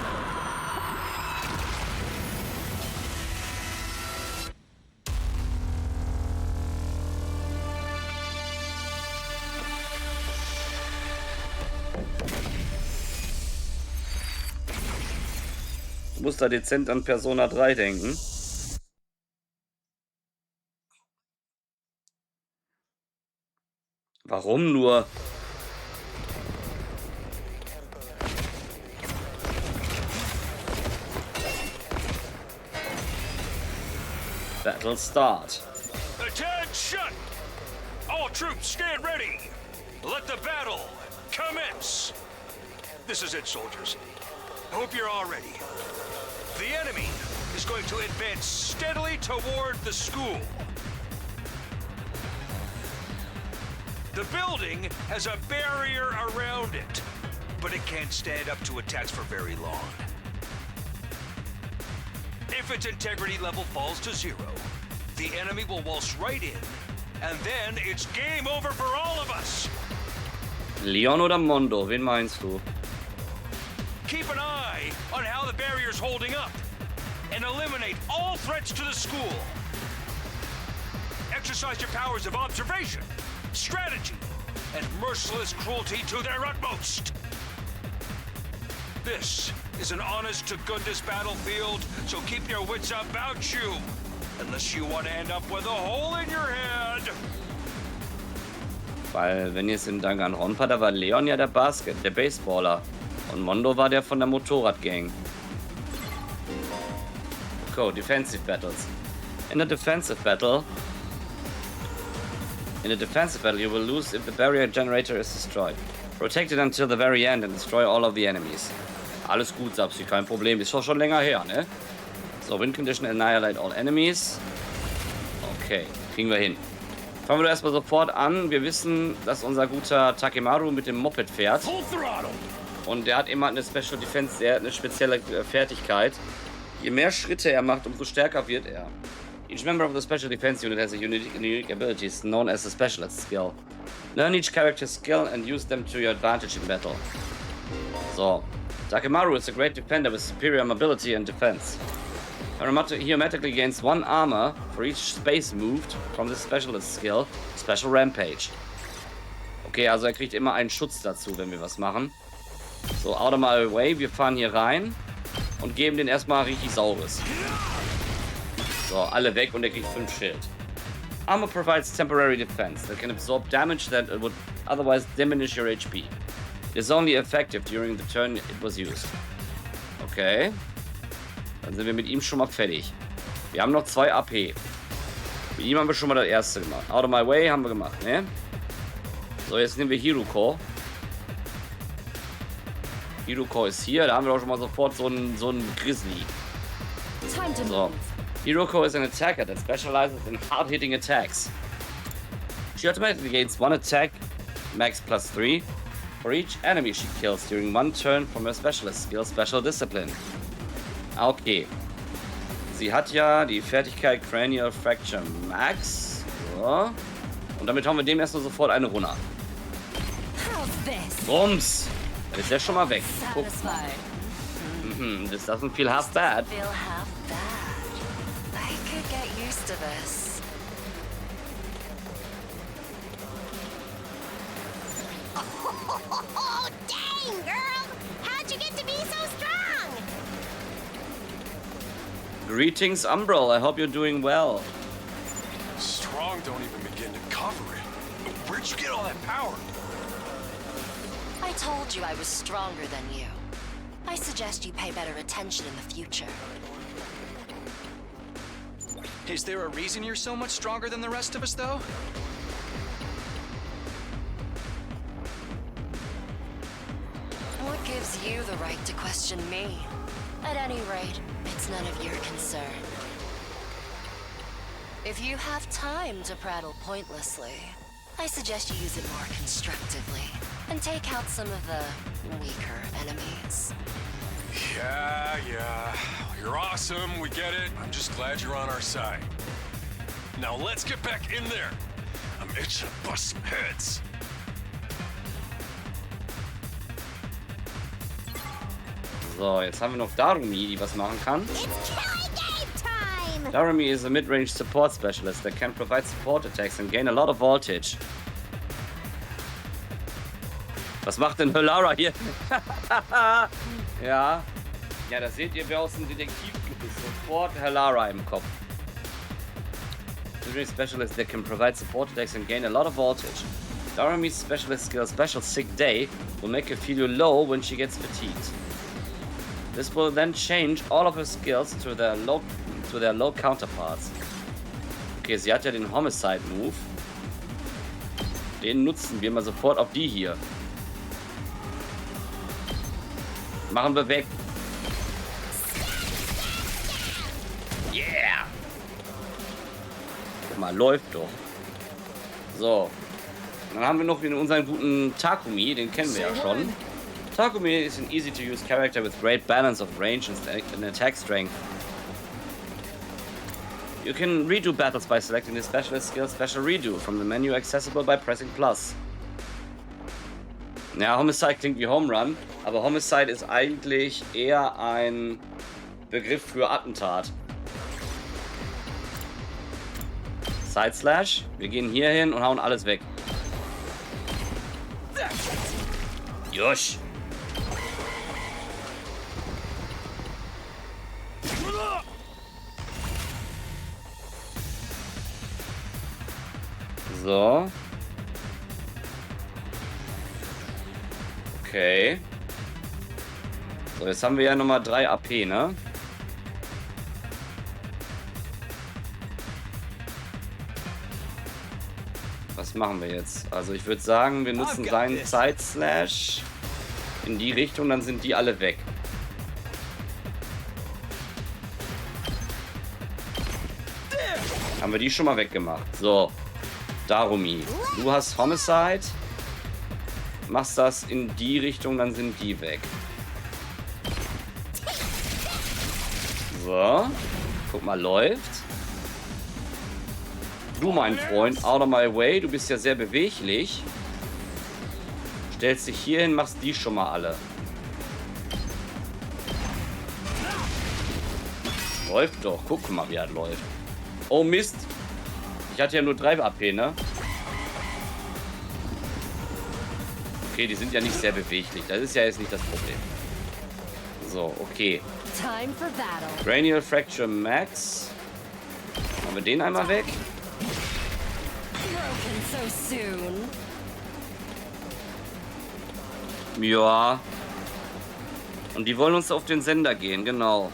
Du musst da dezent an Persona 3 denken. Warum nur? Battle start. Attention! All troops stand ready. Let the battle commence. This is it, soldiers. I hope you're all ready. The enemy is going to advance steadily toward the school. The building has a barrier around it, but it can't stand up to attacks for very long. If its integrity level falls to 0, the enemy will waltz right in, and then it's game over for all of us. Leon oder Mondo, wen meinst du? Keep an eye on how the barrier's holding up, and eliminate all threats to the school. Exercise your powers of observation, strategy, and merciless cruelty to their utmost. This is an honest-to-goodness battlefield, so keep your wits about you, unless you want to end up with a hole in your head. Weil, wenn ihr es in Danganronpa, da war Leon ja der Baseballer. Und Mondo war der von der Motorradgang. Go, defensive battles. In a defensive battle, you will lose if the barrier generator is destroyed. Protect it until the very end and destroy all of the enemies. Alles gut, Sapsi, kein Problem. Ist doch schon länger her, ne? So, Win Condition, annihilate all enemies. Okay, kriegen wir hin. Fangen wir erstmal sofort an. Wir wissen, dass unser guter Takemaru mit dem Moped fährt. Und der hat immer eine Special Defense, der hat eine spezielle Fertigkeit. Je mehr Schritte er macht, umso stärker wird er. Each member of the Special Defense Unit has a unique abilities known as a Specialist Skill. Learn each character's skill and use them to your advantage in battle. So, Takemaru is a great defender with superior mobility and defense. He automatically gains 1 armor for each space moved from the Specialist Skill, Special Rampage. Okay, also er kriegt immer einen Schutz dazu, wenn wir was machen. So, out of my way, wir fahren hier rein und geben den erstmal richtig Saures. So, alle weg und er kriegt 5 Schild. Armor provides temporary defense that can absorb damage that would otherwise diminish your HP. It is only effective during the turn it was used. Okay. Dann sind wir mit ihm schon mal fertig. Wir haben noch 2 AP. Mit ihm haben wir schon mal das erste gemacht. Out of my way haben wir gemacht, ne? So, jetzt nehmen wir Hiruko. Hiruko ist hier, da haben wir auch schon mal sofort so einen Grizzly. So. Hiruko is an attacker that specializes in hard-hitting attacks. She automatically gains 1 attack, max +3, for each enemy she kills during 1 turn from her specialist skill, Special Discipline. Okay. Sie hat ja die Fertigkeit Cranial Fracture Max. So. Und damit hauen wir dem erstmal sofort eine runter. Bums! Dann ist der schon mal weg. Guck. This doesn't feel half bad. I could get taste of this. Oh, dang, girl! How'd you get to be so strong? Greetings, Umbral. I hope you're doing well. Strong don't even begin to cover it. Where'd you get all that power? I told you I was stronger than you. I suggest you pay better attention in the future. Is there a reason you're so much stronger than the rest of us, though? What gives you the right to question me? At any rate, it's none of your concern. If you have time to prattle pointlessly, I suggest you use it more constructively and take out some of the weaker enemies. Yeah. You're awesome, we get it. I'm just glad you're on our side. Now let's get back in there. I'm itching to bust some heads. So, jetzt haben wir noch Darumi, die was machen kann. It's killing game time! Darumi is a mid-range support specialist that can provide support attacks and gain a lot of voltage. Was macht denn Helara hier? Ja. Ja, da seht ihr, wer aus dem Detektivclub ist. Sofort Helara im Kopf. Mid-range specialist that can provide support attacks and gain a lot of voltage. Darumi's specialist skill, Special Sick Day, will make her feel low when she gets fatigued. This will then change all of her skills to their low counterparts. Okay, sie hat ja den Homicide Move. Den nutzen wir mal sofort auf die hier. Machen wir weg. Yeah! Guck mal, läuft doch. So. Dann haben wir noch unseren guten Takumi, den kennen wir ja schon. Takumi is an easy-to-use character with great balance of range and attack strength. You can redo battles by selecting the specialist skill Special Redo from the menu accessible by pressing plus. Ja, Homicide klingt wie Home Run, aber Homicide ist eigentlich eher ein Begriff für Attentat. Side Slash, wir gehen hier hin und hauen alles weg. Josh! So. Okay. So, jetzt haben wir ja nochmal 3 AP, ne? Was machen wir jetzt? Also ich würde sagen, wir nutzen seinen Side Slash in die Richtung, dann sind die alle weg. Haben wir die schon mal weggemacht. So, Darumi, du hast Homicide. Machst das in die Richtung, dann sind die weg. So, guck mal, läuft. Du, mein Freund, out of my way, du bist ja sehr beweglich. Stellst dich hier hin, machst die schon mal alle. Läuft doch, guck mal, wie er läuft. Oh Mist. Ich hatte ja nur 3 AP, ne? Okay, die sind ja nicht sehr beweglich. Das ist ja jetzt nicht das Problem. So, okay. Cranial Fracture Max. Haben wir den einmal weg? Ja. Und die wollen uns auf den Sender gehen, genau.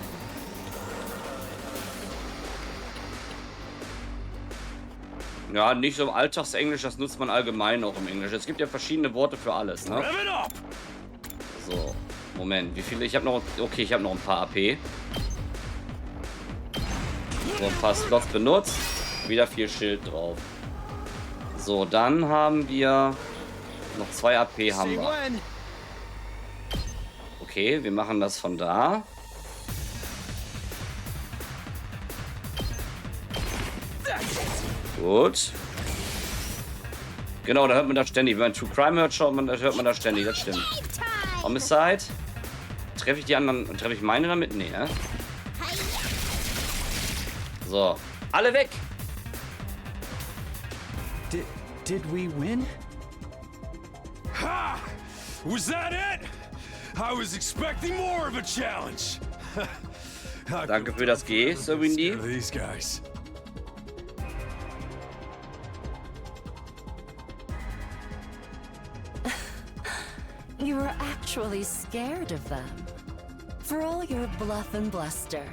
Ja, nicht so im Alltagsenglisch, das nutzt man allgemein auch im Englisch. Es gibt ja verschiedene Worte für alles, ne? So, Moment, wie viele? Ich habe noch... Okay, ich habe noch ein paar AP. So, ein paar Slots benutzt. Wieder 4 Schild drauf. So, dann haben wir... Noch 2 AP haben wir. Okay, wir machen das von da. Gut. Genau, da hört man das ständig. Wenn man True Crime hört, hört man das ständig. Das stimmt. Homicide. Treffe ich die anderen? Treffe ich meine damit? Nee, ne? So. Alle weg! Did we win? Ha! Was that it? I was expecting more of a challenge. Danke für das G, Sir Windy. These guys. You were actually scared of them. For all your bluff and bluster,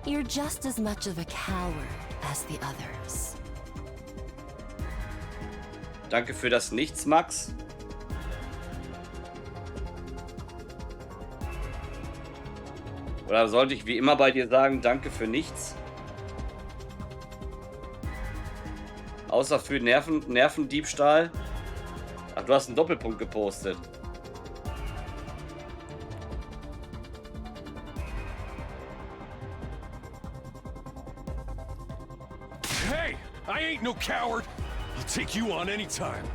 you're just as much of a coward as the others. Danke für das Nichts, Max. Oder sollte ich wie immer bei dir sagen, danke für nichts? Außer für Nervendiebstahl? Ach, du hast einen Doppelpunkt gepostet. Hey, I ain't no coward. I'll take you on anytime.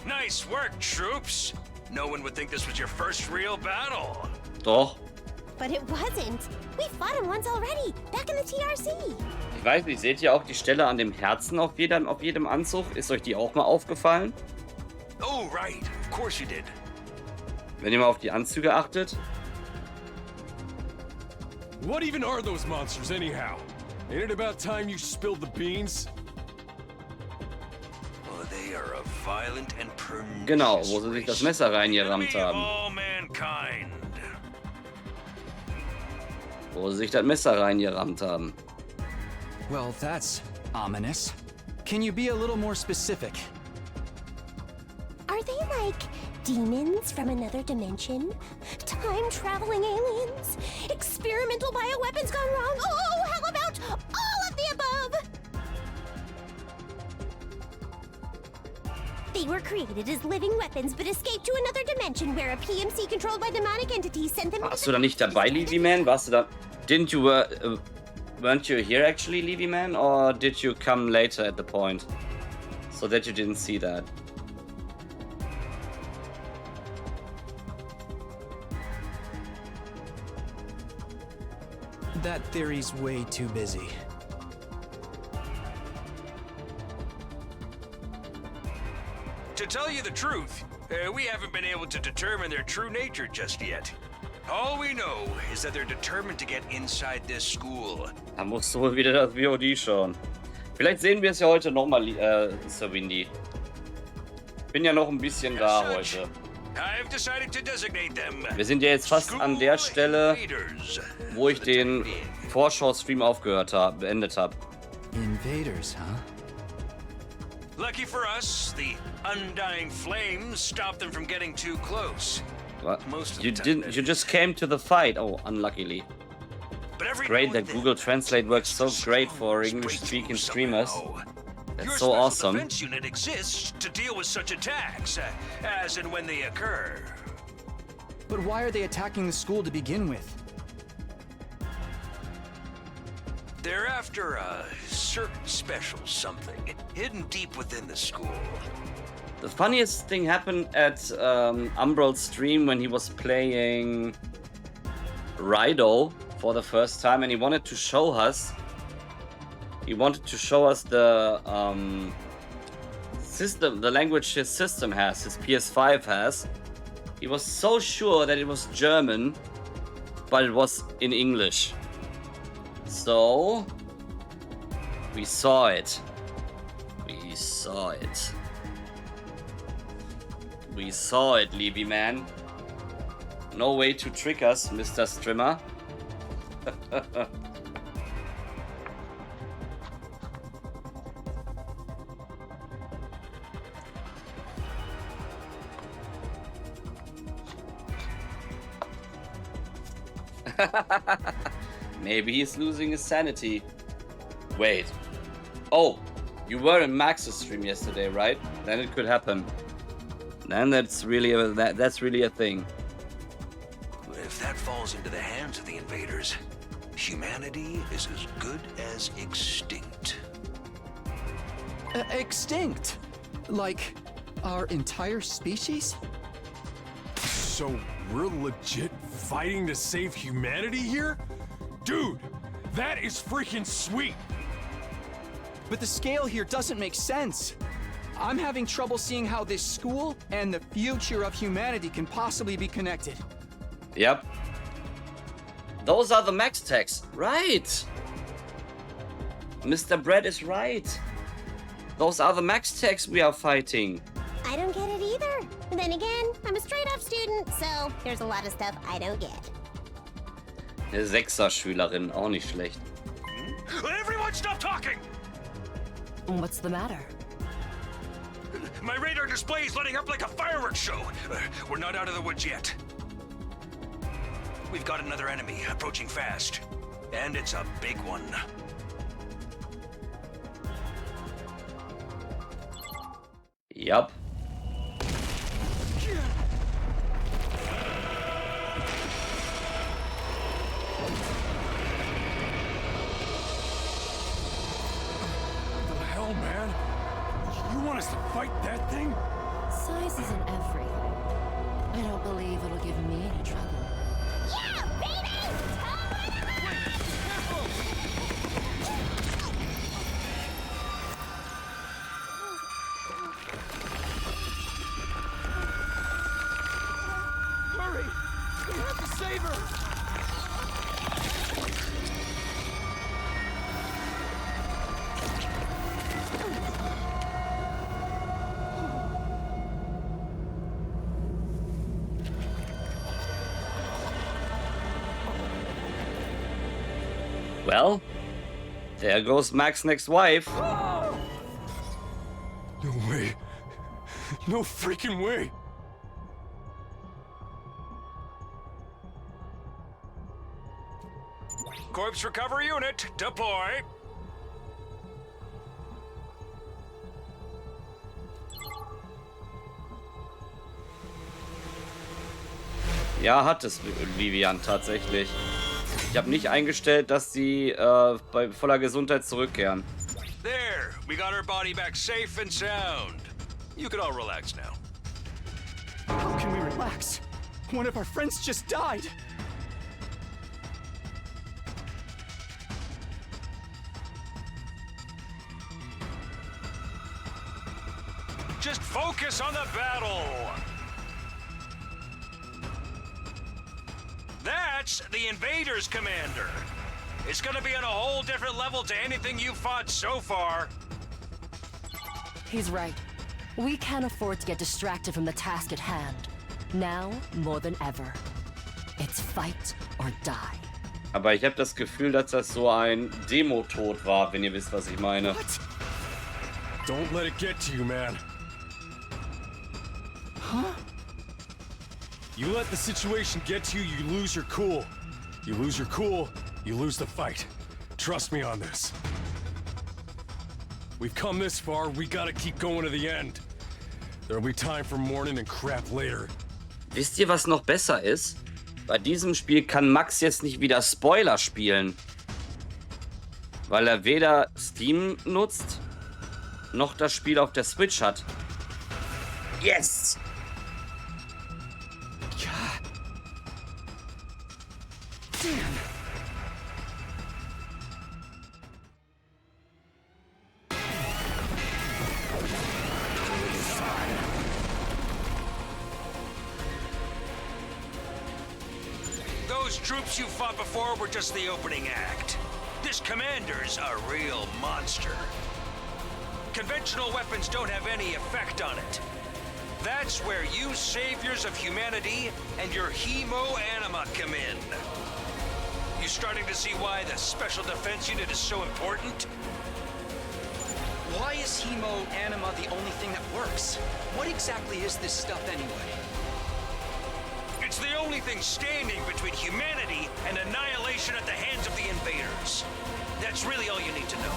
Nice work, troops. No one would think this was your first real battle. Doch. But it wasn't. We fought him once already, back in the TRC. Ich weiß nicht, seht ihr auch die Stelle an dem Herzen auf jedem Anzug? Ist euch die auch mal aufgefallen? Oh, right. Of course you did. Wenn ihr mal auf die Anzüge achtet? What even are those monsters anyhow? Ain't it about time you spilled the beans? Well, they are a violent and pernicious Genau, wo sie sich das Messer reingerammt enemy of haben. all mankind. Wo sie sich das Messer reingerammt haben. Well, that's ominous. Can you be a little more specific? Are they like demons from another dimension? Time-traveling aliens? Experimental bioweapons gone wrong? Oh, how about all of the above? They were created as living weapons, but escaped to another dimension where a PMC controlled by demonic entities sent them. Warst du da nicht dabei, Levy Man? Warst du da? Weren't you here actually, Levy Man, or did you come later at the point, so that you didn't see that? That theory's way too busy. To tell you the truth, we haven't been able to determine their true nature just yet. All we know is that they're determined to get inside this school. Da musst du wohl wieder das VOD schauen. Vielleicht sehen wir es ja heute nochmal, Sir Windy. Bin ja noch ein bisschen da heute. I've decided to designate them. Wir sind ja jetzt fast an der Stelle, wo ich den Vorschau-Stream beendet habe. Invaders, huh? Lucky for us, the undying flames stopped them from getting too close. What? You didn't. You just came to the fight. Oh, unluckily. Great that Google Translate works so great for English-speaking streamers. That's so awesome. Your special defense unit exists to deal with such attacks, as and when they occur. But why are they attacking the school to begin with? They're after a certain special something hidden deep within the school. The funniest thing happened at Umbral's stream when he was playing Rido for the first time, and he wanted to show us. He wanted to show us the system, the language his system has, his PS5 has. He was so sure that it was German, but it was in English. So we saw it. We saw it. We saw it, Levy Man. No way to trick us, Mr. Strimmer. Maybe he's losing his sanity. Wait. Oh, you were in Max's stream yesterday, right? Then it could happen. Then that's really a thing. If that falls into the hands of the invaders, humanity is as good as extinct. Extinct? Like our entire species? So we're legit fighting to save humanity here? Dude, That is freaking sweet! But the scale here doesn't make sense. I'm having trouble seeing how this school and the future of humanity can possibly be connected. Yep. Those are the max techs. Right. Mr. Brett is right. Those are the max techs we are fighting. I don't get it either. Then again, I'm a straight-up student, so there's a lot of stuff I don't get. Eine Sechser-Schülerin, auch nicht schlecht. Everyone stop talking! What's the matter? My radar display is lighting up like a fireworks show. We're not out of the woods yet. We've got another enemy approaching fast. And it's a big one. Yup. The hell, man? You want us to fight that thing? Size isn't everything. I don't believe it'll give me any trouble. Yeah, baby! Hurry! We have to save her! Well, there goes Mac's next wife. No way. No freaking way. Corpse recovery unit, deploy. Ja, hat es Vivian tatsächlich. Ich habe nicht eingestellt, dass sie bei voller Gesundheit zurückkehren. There, we got her body back safe and sound. You can all relax now. How can we relax? One of our friends just died. Just focus on the battle. That's the Invaders, Commander. It's gonna be on a whole different level to anything you've fought so far. He's right. We can't afford to get distracted from the task at hand. Now, more than ever. It's fight or die. Aber ich habe das Gefühl, dass das so ein Demo-Tod war, wenn ihr wisst, was ich meine. What? Don't let it get to you, man. Huh? You let the situation get to you, you lose your cool. You lose your cool, you lose the fight. Trust me on this. We've come this far, we gotta keep going to the end. There'll be time for mourning and crap later. Wisst ihr, was noch besser ist? Bei diesem Spiel kann Max jetzt nicht wieder Spoiler spielen. Weil er weder Steam nutzt, noch das Spiel auf der Switch hat. Yes! Those troops you fought before were just the opening act. This commander's a real monster. Conventional weapons don't have any effect on it. That's where you saviors of humanity and your hemo-anima come in. You starting to see why the Special Defense Unit is so important? Why is hemo-anima the only thing that works? What exactly is this stuff anyway? It's the only thing standing between humanity and annihilation at the hands of the invaders. That's really all you need to know.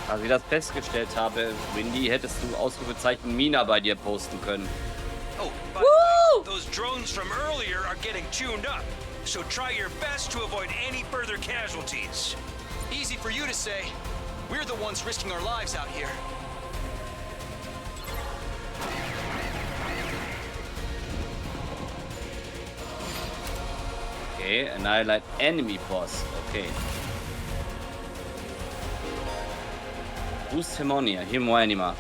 Als ich das festgestellt habe, Windy, hättest du Ausrufezeichen Mina bei dir posten können. Oh, by the way, those drones from earlier are getting tuned up, so try your best to avoid any further casualties. Easy for you to say. We're the ones risking our lives out here. Okay, annihilate enemy boss. Okay. Boost Hemoanima.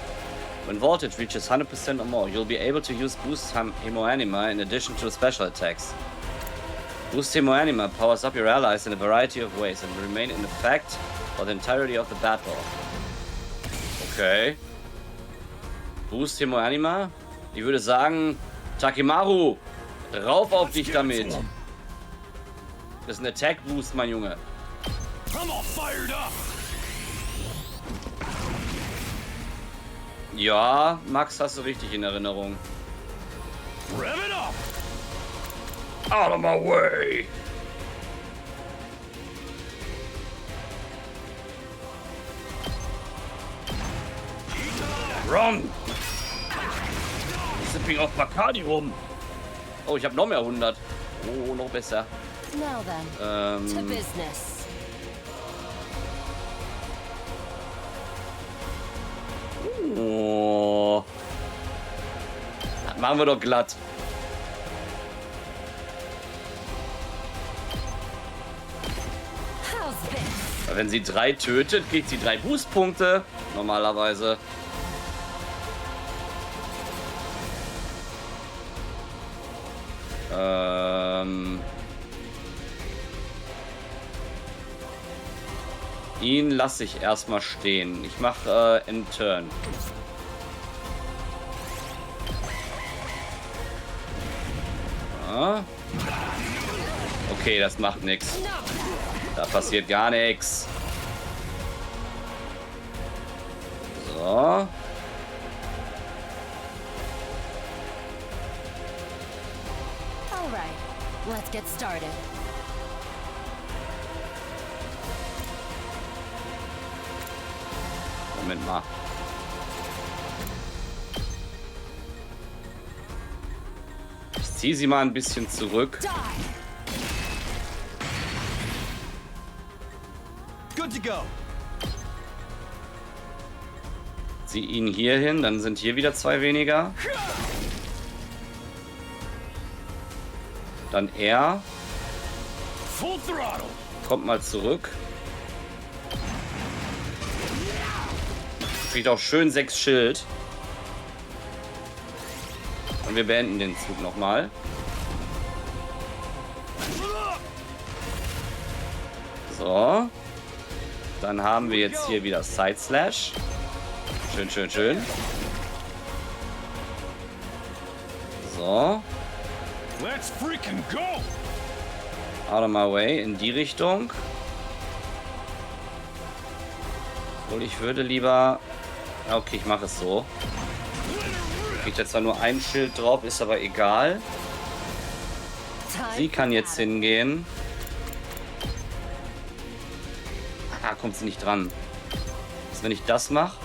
When voltage reaches 100% or more, you'll be able to use Boost Hemoanima in addition to special attacks. Boost Hemoanima powers up your allies in a variety of ways and will remain in effect for the entirety of the battle. Okay. Boost Hemoanima? Ich würde sagen, Takimaru, rauf auf dich damit. Das ist ein Attack Boost, mein Junge. I'm all fired up. Ja, Max, hast du richtig in Erinnerung. Rev it up. Out of my way. Run. Sipping auf Bacardi rum. Oh, ich habe noch mehr 100. Oh, noch besser. Now then, to business. Oh. Das machen wir doch glatt. Wenn sie 3 tötet, kriegt sie 3 Boostpunkte. Normalerweise. Ihn lasse ich erstmal stehen. Ich mache End-Turn. Ah. Okay, das macht nichts. Da passiert gar nichts. So. Alright, let's get started. Moment mal. Ich ziehe sie mal ein bisschen zurück. Good to go. Zieh ihn hier hin, dann sind hier wieder 2 weniger. Dann er. Full throttle. Kommt mal zurück. Kriegt auch schön 6 Schild. Und wir beenden den Zug nochmal. So. Dann haben wir jetzt hier wieder Side Slash. Schön, schön, schön. So. Let's freaking go. Out of my way in die Richtung. Und ich würde lieber... Okay, ich mache es so. Kriegt jetzt zwar nur ein Schild drauf, ist aber egal. Sie kann jetzt hingehen. Ah, kommt sie nicht dran. Was, wenn ich das mache?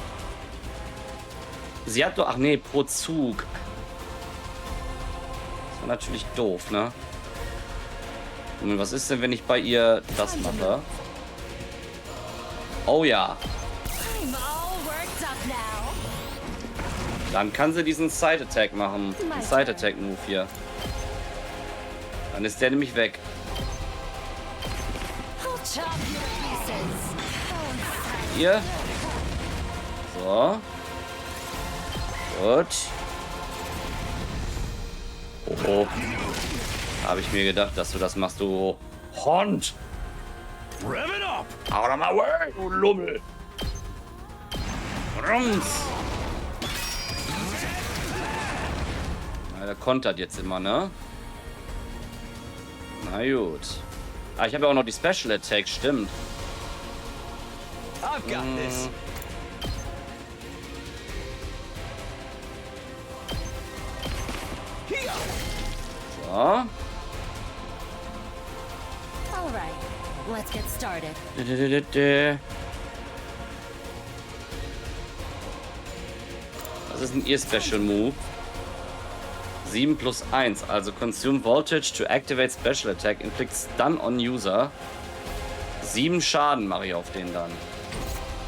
Sie hat doch... Ach nee, pro Zug. Das war natürlich doof, ne? Und was ist denn, wenn ich bei ihr das mache? Oh ja. Dann kann sie diesen Side Attack machen. Den Side Attack Move hier. Dann ist der nämlich weg. Hier. So. Gut. Oh. Habe ich mir gedacht, dass du das machst, du Hund. Rev it up. Out of my way, du Lummel. Rums. Na, der kontert jetzt immer, ne? Na gut. Ah, ich habe ja auch noch die Special Attack, stimmt. I've got this. So. Alright, let's get started. Was ist denn ihr Special Move? 7 plus 1, also consume voltage to activate special attack, inflicts stun on user. 7 Schaden mache ich auf den dann.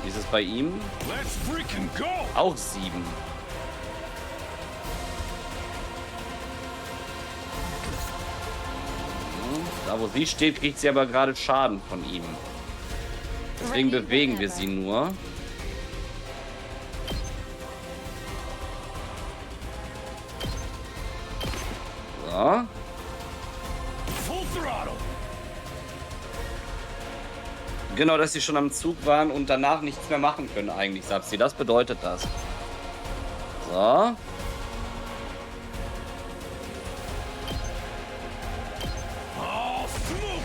Wie ist es bei ihm? Let's freaking go. Auch 7. Da wo sie steht, kriegt sie aber gerade Schaden von ihm. Deswegen bewegen wir sie nur. So. Full throttle. Genau, dass sie schon am Zug waren und danach nichts mehr machen können eigentlich, sagt sie. Das bedeutet das. So.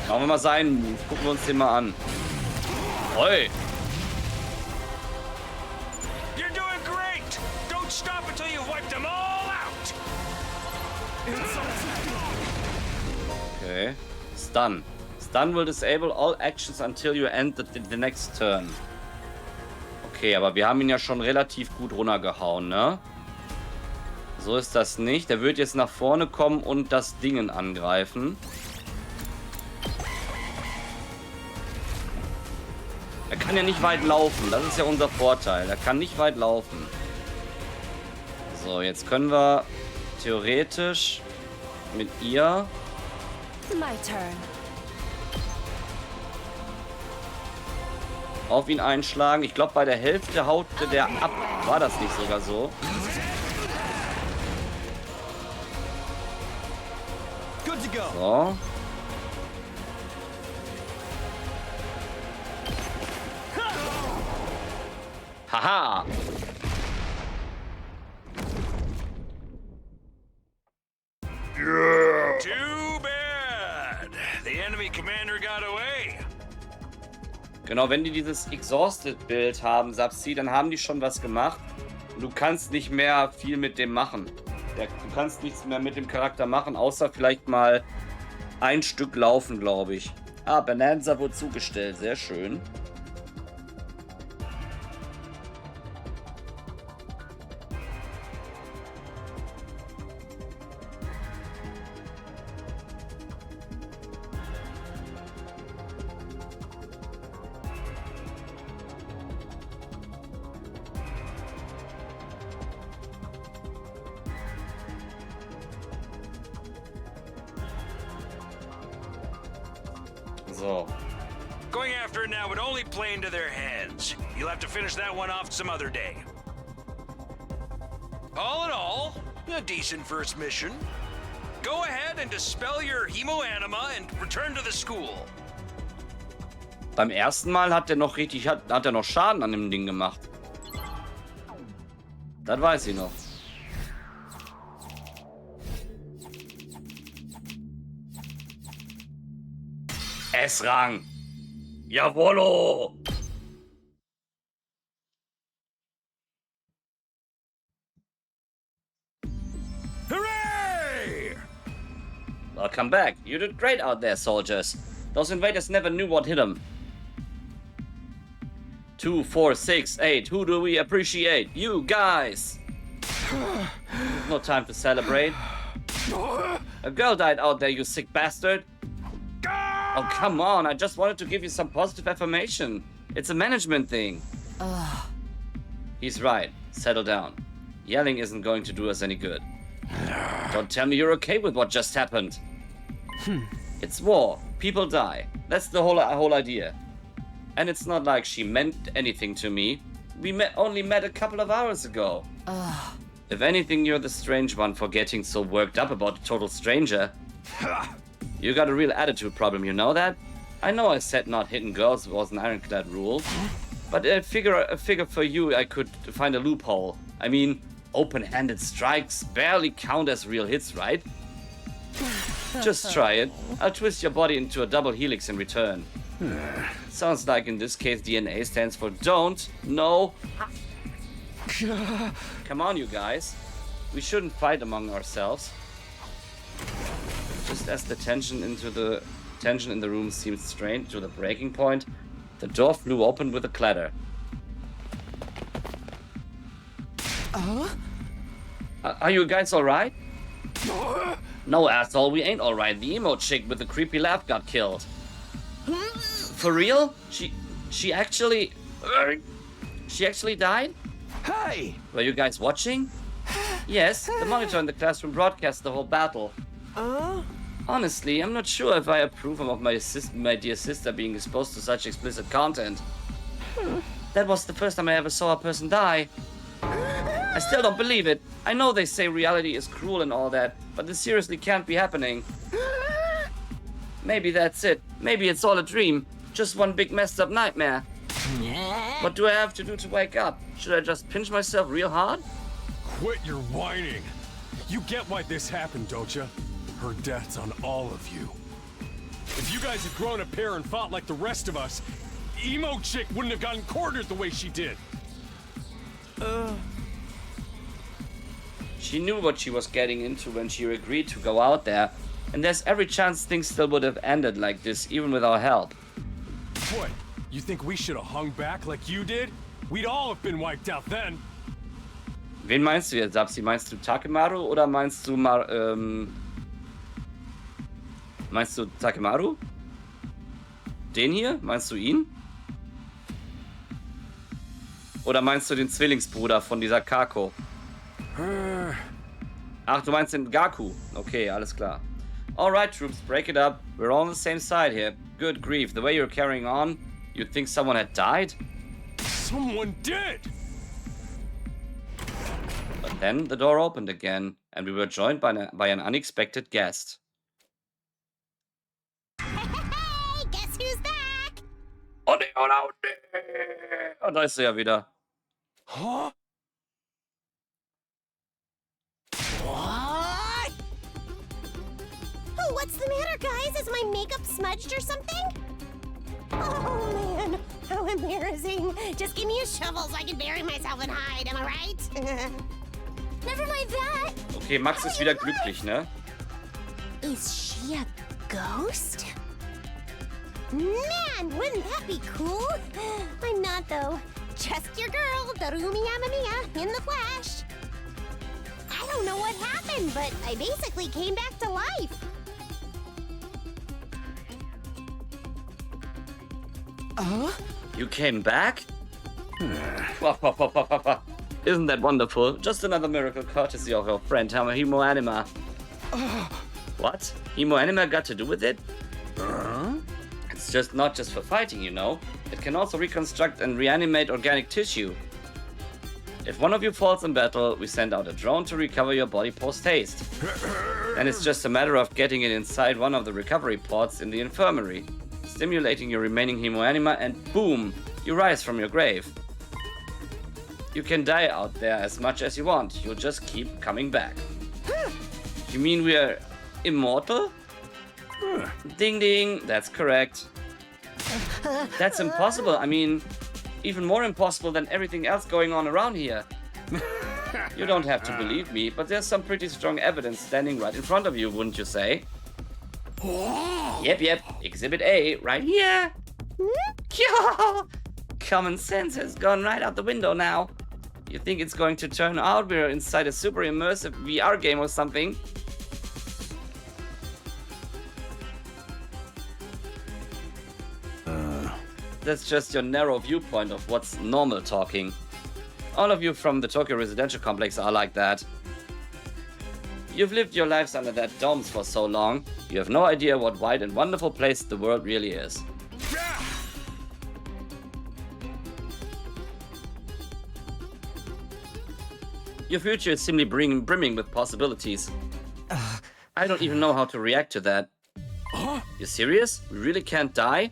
Machen wir mal seinen Move. Gucken wir uns den mal an. Oi. You're doing great. Don't stop until you've wiped them all out. Okay. Stun. Stun will disable all actions until you end the next turn. Okay, aber wir haben ihn ja schon relativ gut runtergehauen, ne? So ist das nicht. Der wird jetzt nach vorne kommen und das Dingen angreifen. Er kann ja nicht weit laufen. Das ist ja unser Vorteil. Er kann nicht weit laufen. So, jetzt können wir theoretisch mit ihr... My turn. Auf ihn einschlagen. Ich glaube, bei der Hälfte haut der ab. War das nicht sogar so? So. Haha. Too bad. The enemy commander got away. Genau, wenn die dieses Exhausted-Bild haben, Sapsi, dann haben die schon was gemacht. Und du kannst nicht mehr viel mit dem machen. Du kannst nichts mehr mit dem Charakter machen, außer vielleicht mal ein Stück laufen, glaube ich. Ah, Bonanza wurde zugestellt. Sehr schön. So. Going after it now would only play into their hands. You'll have to finish that one off some other day. All in all, a decent first mission. Go ahead and dispel your hemoanima and return to the school. Beim ersten Mal hat er noch richtig, hat er noch Schaden an dem Ding gemacht. Das weiß ich noch. S-Rang. Jawollo. Hooray! Welcome back. You did great out there, soldiers. Those invaders never knew what hit them. 2, 4, 6, 8. Who do we appreciate? You guys. No time to celebrate. A girl died out there, you sick bastard. Oh, come on. I just wanted to give you some positive affirmation. It's a management thing. He's right. Settle down. Yelling isn't going to do us any good. Don't tell me you're okay with what just happened. It's war. People die. That's the whole idea. And it's not like she meant anything to me. We only met a couple of hours ago. If anything, you're the strange one for getting so worked up about a total stranger. You got a real attitude problem, you know that? I know I said not hitting girls was an ironclad rule, but I figure for you I could find a loophole. I mean, open-handed strikes barely count as real hits, right? Just try it. I'll twist your body into a double helix in return. Sounds like in this case DNA stands for don't, no. Come on, you guys. We shouldn't fight among ourselves. Just as the tension in the room seemed strained to the breaking point, the door flew open with a clatter. Are you guys alright? No, asshole, we ain't alright. The emo chick with the creepy laugh got killed. For real? She actually died? Hey! Were you guys watching? Yes, the monitor in the classroom broadcast the whole battle. Honestly, I'm not sure if I approve of my dear sister being exposed to such explicit content. That was the first time I ever saw a person die. I still don't believe it. I know they say reality is cruel and all that, but this seriously can't be happening. Maybe that's it. Maybe it's all a dream. Just one big messed up nightmare. What do I have to do to wake up? Should I just pinch myself real hard? Quit your whining. You get why this happened, don't you? Her death's on all of you. If you guys had grown a pair and fought like the rest of us, Emo Chick wouldn't have gotten cornered the way she did. She knew what she was getting into when she agreed to go out there, and there's every chance things still would have ended like this, even with our help. What? You think we should have hung back like you did? We'd all have been wiped out then. Wen meinst du jetzt, Sapsi? Meinst du Takemaru oder meinst du meinst du Takemaru? Den hier? Meinst du ihn? Oder meinst du den Zwillingsbruder von dieser Kako? Ach, du meinst den Gaku. Okay, alles klar. Alright, troops, break it up. We're all on the same side here. Good grief, the way you're carrying on, you'd think someone had died? Someone did! But then the door opened again, and we were joined by an unexpected guest. Hey, guess who's back? Oh ne, oh no, ne. Oh, da ist sie ja wieder. Huh? What? Oh, what's the matter, guys? Is my makeup smudged or something? Oh, man. How embarrassing. Just give me a shovel so I can bury myself and hide, am I right? Never mind that. Okay, Max ist wieder glücklich, ne? Is she a ghost? Man, wouldn't that be cool? I'm not, though. Just your girl, Darumi Yamamiya, in the flesh. I don't know what happened, but I basically came back to life. You came back? Isn't that wonderful? Just another miracle courtesy of your friend Himo Anima. What? Himo Anima got to do with it? It's just not just for fighting, you know. It can also reconstruct and reanimate organic tissue. If one of you falls in battle, we send out a drone to recover your body post-haste. Then it's just a matter of getting it inside one of the recovery pods in the infirmary, stimulating your remaining hemoanima, and boom, you rise from your grave. You can die out there as much as you want, you'll just keep coming back. You mean we are immortal? Ding ding, that's correct. That's impossible, I mean, even more impossible than everything else going on around here. You don't have to believe me, but there's some pretty strong evidence standing right in front of you, wouldn't you say? Yep, Exhibit A, right here. Common sense has gone right out the window now. You think it's going to turn out we're inside a super immersive VR game or something? That's just your narrow viewpoint of what's normal talking. All of you from the Tokyo residential complex are like that. You've lived your lives under that domes for so long, you have no idea what wide and wonderful place the world really is. Your future is simply brimming with possibilities. I don't even know how to react to that. You serious? We really can't die?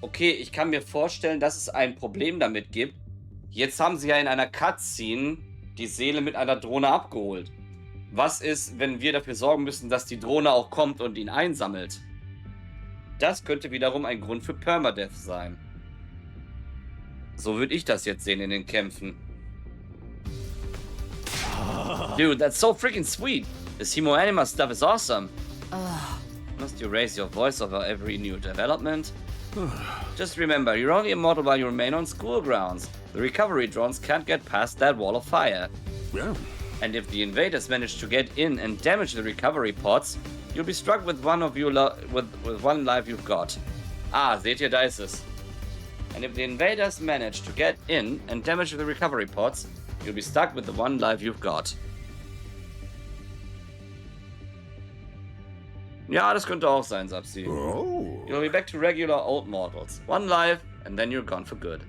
Okay, ich kann mir vorstellen, dass es ein Problem damit gibt. Jetzt haben sie ja in einer Cutscene die Seele mit einer Drohne abgeholt. Was ist, wenn wir dafür sorgen müssen, dass die Drohne auch kommt und ihn einsammelt? Das könnte wiederum ein Grund für Permadeath sein. So würde ich das jetzt sehen in den Kämpfen. Dude, that's so freaking sweet. This hemoanima stuff is awesome. Must you raise your voice over every new development? Just remember, you're only immortal while you remain on school grounds. The recovery drones can't get past that wall of fire. Yeah. And if the invaders manage to get in and damage the recovery pods, you'll be struck with one life you've got. Ah, seht ihr, da ist es. And if the invaders manage to get in and damage the recovery pods, you'll be stuck with the one life you've got. Ja, das könnte auch sein, Sapsi. Oh. You'll be back to regular old mortals. One life, and then you're gone for good.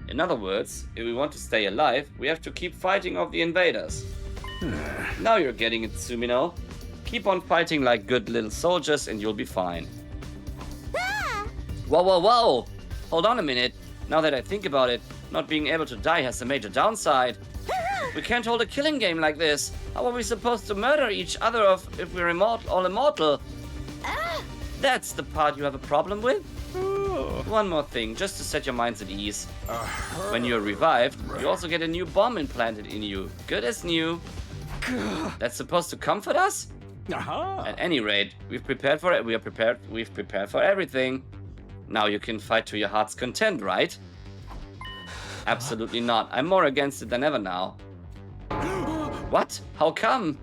In other words, if we want to stay alive, we have to keep fighting off the invaders. Now you're getting it, Sumino. Keep on fighting like good little soldiers and you'll be fine. Whoa, whoa, whoa! Hold on a minute. Now that I think about it, not being able to die has a major downside. We can't hold a killing game like this. How are we supposed to murder each other if we're all immortal? That's the part you have a problem with? One more thing, just to set your minds at ease. When you're revived, you also get a new bomb implanted in you. Good as new. That's supposed to comfort us? At any rate, we've prepared for it. We've prepared for everything. Now you can fight to your heart's content, right? Absolutely not. I'm more against it than ever now. What? How come?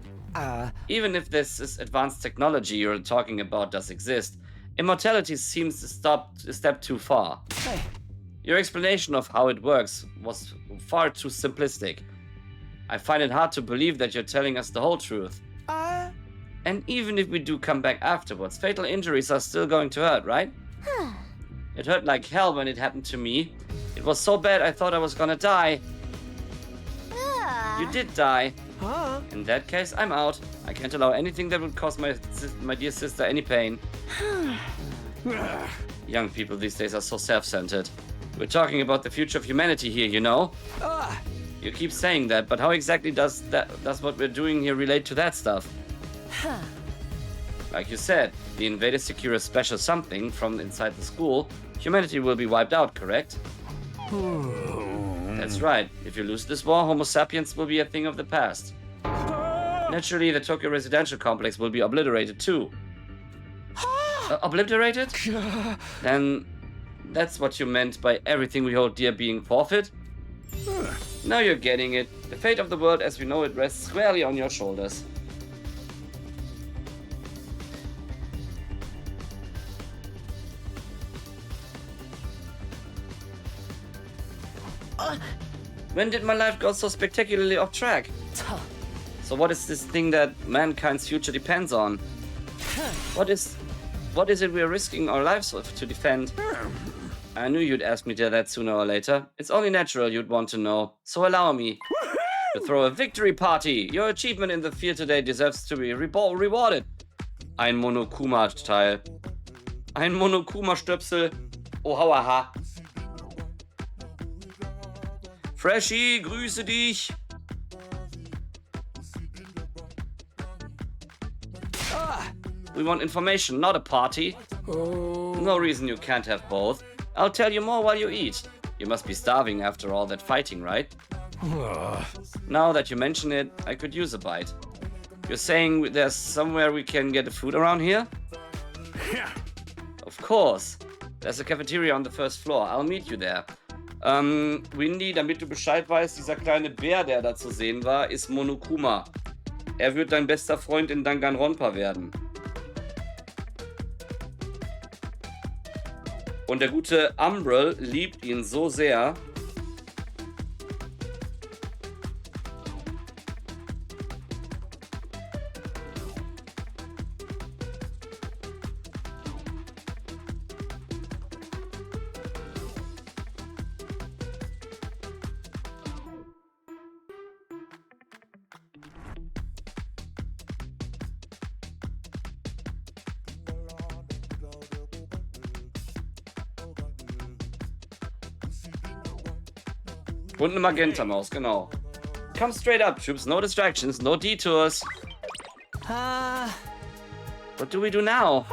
Even if this is advanced technology you're talking about does exist, immortality seems a step too far. Your explanation of how it works was far too simplistic. I find it hard to believe that you're telling us the whole truth. And even if we do come back afterwards, fatal injuries are still going to hurt, right? It hurt like hell when it happened to me. It was so bad I thought I was gonna die. You did die. In that case, I'm out. I can't allow anything that would cause my dear sister any pain. Young people these days are so self-centered. We're talking about the future of humanity here, you know? You keep saying that, but how exactly does what we're doing here relate to that stuff? Like you said, the invaders secure a special something from inside the school. Humanity will be wiped out, correct? That's right. If you lose this war, Homo sapiens will be a thing of the past. Naturally, the Tokyo residential complex will be obliterated too. Obliterated? Then that's what you meant by everything we hold dear being forfeit? Now you're getting it. The fate of the world as we know it rests squarely on your shoulders. When did my life go so spectacularly off track? So what is this thing that mankind's future depends on? What is it we're risking our lives to defend? I knew you'd ask me that sooner or later. It's only natural you'd want to know. So allow me to throw a victory party. Your achievement in the field today deserves to be rewarded. Ein Monokuma-Teil. Ein Monokuma-Stöpsel. Ohawaha. Freshie, grüße dich. We want information, not a party. No reason you can't have both. I'll tell you more while you eat. You must be starving after all that fighting, right? Now that you mention it, I could use a bite. You're saying there's somewhere we can get food around here? Of course. There's a cafeteria on the first floor. I'll meet you there. Windy, damit du Bescheid weißt, dieser kleine Bär, der da zu sehen war, ist Monokuma. Er wird dein bester Freund in Danganronpa werden. Und der gute Umbrel liebt ihn so sehr. Und eine Magenta-Maus, genau. Come straight up, troops. No distractions, no detours. What do we do now?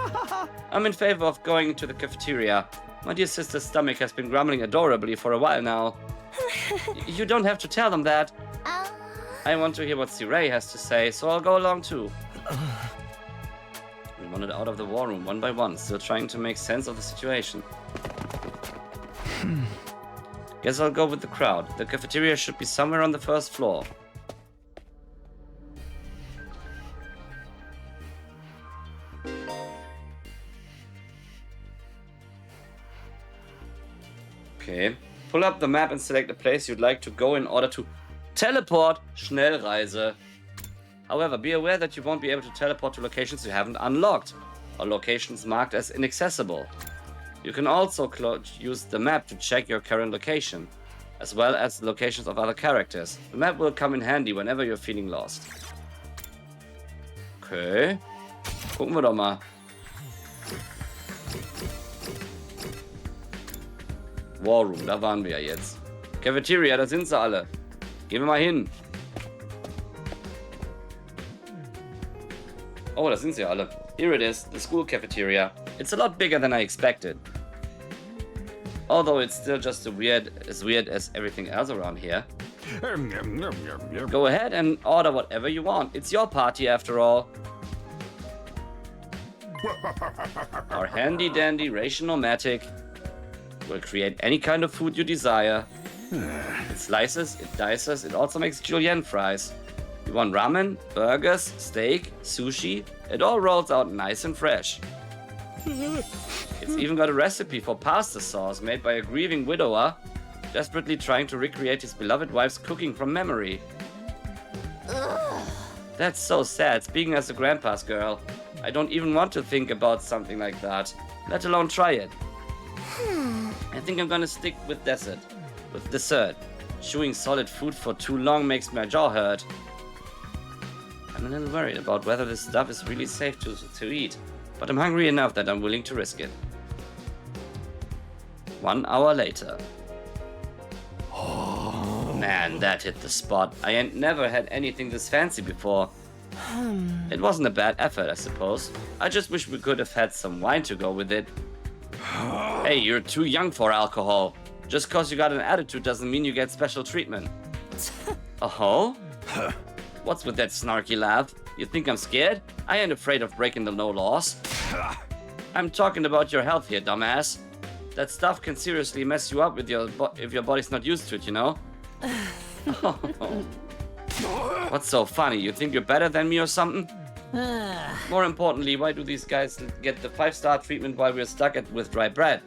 I'm in favor of going to the cafeteria. My dear sister's stomach has been grumbling adorably for a while now. You don't have to tell them that. I want to hear what Sirei has to say, so I'll go along too. We wandered out of the war room one by one, still trying to make sense of the situation. Guess I'll go with the crowd. The cafeteria should be somewhere on the first floor. Okay. Pull up the map and select a place you'd like to go in order to teleport. Schnellreise. However, be aware that you won't be able to teleport to locations you haven't unlocked, or locations marked as inaccessible. You can also use the map to check your current location. as well as the locations of other characters. The map will come in handy whenever you're feeling lost. Okay. Gucken wir doch mal. War Room, da waren wir ja jetzt. Cafeteria, da sind sie alle. Gehen wir mal hin. Oh, da sind sie alle. Here it is, the school cafeteria. It's a lot bigger than I expected. Although it's still just as weird as everything else around here. Go ahead and order whatever you want. It's your party after all. Our handy-dandy ration-o-matic will create any kind of food you desire. It slices, it dices, it also makes julienne fries. You want ramen, burgers, steak, sushi? It all rolls out nice and fresh. It's even got a recipe for pasta sauce made by a grieving widower, desperately trying to recreate his beloved wife's cooking from memory. That's so sad, speaking as a grandpa's girl. I don't even want to think about something like that, let alone try it. I think I'm gonna stick with dessert. Chewing solid food for too long makes my jaw hurt. I'm a little worried about whether this stuff is really safe to eat, but I'm hungry enough that I'm willing to risk it. 1 hour later. Man, that hit the spot. I ain't never had anything this fancy before. It wasn't a bad effort, I suppose. I just wish we could have had some wine to go with it. Hey, you're too young for alcohol. Just cause you got an attitude doesn't mean you get special treatment. Oh? What's with that snarky laugh? You think I'm scared? I ain't afraid of breaking the no laws. I'm talking about your health here, dumbass. That stuff can seriously mess you up with if your body's not used to it, you know? What's so funny? You think you're better than me or something? More importantly, why do these guys get the 5-star treatment while we're stuck with dry bread?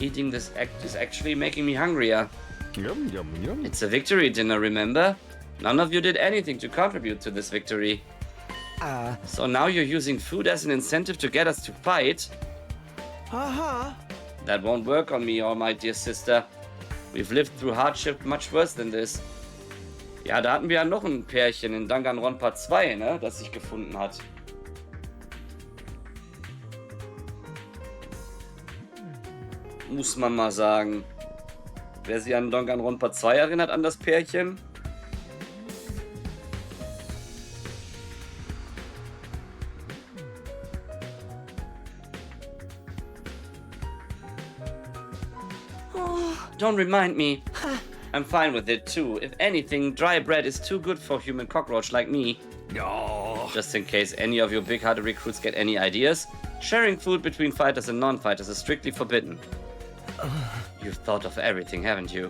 Eating this is actually making me hungrier. Yum, yum, yum. It's a victory dinner, remember? None of you did anything to contribute to this victory. So now you're using food as an incentive to get us to fight? That won't work on me or my dear sister. We've lived through hardship much worse than this. Ja, da hatten wir ja noch ein Pärchen in Danganronpa 2, ne, das sich gefunden hat. Muss man mal sagen. Wer sich an Danganronpa 2 erinnert, an das Pärchen? Don't remind me. I'm fine with it too. If anything, dry bread is too good for human cockroach like me. Oh. Just in case any of your big-hearted recruits get any ideas, sharing food between fighters and non-fighters is strictly forbidden. You've thought of everything, haven't you?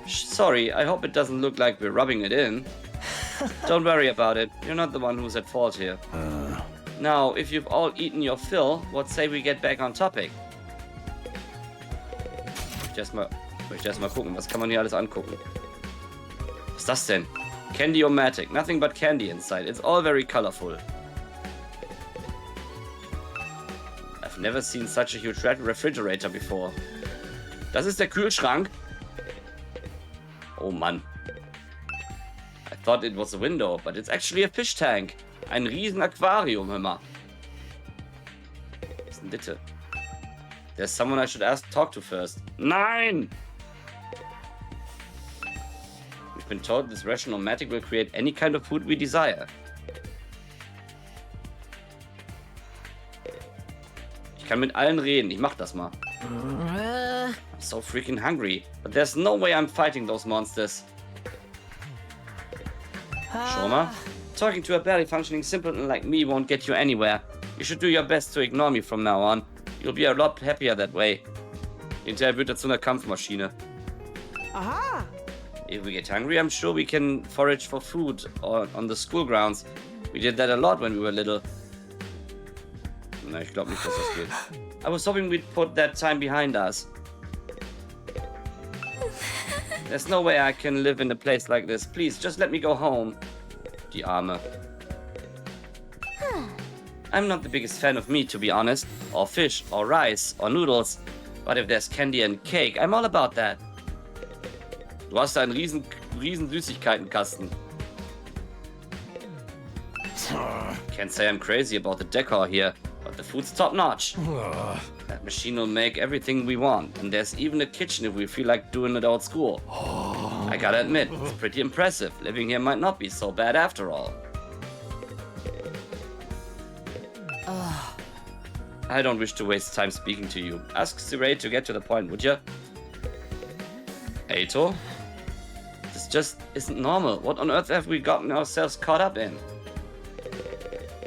Sorry, I hope it doesn't look like we're rubbing it in. Don't worry about it. You're not the one who's at fault here. Now, if you've all eaten your fill, what say we get back on topic? Ich möchte erst mal gucken, was kann man hier alles angucken? Was ist das denn? Candy-O-Matic. Nothing but candy inside. It's all very colorful. I've never seen such a huge refrigerator before. Das ist der Kühlschrank. Oh Mann. I thought it was a window, but it's actually a fish tank. Ein riesen Aquarium, hör mal. Was ist denn bitte? There's someone I should talk to first. Nein! We've been told this ration-o-matic will create any kind of food we desire. Ich kann mit allen reden. Ich mach das mal. I'm so freaking hungry. But there's no way I'm fighting those monsters. Shoma? Talking to a barely functioning simpleton like me won't get you anywhere. You should do your best to ignore me from now on. You'll be a lot happier that way. Hinterher wird er zu einer Kampfmaschine. Aha! If we get hungry, I'm sure we can forage for food on the school grounds. We did that a lot when we were little. Na, ich glaube nicht, dass das geht. I was hoping we'd put that time behind us. There's no way I can live in a place like this. Please, just let me go home. Die Arme. I'm not the biggest fan of meat, to be honest, or fish, or rice, or noodles. But if there's candy and cake, I'm all about that. Du hast da einen riesen Süßigkeitenkasten. Can't say I'm crazy about the decor here, but the food's top notch. That machine will make everything we want, and there's even a kitchen if we feel like doing it at school. I gotta admit, it's pretty impressive. Living here might not be so bad after all. I don't wish to waste time speaking to you. Ask Siray to get to the point, would you? Ato? This just isn't normal. What on earth have we gotten ourselves caught up in?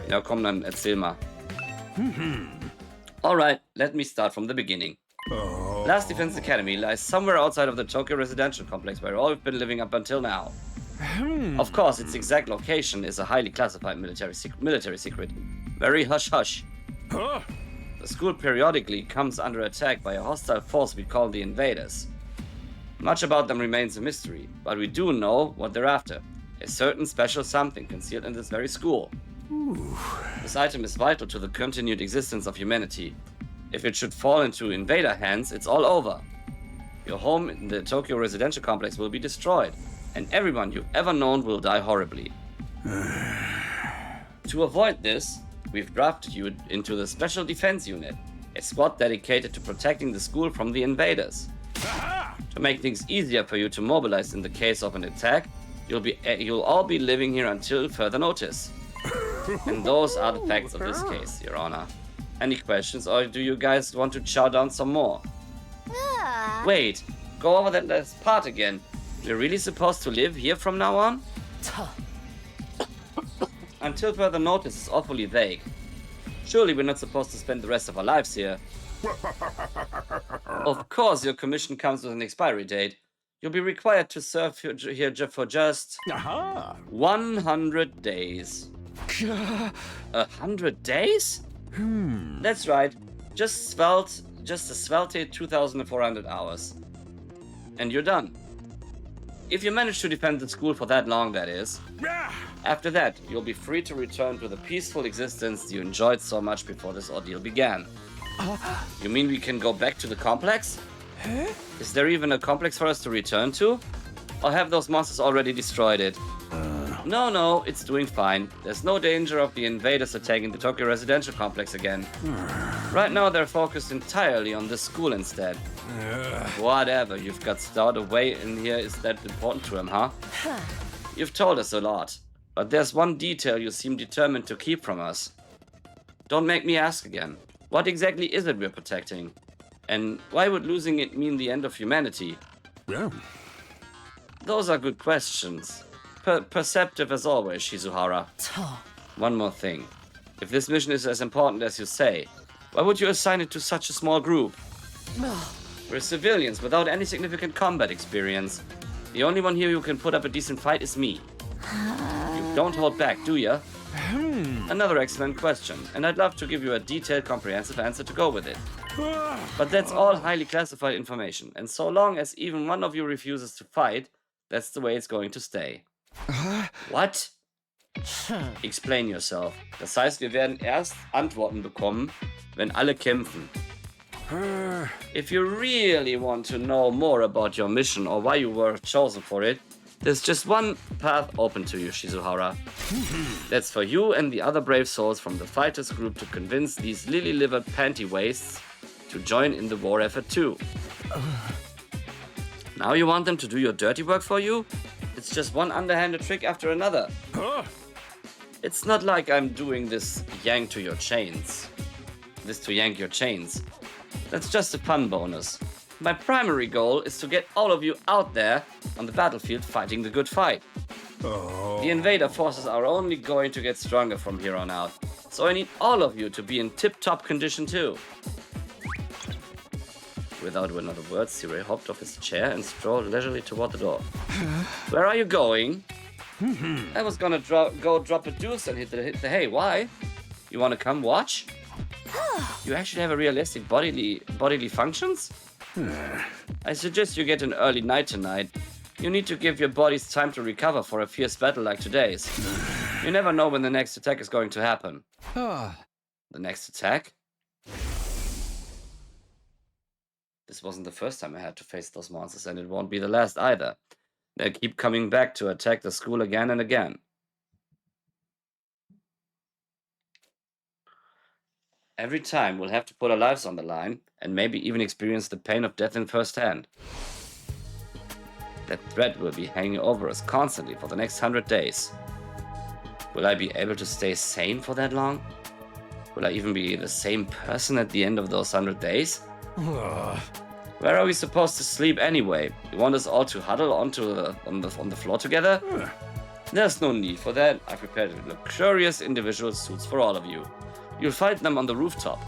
Ja, komm, dann erzähl mal. Alright, let me start from the beginning. Last Defense Academy lies somewhere outside of the Tokyo residential complex where all we've been living up until now. Of course, its exact location is a highly classified military secret. Very hush-hush. The school periodically comes under attack by a hostile force we call the Invaders. Much about them remains a mystery, but we do know what they're after. A certain special something concealed in this very school. This item is vital to the continued existence of humanity. If it should fall into invader hands, it's all over. Your home in the Tokyo residential complex will be destroyed, and everyone you've ever known will die horribly. To avoid this, we've drafted you into the Special Defense Unit, a squad dedicated to protecting the school from the invaders. To make things easier for you to mobilize in the case of an attack, you'll all be living here until further notice. And those are the facts of this case, Your Honor. Any questions, or do you guys want to chow down some more? Wait, go over that last part again. We're really supposed to live here from now on? Until further notice is awfully vague. Surely we're not supposed to spend the rest of our lives here. Of course, your commission comes with an expiry date. You'll be required to serve here for just 100 days. 100 days? That's right. Just a svelte 2,400 hours. And you're done. If you manage to defend the school for that long, that is. After that, you'll be free to return to the peaceful existence you enjoyed so much before this ordeal began. You mean we can go back to the complex? Is there even a complex for us to return to? Or have those monsters already destroyed it? No, it's doing fine. There's no danger of the invaders attacking the Tokyo residential complex again. Right now they're focused entirely on the school instead. Whatever you've got stored away in here is that important to him, huh? You've told us a lot, but there's one detail you seem determined to keep from us. Don't make me ask again. What exactly is it we're protecting? And why would losing it mean the end of humanity? Those are good questions. Perceptive as always, Shizuhara. One more thing. If this mission is as important as you say, why would you assign it to such a small group? We're civilians without any significant combat experience. The only one here who can put up a decent fight is me. You don't hold back, do ya? Another excellent question, and I'd love to give you a detailed, comprehensive answer to go with it. But that's all highly classified information, and so long as even one of you refuses to fight, that's the way it's going to stay. What? Explain yourself. Das heißt, wir werden erst Antworten bekommen, wenn alle kämpfen. If you really want to know more about your mission or why you were chosen for it, there's just one path open to you, Shizuhara. That's for you and the other brave souls from the fighters group to convince these lily-livered panty wastes to join in the war effort too. Now you want them to do your dirty work for you? It's just one underhanded trick after another. It's not like I'm doing this to yank your chains. That's just a fun bonus. My primary goal is to get all of you out there on the battlefield fighting the good fight. The invader forces are only going to get stronger from here on out, so I need all of you to be in tip-top condition too. Without another word, Sirei hopped off his chair and strolled leisurely toward the door. Where are you going? I was gonna go drop a deuce and hit the hay. Why? You wanna come watch? You actually have a realistic bodily functions? I suggest you get an early night tonight. You need to give your bodies time to recover for a fierce battle like today's. You never know when the next attack is going to happen. The next attack? This wasn't the first time I had to face those monsters, and it won't be the last either. They'll keep coming back to attack the school again and again. Every time we'll have to put our lives on the line, and maybe even experience the pain of death in first hand. That threat will be hanging over us constantly for the next 100 days. Will I be able to stay sane for that long? Will I even be the same person at the end of those 100 days? Where are we supposed to sleep anyway? You want us all to huddle on the floor together? There's no need for that. I prepared luxurious individual suits for all of you. You'll find them on the rooftop.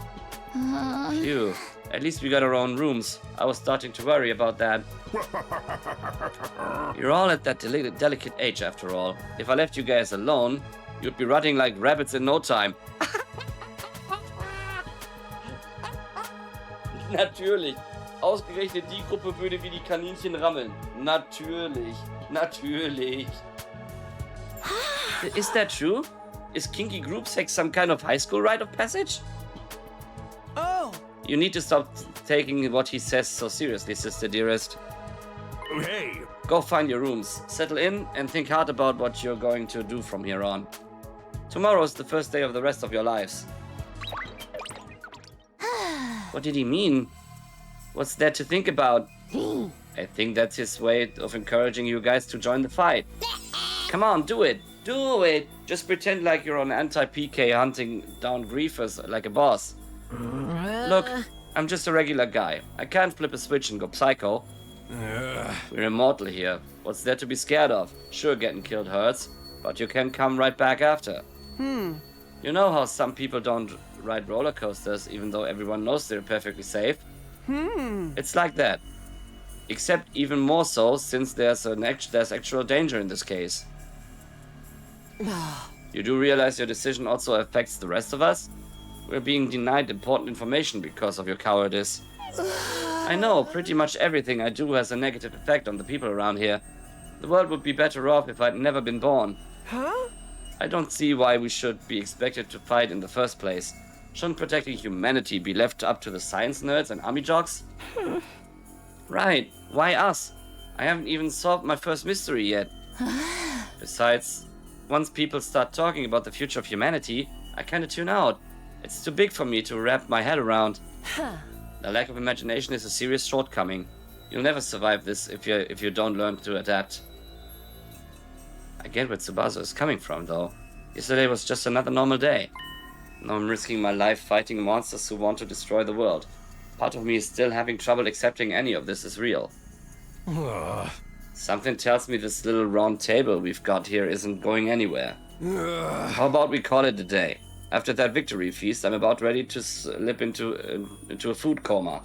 Phew. At least we got our own rooms. I was starting to worry about that. You're all at that delicate age after all. If I left you guys alone, you'd be rotting like rabbits in no time. Natürlich. Ausgerechnet die Gruppe würde wie die Kaninchen rammeln. Natürlich. Natürlich. Is that true? Is kinky group sex some kind of high school rite of passage? Oh! You need to stop taking what he says so seriously, sister dearest. Hey! Go find your rooms, settle in, and think hard about what you're going to do from here on. Tomorrow is the first day of the rest of your lives. What did he mean? What's there to think about? I think that's his way of encouraging you guys to join the fight. Come on, do it! Do it! Just pretend like you're on anti-PK hunting down griefers like a boss. Look, I'm just a regular guy. I can't flip a switch and go psycho. We're immortal here. What's there to be scared of? Sure, getting killed hurts, but you can come right back after. You know how some people don't ride roller coasters even though everyone knows they're perfectly safe? It's like that. Except even more so since there's actual danger in this case. You do realize your decision also affects the rest of us? We're being denied important information because of your cowardice. I know, pretty much everything I do has a negative effect on the people around here. The world would be better off if I'd never been born. Huh? I don't see why we should be expected to fight in the first place. Shouldn't protecting humanity be left up to the science nerds and army jocks? Right, why us? I haven't even solved my first mystery yet. Besides, once people start talking about the future of humanity, I kinda tune out. It's too big for me to wrap my head around. The lack of imagination is a serious shortcoming. You'll never survive this if you don't learn to adapt. I get where Tsubasa is coming from, though. Yesterday was just another normal day. Now I'm risking my life fighting monsters who want to destroy the world. Part of me is still having trouble accepting any of this is real. Something tells me this little round table we've got here isn't going anywhere. How about we call it a day? After that victory feast, I'm about ready to slip into a food coma.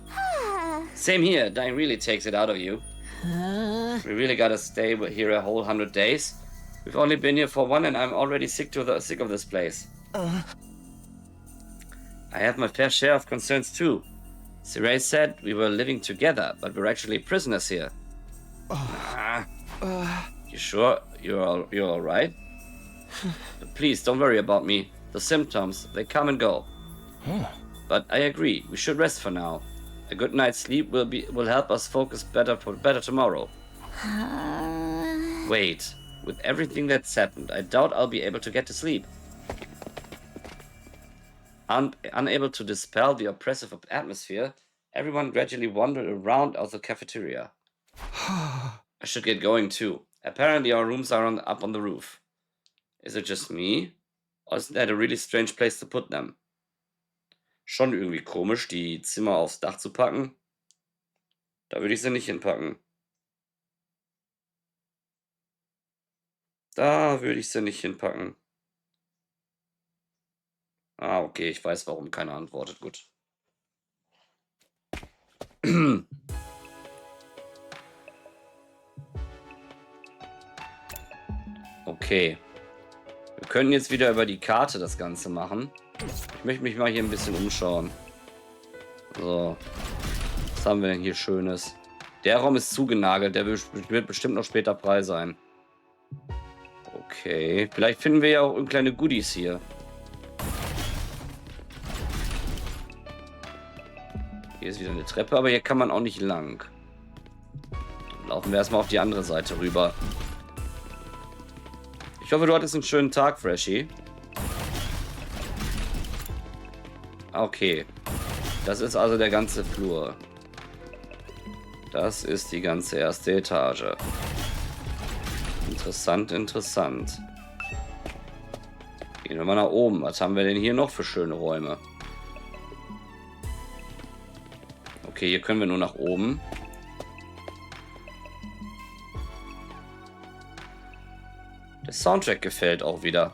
Same here, dying really takes it out of you. We really gotta stay here a whole 100 days? We've only been here for one and I'm already sick of this place. I have my fair share of concerns too. Sirei said we were living together, but we're actually prisoners here. You sure you're all right? Please don't worry about me. The symptoms, they come and go. But I agree, we should rest for now. A good night's sleep will help us focus better tomorrow. Wait, with everything that's happened, I doubt I'll be able to get to sleep. Unable to dispel the oppressive atmosphere, everyone gradually wandered around out the cafeteria. I should get going too. Apparently our rooms are up on the roof. Is it just me? Or is that a really strange place to put them? Schon irgendwie komisch, die Zimmer aufs Dach zu packen. Da würde ich sie nicht hinpacken. Da würde ich sie nicht hinpacken. Ah, okay, ich weiß, warum keiner antwortet. Gut. Okay. Wir können jetzt wieder über die Karte das Ganze machen. Ich möchte mich mal hier ein bisschen umschauen. So. Was haben wir denn hier Schönes? Der Raum ist zugenagelt. Der wird bestimmt noch später frei sein. Okay. Vielleicht finden wir ja auch kleine Goodies hier. Hier Hier ist wieder eine Treppe, aber hier kann man auch nicht lang. Dann laufen wir erstmal auf die andere Seite rüber. Ich hoffe, du hattest einen schönen Tag, Freshie. Okay. Das ist also der ganze Flur. Das ist die ganze erste Etage. Interessant, interessant. Gehen wir mal nach oben. Was haben wir denn hier noch für schöne Räume? Okay, hier können wir nur nach oben. Der Soundtrack gefällt auch wieder.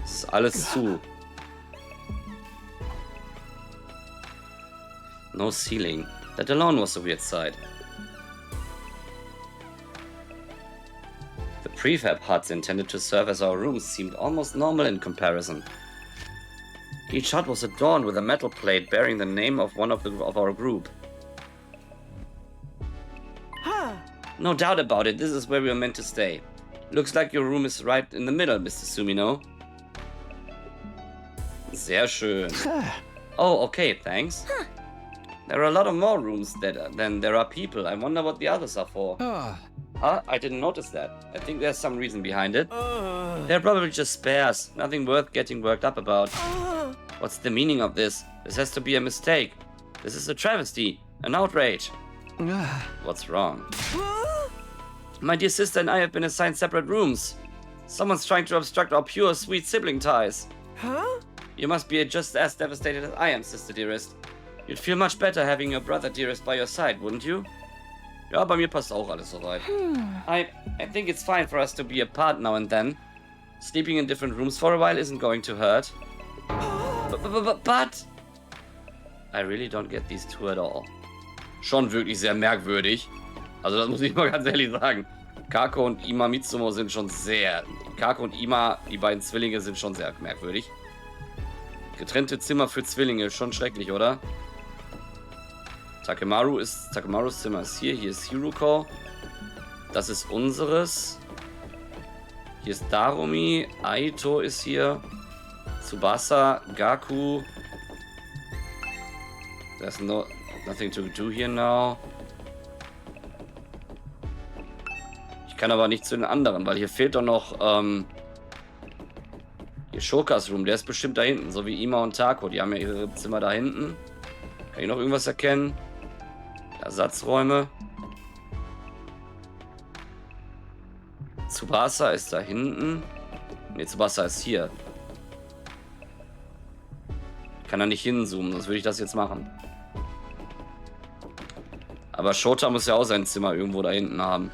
Es ist alles zu. No ceiling. That alone was a weird sight. The prefab huts intended to serve as our rooms seemed almost normal in comparison. Each hut was adorned with a metal plate bearing the name of one of our group. No doubt about it, this is where we are meant to stay. Looks like your room is right in the middle, Mr. Sumino. Sehr schön. Oh, okay, thanks. There are a lot of more rooms than there are people. I wonder what the others are for. Huh? I didn't notice that. I think there's some reason behind it. They're probably just spares. Nothing worth getting worked up about. What's the meaning of this? This has to be a mistake. This is a travesty. An outrage. What's wrong? My dear sister and I have been assigned separate rooms. Someone's trying to obstruct our pure, sweet sibling ties. Huh? You must be just as devastated as I am, sister dearest. You'd feel much better having your brother dearest by your side, wouldn't you? Ja, bei mir passt auch alles soweit. I think it's fine for us to be apart now and then. Sleeping in different rooms for a while isn't going to hurt. But... I really don't get these two at all. Schon wirklich sehr merkwürdig. Also das muss ich mal ganz ehrlich sagen. Kako und Ima Mitsumo sind schon sehr... Kako und Ima, die beiden Zwillinge, sind schon sehr merkwürdig. Getrennte Zimmer für Zwillinge, schon schrecklich, oder? Takemarus Zimmer ist hier. Hier ist Hiruko. Das ist unseres. Hier ist Darumi. Aito ist hier. Tsubasa. Gaku. There's nothing to do here now. Ich kann aber nicht zu den anderen, weil hier fehlt doch noch hier Shokas Room. Der ist bestimmt da hinten, so wie Ima und Tako. Die haben ja ihre Zimmer da hinten. Kann ich noch irgendwas erkennen? Ersatzräume. Tsubasa ist da hinten. Ne, Tsubasa ist hier. Ich kann da nicht hinzoomen, sonst würde ich das jetzt machen. Aber Shota muss ja auch sein Zimmer irgendwo da hinten haben.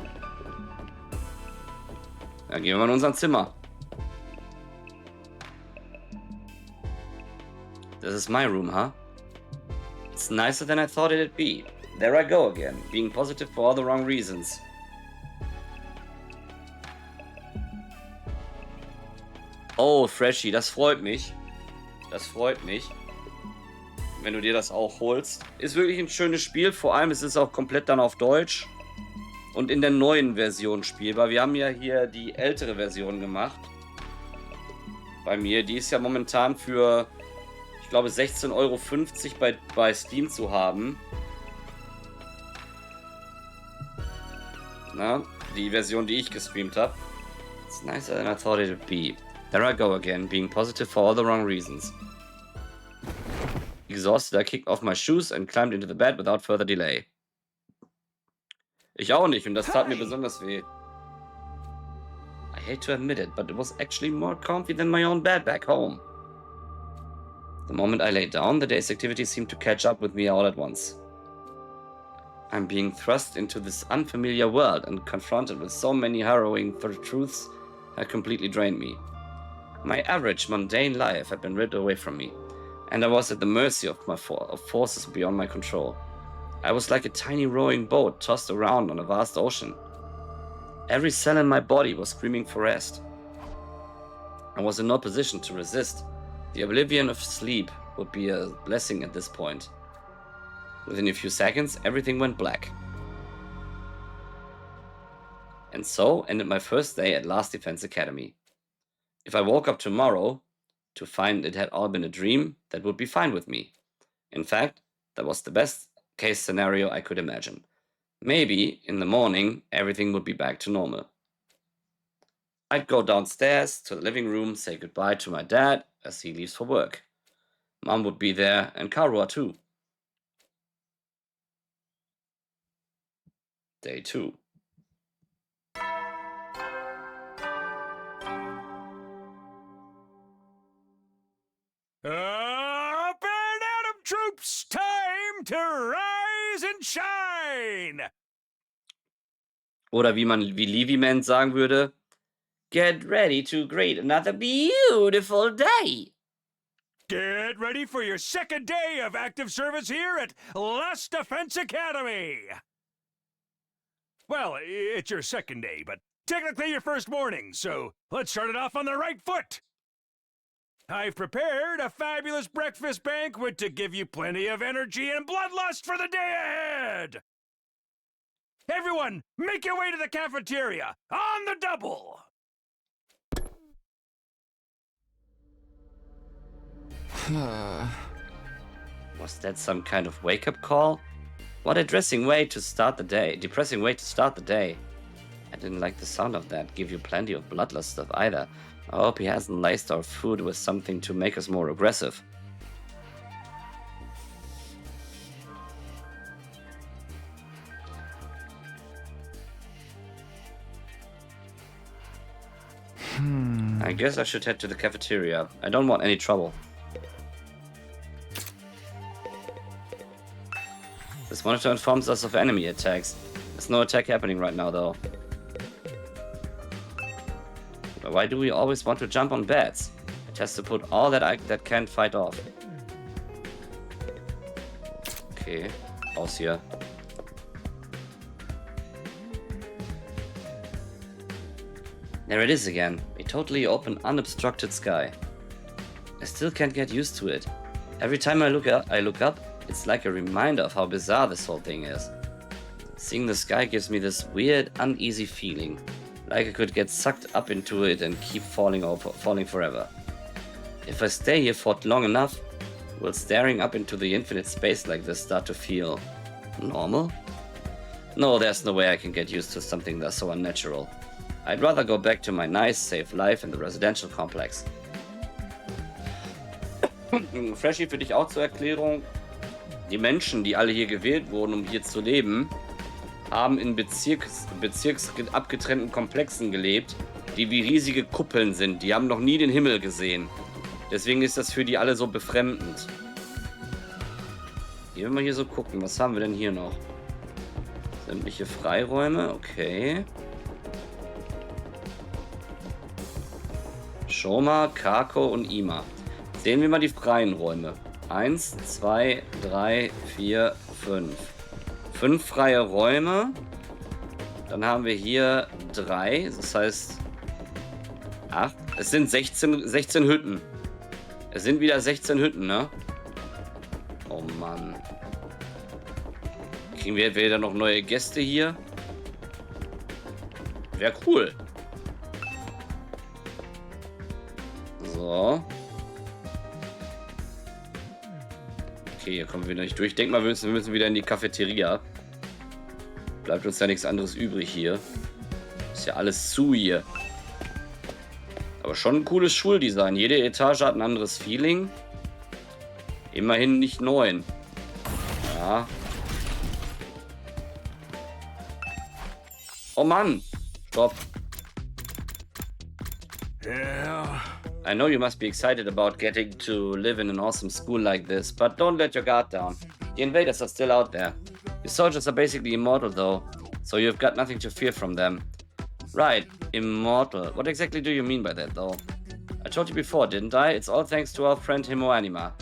Dann gehen wir mal in unser Zimmer. This is my room, huh? It's nicer than I thought it'd be. There I go again, being positive for all the wrong reasons. Oh, Freshie, das freut mich. Das freut mich. Wenn du dir das auch holst. Ist wirklich ein schönes Spiel, vor allem ist es auch komplett dann auf Deutsch. Und in der neuen Version spielbar. Wir haben ja hier die ältere Version gemacht. Bei mir, die ist ja momentan für, ich glaube, 16,50 € bei Steam zu haben. Na, die Version, die ich gestreamt habe. It's nicer than I thought it would be. There I go again, being positive for all the wrong reasons. Exhausted, I kicked off my shoes and climbed into the bed without further delay. Ich auch nicht, und das tat mir besonders weh. I hate to admit it, but it was actually more comfy than my own bed back home. The moment I lay down, the day's activities seemed to catch up with me all at once. I'm being thrust into this unfamiliar world and confronted with so many harrowing truths that completely drained me. My average, mundane life had been ripped away from me, and I was at the mercy of forces beyond my control. I was like a tiny rowing boat tossed around on a vast ocean. Every cell in my body was screaming for rest. I was in no position to resist. The oblivion of sleep would be a blessing at this point. Within a few seconds, everything went black. And so ended my first day at Last Defense Academy. If I woke up tomorrow, to find it had all been a dream, that would be fine with me. In fact, that was the best case scenario I could imagine. Maybe, in the morning, everything would be back to normal. I'd go downstairs to the living room, say goodbye to my dad as he leaves for work. Mom would be there, and Karua too. Day 2. Up and Atom troops, time to rise and shine! Oder wie Levi-Man sagen würde, get ready to greet another beautiful day. Get ready for your second day of active service here at Last Defense Academy! Well, it's your second day, but technically your first morning, so let's start it off on the right foot! I've prepared a fabulous breakfast banquet to give you plenty of energy and bloodlust for the day ahead! Everyone, make your way to the cafeteria, on the double! Was that some kind of wake-up call? What a depressing way to start the day. I didn't like the sound of that. Give you plenty of bloodlust stuff either. I hope he hasn't laced our food with something to make us more aggressive. I guess I should head to the cafeteria. I don't want any trouble. This monitor informs us of enemy attacks. There's no attack happening right now, though. But why do we always want to jump on beds? It has to put all that can't fight off. Okay, raus hier. There it is again. A totally open, unobstructed sky. I still can't get used to it. Every time I look up, it's like a reminder of how bizarre this whole thing is. Seeing the sky gives me this weird, uneasy feeling, like I could get sucked up into it and keep falling forever. If I stay here for long enough, will staring up into the infinite space like this start to feel normal? No, there's no way I can get used to something that's so unnatural. I'd rather go back to my nice, safe life in the residential complex. Freshie, für dich auch zur Erklärung. Die Menschen, die alle hier gewählt wurden, um hier zu leben, haben in bezirksabgetrennten Komplexen gelebt, die wie riesige Kuppeln sind. Die haben noch nie den Himmel gesehen. Deswegen ist das für die alle so befremdend. Gehen wir mal hier so gucken. Was haben wir denn hier noch? Sämtliche Freiräume, okay. Shoma, Kako und Ima. Sehen wir mal die freien Räume. 1, 2, 3, 4, 5. 5 freie Räume. Dann haben wir hier 3. Das heißt 8. Es sind 16 Hütten. Es sind wieder 16 Hütten, ne? Oh Mann. Kriegen wir wieder noch neue Gäste hier? Wäre cool. So. Okay, hier kommen wir nicht durch. Ich denke mal, wir müssen wieder in die Cafeteria. Bleibt uns ja nichts anderes übrig hier. Ist ja alles zu hier. Aber schon ein cooles Schuldesign. Jede Etage hat ein anderes Feeling. Immerhin nicht 9. Ja. Oh Mann! Stopp. Yeah. I know you must be excited about getting to live in an awesome school like this, but don't let your guard down. The invaders are still out there. Your soldiers are basically immortal though, so you've got nothing to fear from them. Right, immortal. What exactly do you mean by that though? I told you before, didn't I? It's all thanks to our friend Himo Anima.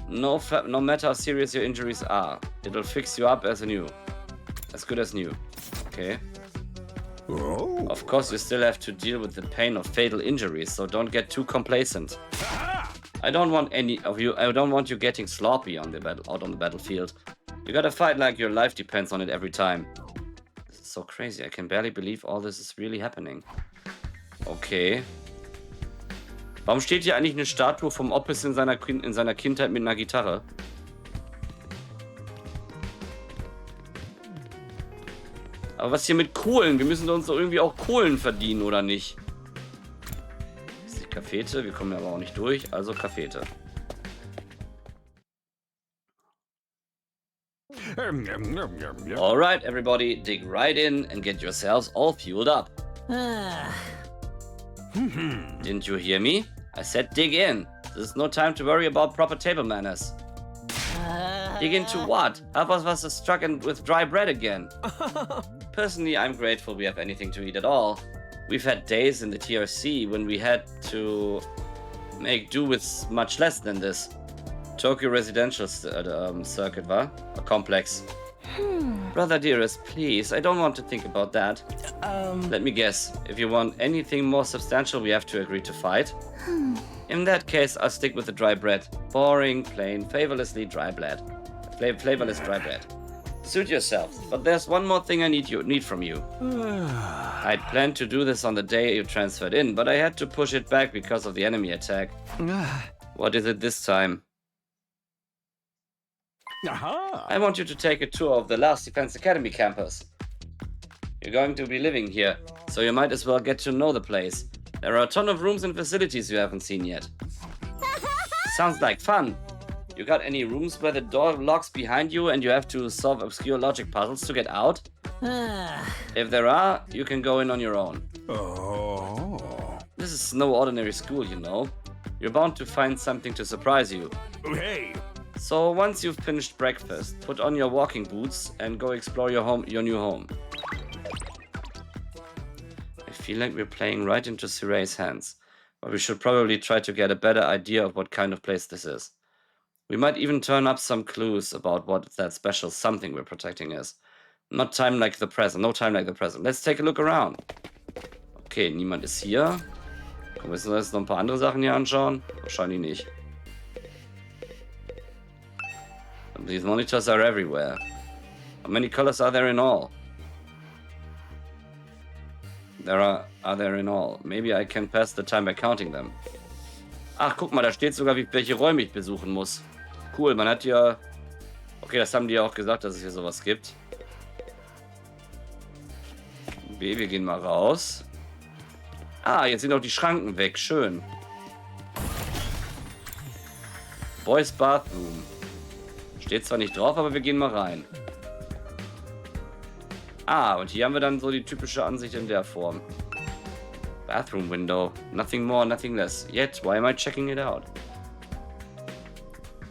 No matter how serious your injuries are, it'll fix you up as good as new. Okay. Oh. Of course, you still have to deal with the pain of fatal injuries, so don't get too complacent. I don't want you getting sloppy out on the battlefield. You gotta fight like your life depends on it every time. This is so crazy. I can barely believe all this is really happening. Okay. Warum steht hier eigentlich eine Statue vom Oppis in seiner Kindheit mit einer Gitarre? Aber was hier mit Kohlen? Wir müssen uns doch irgendwie auch Kohlen verdienen, oder nicht? Das ist die Cafete. Wir kommen aber auch nicht durch. Also Cafete. Alright, everybody, dig right in and get yourselves all fueled up. Didn't you hear me? I said dig in. There's no time to worry about proper table manners. Dig into what? Half of us is struck in with dry bread again. Personally, I'm grateful we have anything to eat at all. We've had days in the TRC when we had to make do with much less than this. Tokyo residential circuit, wa? A complex. Brother dearest, please, I don't want to think about that. Let me guess. If you want anything more substantial, we have to agree to fight. In that case, I'll stick with the dry bread. Boring, plain, flavorless dry bread. Suit yourself. But there's one more thing I need from you. I'd planned to do this on the day you transferred in, but I had to push it back because of the enemy attack. What is it this time? I want you to take a tour of the Last Defense Academy campus. You're going to be living here, so you might as well get to know the place. There are a ton of rooms and facilities you haven't seen yet. Sounds like fun. You got any rooms where the door locks behind you and you have to solve obscure logic puzzles to get out? If there are, you can go in on your own. This is no ordinary school, you know. You're bound to find something to surprise you. Hey! So once you've finished breakfast, put on your walking boots and go explore your new home. I feel like we're playing right into Siray's hands, but we should probably try to get a better idea of what kind of place this is. We might even turn up some clues about what that special something we're protecting is. No time like the present. Let's take a look around. Okay, niemand ist hier. Können wir uns jetzt noch ein paar andere Sachen hier anschauen? Wahrscheinlich nicht. These monitors are everywhere. How many colors are there in all? Are there in all? Maybe I can pass the time by counting them. Ach, guck mal, da steht sogar, welche Räume ich besuchen muss. Cool, man hat ja... Okay, das haben die ja auch gesagt, dass es hier sowas gibt. B, wir gehen mal raus. Ah, jetzt sind auch die Schranken weg. Schön. Boys Bathroom. Steht zwar nicht drauf, aber wir gehen mal rein. Ah, und hier haben wir dann so die typische Ansicht in der Form. Bathroom window. Nothing more, nothing less. Yet, why am I checking it out?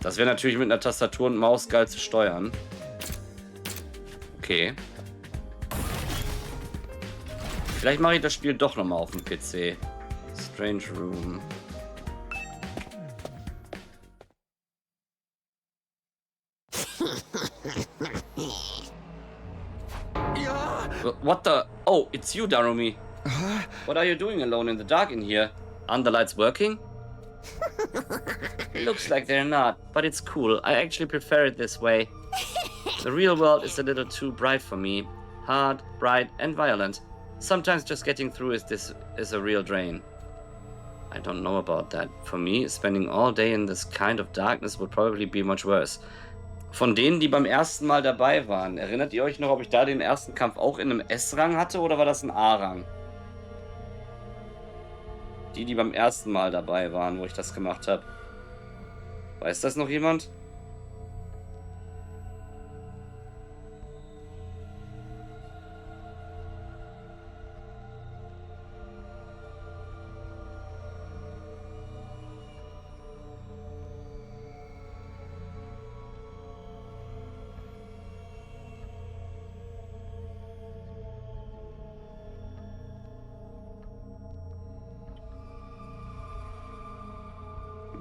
Das wäre natürlich mit einer Tastatur und Maus geil zu steuern. Okay. Vielleicht mache ich das Spiel doch nochmal auf dem PC. Strange Room. What the? Oh, it's you, Darumi. What are you doing alone in the dark in here? Aren't the lights working? Looks like they're not, but it's cool. I actually prefer it this way. The real world is a little too bright for me. Hard, bright, and violent. Sometimes just getting through is a real drain. I don't know about that. For me, spending all day in this kind of darkness would probably be much worse. Von denen, die beim ersten Mal dabei waren, erinnert ihr euch noch, ob ich da den ersten Kampf auch in einem S-Rang hatte oder war das ein A-Rang? Die beim ersten Mal dabei waren, wo ich das gemacht habe. Weiß das noch jemand?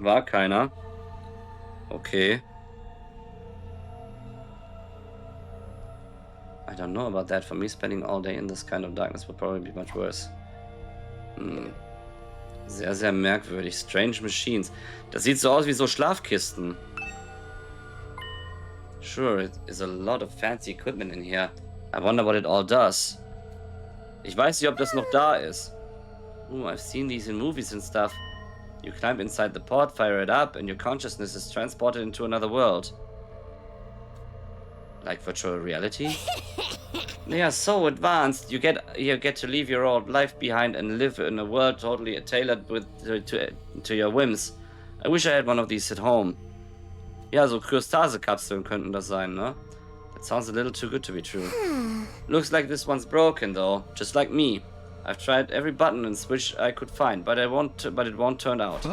War keiner. Okay. I don't know about that. For me, spending all day in this kind of darkness would probably be much worse. Sehr, sehr merkwürdig. Strange Machines. Das sieht so aus wie so Schlafkisten. Sure, it is a lot of fancy equipment in here. I wonder what it all does. Ich weiß nicht, ob das noch da ist. I've seen these in movies and stuff. You climb inside the pod, fire it up, and your consciousness is transported into another world. Like virtual reality? They are so advanced. You get to leave your old life behind and live in a world totally tailored to your whims. I wish I had one of these at home. Ja, so Kryostase-Kapseln könnten das sein, ne? That sounds a little too good to be true. Looks like this one's broken, though, just like me. I've tried every button and switch I could find, but it won't turn out.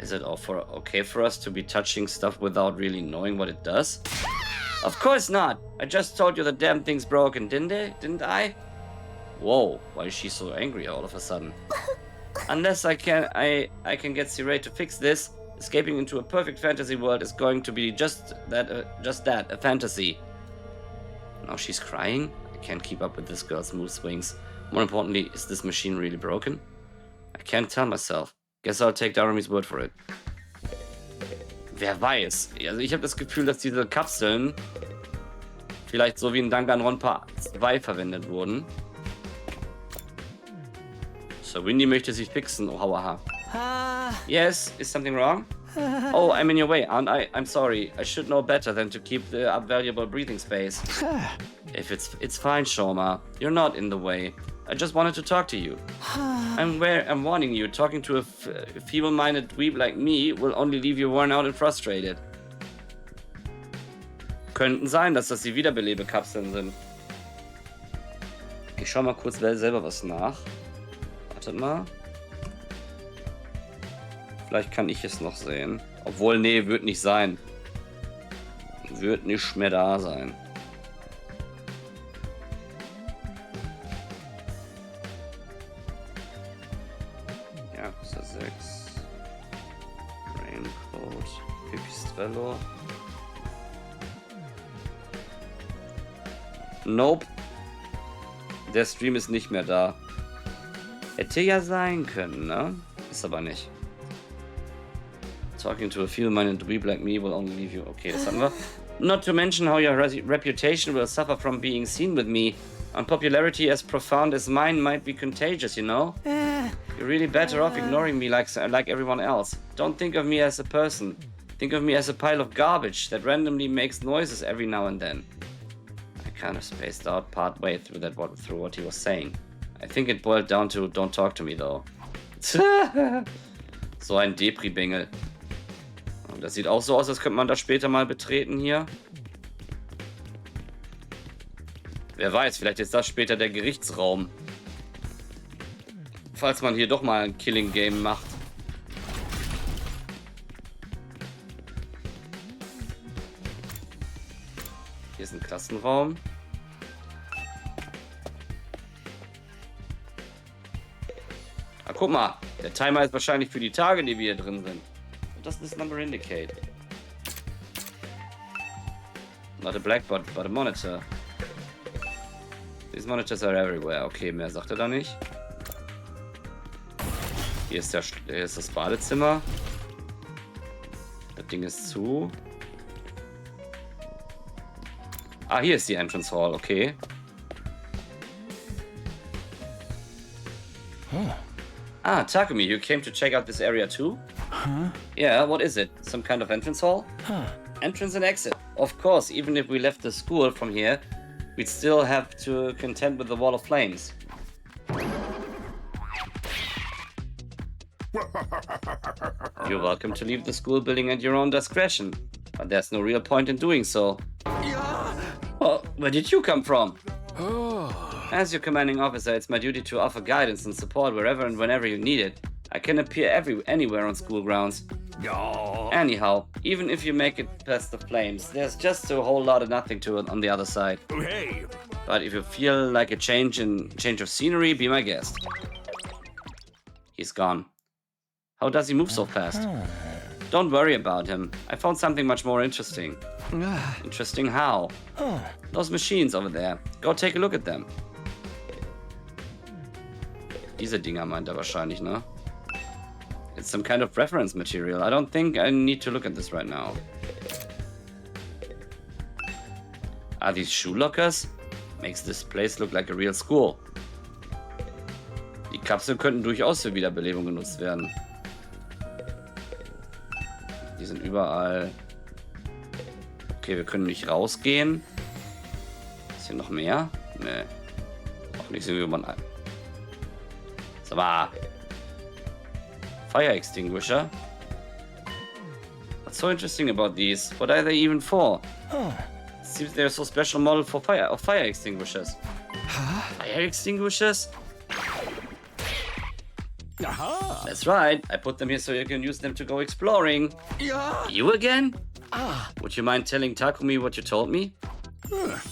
Is it okay for us to be touching stuff without really knowing what it does? Of course not! I just told you the damn thing's broken, didn't I? Whoa, why is she so angry all of a sudden? Unless I can get C-Ray to fix this, escaping into a perfect fantasy world is going to be just that, a fantasy. Now she's crying? I can't keep up with this girl's mood swings. More importantly, is this machine really broken? I can't tell myself. Guess I'll take Darumi's word for it. Wer weiß. Also ich habe das Gefühl, dass diese Kapseln vielleicht so wie in Danganronpa 2 verwendet wurden. So, Windy möchte sich fixen. Oh, hauaha. Yes, is something wrong? Oh, I'm in your way, aren't I? I'm sorry. I should know better than to keep the valuable breathing space. If it's fine, Shoma. You're not in the way. I just wanted to talk to you. I'm warning you, talking to a feeble-minded dweeb like me will only leave you worn out and frustrated. Könnten sein, dass das die Wiederbelebekapseln sind. Ich schau mal kurz selber was nach. Wartet mal. Vielleicht kann ich es noch sehen. Obwohl, nee, wird nicht sein. Wird nicht mehr da sein. Ja, das ist 6. Raincoat. Pipistrello. Nope. Der Stream ist nicht mehr da. Hätte ja sein können, ne? Ist aber nicht. Talking to a feeble-minded dweeb like me will only leave you. Okay, das hatten wir. Not to mention how your reputation will suffer from being seen with me. Unpopularity as profound as mine might be contagious, you know? You're really better off ignoring me like everyone else. Don't think of me as a person. Think of me as a pile of garbage that randomly makes noises every now and then. I kind of spaced out part way through what he was saying. I think it boiled down to don't talk to me though. So ein Depri-Bengel. Und das sieht auch so aus, als könnte man das später mal betreten hier. Wer weiß, vielleicht ist das später der Gerichtsraum. Falls man hier doch mal ein Killing-Game macht. Hier ist ein Klassenraum. Ah, guck mal. Der Timer ist wahrscheinlich für die Tage, die wir hier drin sind. What does this number indicate? Not a blackboard, but a monitor. These monitors are everywhere. Okay, mehr sagt er da nicht. Hier ist das Badezimmer. Das Ding ist zu. Ah, hier ist die Entrance Hall. Okay. Ah, Takumi, you came to check out this area too? Huh? Yeah, what is it? Some kind of entrance hall? Huh. Entrance and exit. Of course, even if we left the school from here, we'd still have to contend with the wall of flames. You're welcome to leave the school building at your own discretion, but there's no real point in doing so. Well, where did you come from? As your commanding officer, it's my duty to offer guidance and support wherever and whenever you need it. I can appear anywhere on school grounds. Anyhow, even if you make it past the flames, there's just a whole lot of nothing to it on the other side. Hey! But if you feel like a change of scenery, be my guest. He's gone. How does he move so fast? Don't worry about him. I found something much more interesting. Interesting how? Those machines over there. Go take a look at them. Diese Dinger meint er wahrscheinlich, ne? It's some kind of reference material. I don't think I need to look at this right now. Are these shoe lockers? Makes this place look like a real school. Die Kapseln könnten durchaus für Wiederbelebung genutzt werden. überall. Okay, wir können nicht rausgehen. Ist hier noch mehr? Nee. Auch nicht so wie man... Sag mal. Fire extinguisher? What's so interesting about these? What are they even for? Seems they're so special model for fire extinguishers. Fire extinguishers? That's right. I put them here so you can use them to go exploring. You again? Would you mind telling Takumi what you told me?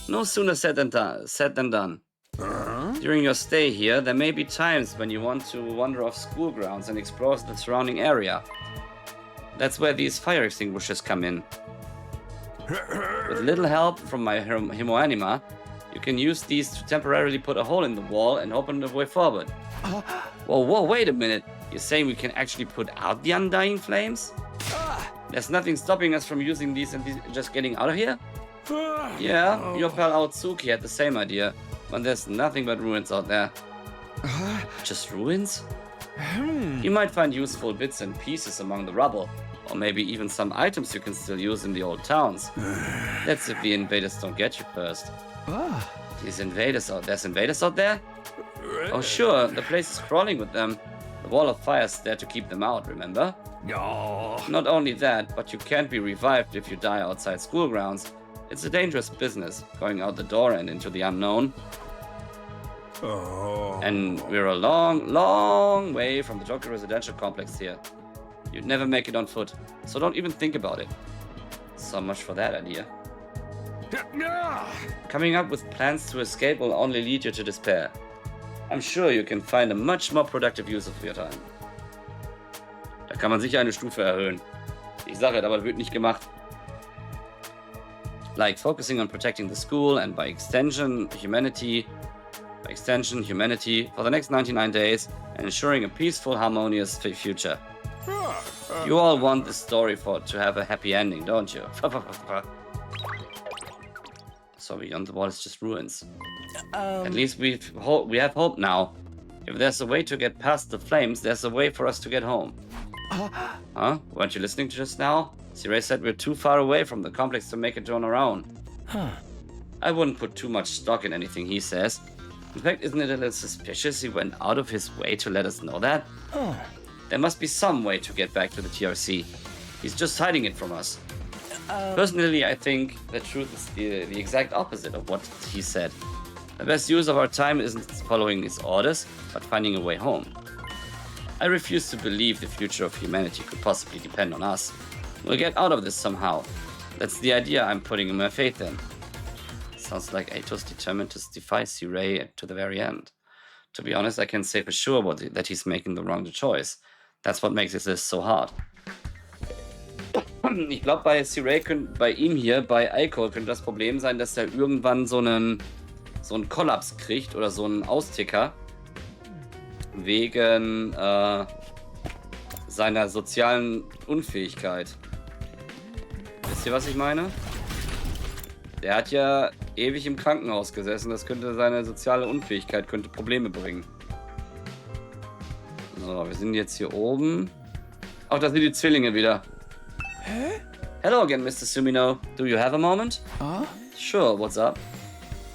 No sooner said than done. During your stay here, there may be times when you want to wander off school grounds and explore the surrounding area. That's where these fire extinguishers come in. With little help from my Himoanima, you can use these to temporarily put a hole in the wall and open the way forward. Whoa, wait a minute. You're saying we can actually put out the undying flames? There's nothing stopping us from using these and just getting out of here? Yeah, your pal Aotsuki had the same idea, but there's nothing but ruins out there. Just ruins? You might find useful bits and pieces among the rubble, or maybe even some items you can still use in the old towns. That's if the invaders don't get you first. There's invaders out there? Oh sure, the place is crawling with them. The wall of fire is there to keep them out, remember? Not only that, but you can't be revived if you die outside school grounds. It's a dangerous business, going out the door and into the unknown. And we're a long way from the Tokyo residential complex here. You'd never make it on foot, so don't even think about it. So much for that idea. Coming up with plans to escape will only lead you to despair. I'm sure you can find a much more productive use of your time. Da kann man sicher eine Stufe erhöhen. Ich sage es, aber das wird nicht gemacht. Like focusing on protecting the school and by extension humanity for the next 99 days and ensuring a peaceful, harmonious future. You all want this story to have a happy ending, don't you? So beyond the wall is just ruins. At least we have hope now. If there's a way to get past the flames, there's a way for us to get home. Huh? Weren't you listening to just now? Sirei said we're too far away from the complex to make it on our own. I wouldn't put too much stock in anything he says. In fact, isn't it a little suspicious he went out of his way to let us know that? There must be some way to get back to the TRC. He's just hiding it from us. Personally, I think the truth is the exact opposite of what he said. The best use of our time isn't following his orders, but finding a way home. I refuse to believe the future of humanity could possibly depend on us. We'll get out of this somehow. That's the idea I'm putting my faith in. Sounds like Ato's determined to defy Sirei to the very end. To be honest, I can say for sure that he's making the wrong choice. That's what makes this so hard. Ich glaube, bei ihm hier, bei Aiko, könnte das Problem sein, dass er irgendwann so einen Kollaps kriegt oder so einen Austicker wegen seiner sozialen Unfähigkeit. Wisst ihr, was ich meine? Der hat ja ewig im Krankenhaus gesessen. Das könnte seine soziale Unfähigkeit Probleme bringen. So, wir sind jetzt hier oben. Ach, das sind die Zwillinge wieder. Hä? Hello again, Mr. Sumino. Do you have a moment? Sure, what's up?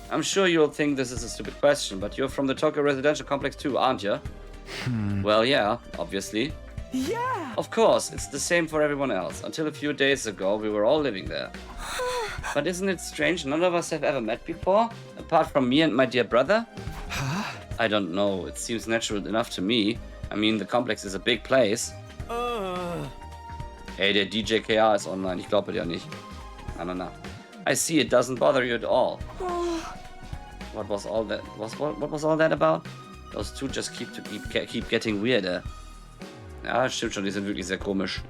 I'm sure you'll think this is a stupid question, but you're from the Tokyo residential complex too, aren't you? Well, yeah, obviously. Yeah! Of course, it's the same for everyone else. Until a few days ago, we were all living there. But isn't it strange none of us have ever met before? Apart from me and my dear brother? I don't know, it seems natural enough to me. I mean, the complex is a big place. Hey, der DJ KR ist online, ich glaube dir nicht. Na. I see it doesn't bother you at all. What was all that? What was all that about? Those two just keep getting weirder. Ja, stimmt schon, die sind wirklich sehr komisch.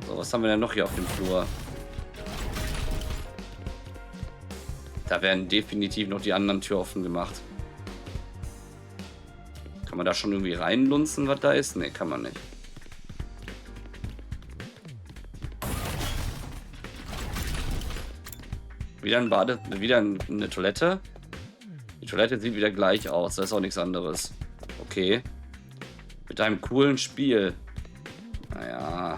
So, was haben wir denn noch hier auf dem Flur? Da werden definitiv noch die anderen Tür offen gemacht. Kann man da schon irgendwie reinlunzen, was da ist? Ne, kann man nicht. Wieder eine Toilette. Die Toilette sieht wieder gleich aus. Da ist auch nichts anderes. Okay. Mit einem coolen Spiel. Naja.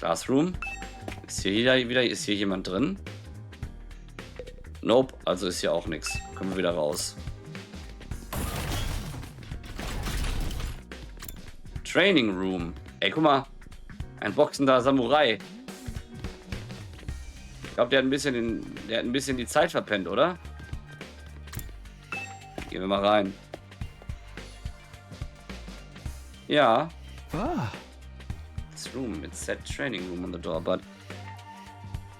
Classroom. Ist hier jemand drin? Nope, also ist hier auch nichts. Kommen wir wieder raus. Training Room. Ey, guck mal. Ein boxender Samurai. Ich glaube, der hat ein bisschen die Zeit verpennt, oder? Gehen wir mal rein. Ja. This room, it said training room on the door, but...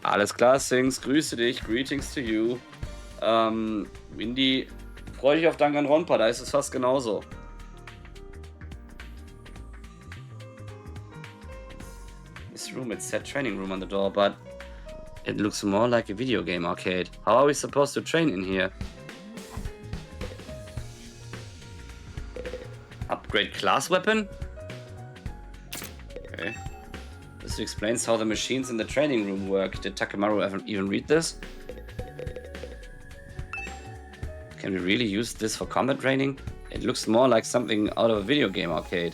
Alles klar, Sings, grüße dich, greetings to you. Windy, freue dich auf Danganronpa, da ist es fast genauso. This room, it said training room on the door, but it looks more like a video game arcade. How are we supposed to train in here? Upgrade class weapon? Okay. This explains how the machines in the training room work. Did Takemaru ever even read this? Can we really use this for combat training? It looks more like something out of a video game arcade.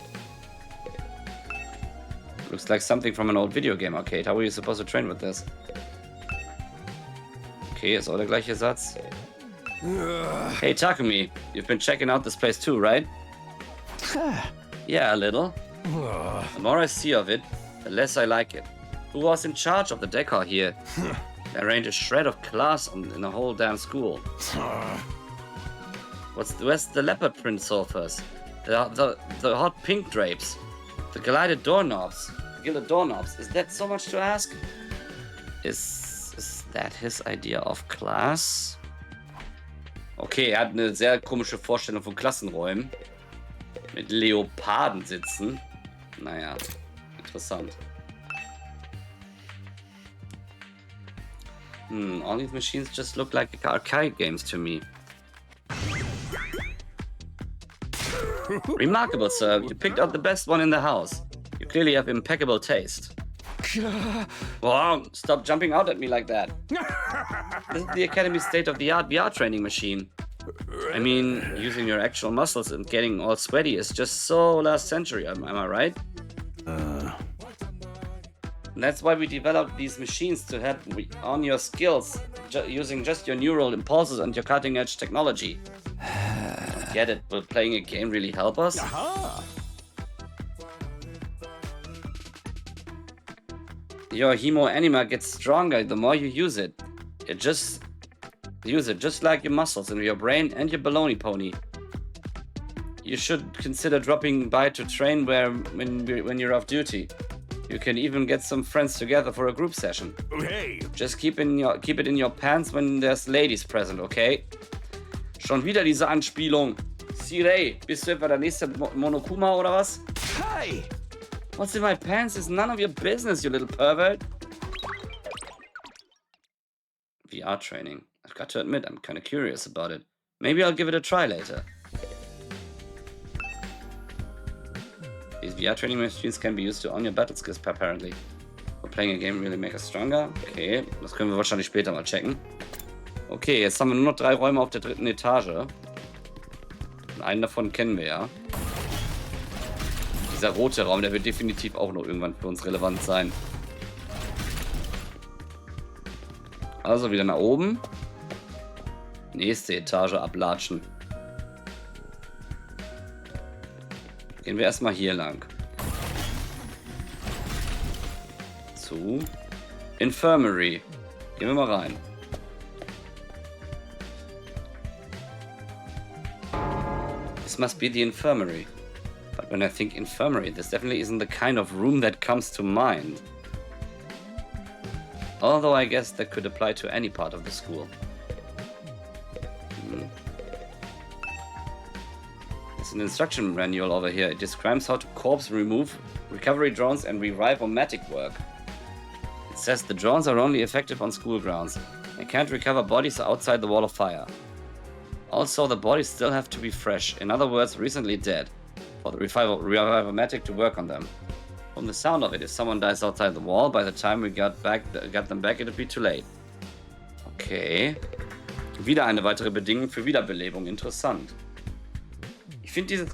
Looks like something from an old video game arcade. How are you supposed to train with this? Okay, ist auch der gleiche Satz. Hey Takumi, you've been checking out this place too, right? Yeah, a little. The more I see of it, the less I like it. Who was in charge of the decor here? There ain't a shred of class in the whole damn school. Where's the leopard print sofas? The hot pink drapes? The gilded doorknobs? Is that so much to ask? Is that his idea of class? Okay, er hat eine sehr komische Vorstellung von Klassenräumen. Mit Leoparden sitzen. Naja, interessant. All these machines just look like arcade games to me. Remarkable, sir. You picked out the best one in the house. You clearly have impeccable taste. Wow, stop jumping out at me like that. This is the Academy's state-of-the-art VR training machine. I mean, using your actual muscles and getting all sweaty is just so last century, am I right? And that's why we developed these machines to help on your skills, using just your neural impulses and your cutting-edge technology. Get it? Will playing a game really help us? Your hemo anima gets stronger the more you use it. Use it just like your muscles and your brain and your baloney pony. You should consider dropping by to train when you're off duty. You can even get some friends together for a group session. Hey. Just keep it in your pants when there's ladies present, okay? Schon wieder diese Anspielung. Sirei, bist du etwa der nächste Monokuma oder was? Hey! What's in my pants is none of your business, you little pervert. VR training. I've got to admit, I'm kind of curious about it. Maybe I'll give it a try later. These VR training machines can be used to own your battle skills, apparently. Will playing a game really make us stronger? Okay, das können wir wahrscheinlich später mal checken. Okay, jetzt haben wir nur noch 3 Räume auf der 3. Etage. Und einen davon kennen wir ja. Dieser rote Raum, der wird definitiv auch noch irgendwann für uns relevant sein. Also wieder nach oben. Nächste Etage ablatschen. Gehen wir erstmal hier lang. Zu Infirmary. Gehen wir mal rein. This must be the infirmary. But when I think infirmary, this definitely isn't the kind of room that comes to mind. Although I guess that could apply to any part of the school. There's an instruction manual over here. It describes how to corpse remove, recovery drones, and revive-o-matic work. It says the drones are only effective on school grounds. They can't recover bodies outside the wall of fire. Also, the bodies still have to be fresh. In other words, recently dead. For the revive-o-matic to work on them. From the sound of it, if someone dies outside the wall, by the time we got them back, it'd be too late. Okay. Wieder eine weitere Bedingung für Wiederbelebung. Interessant. Ich finde dieses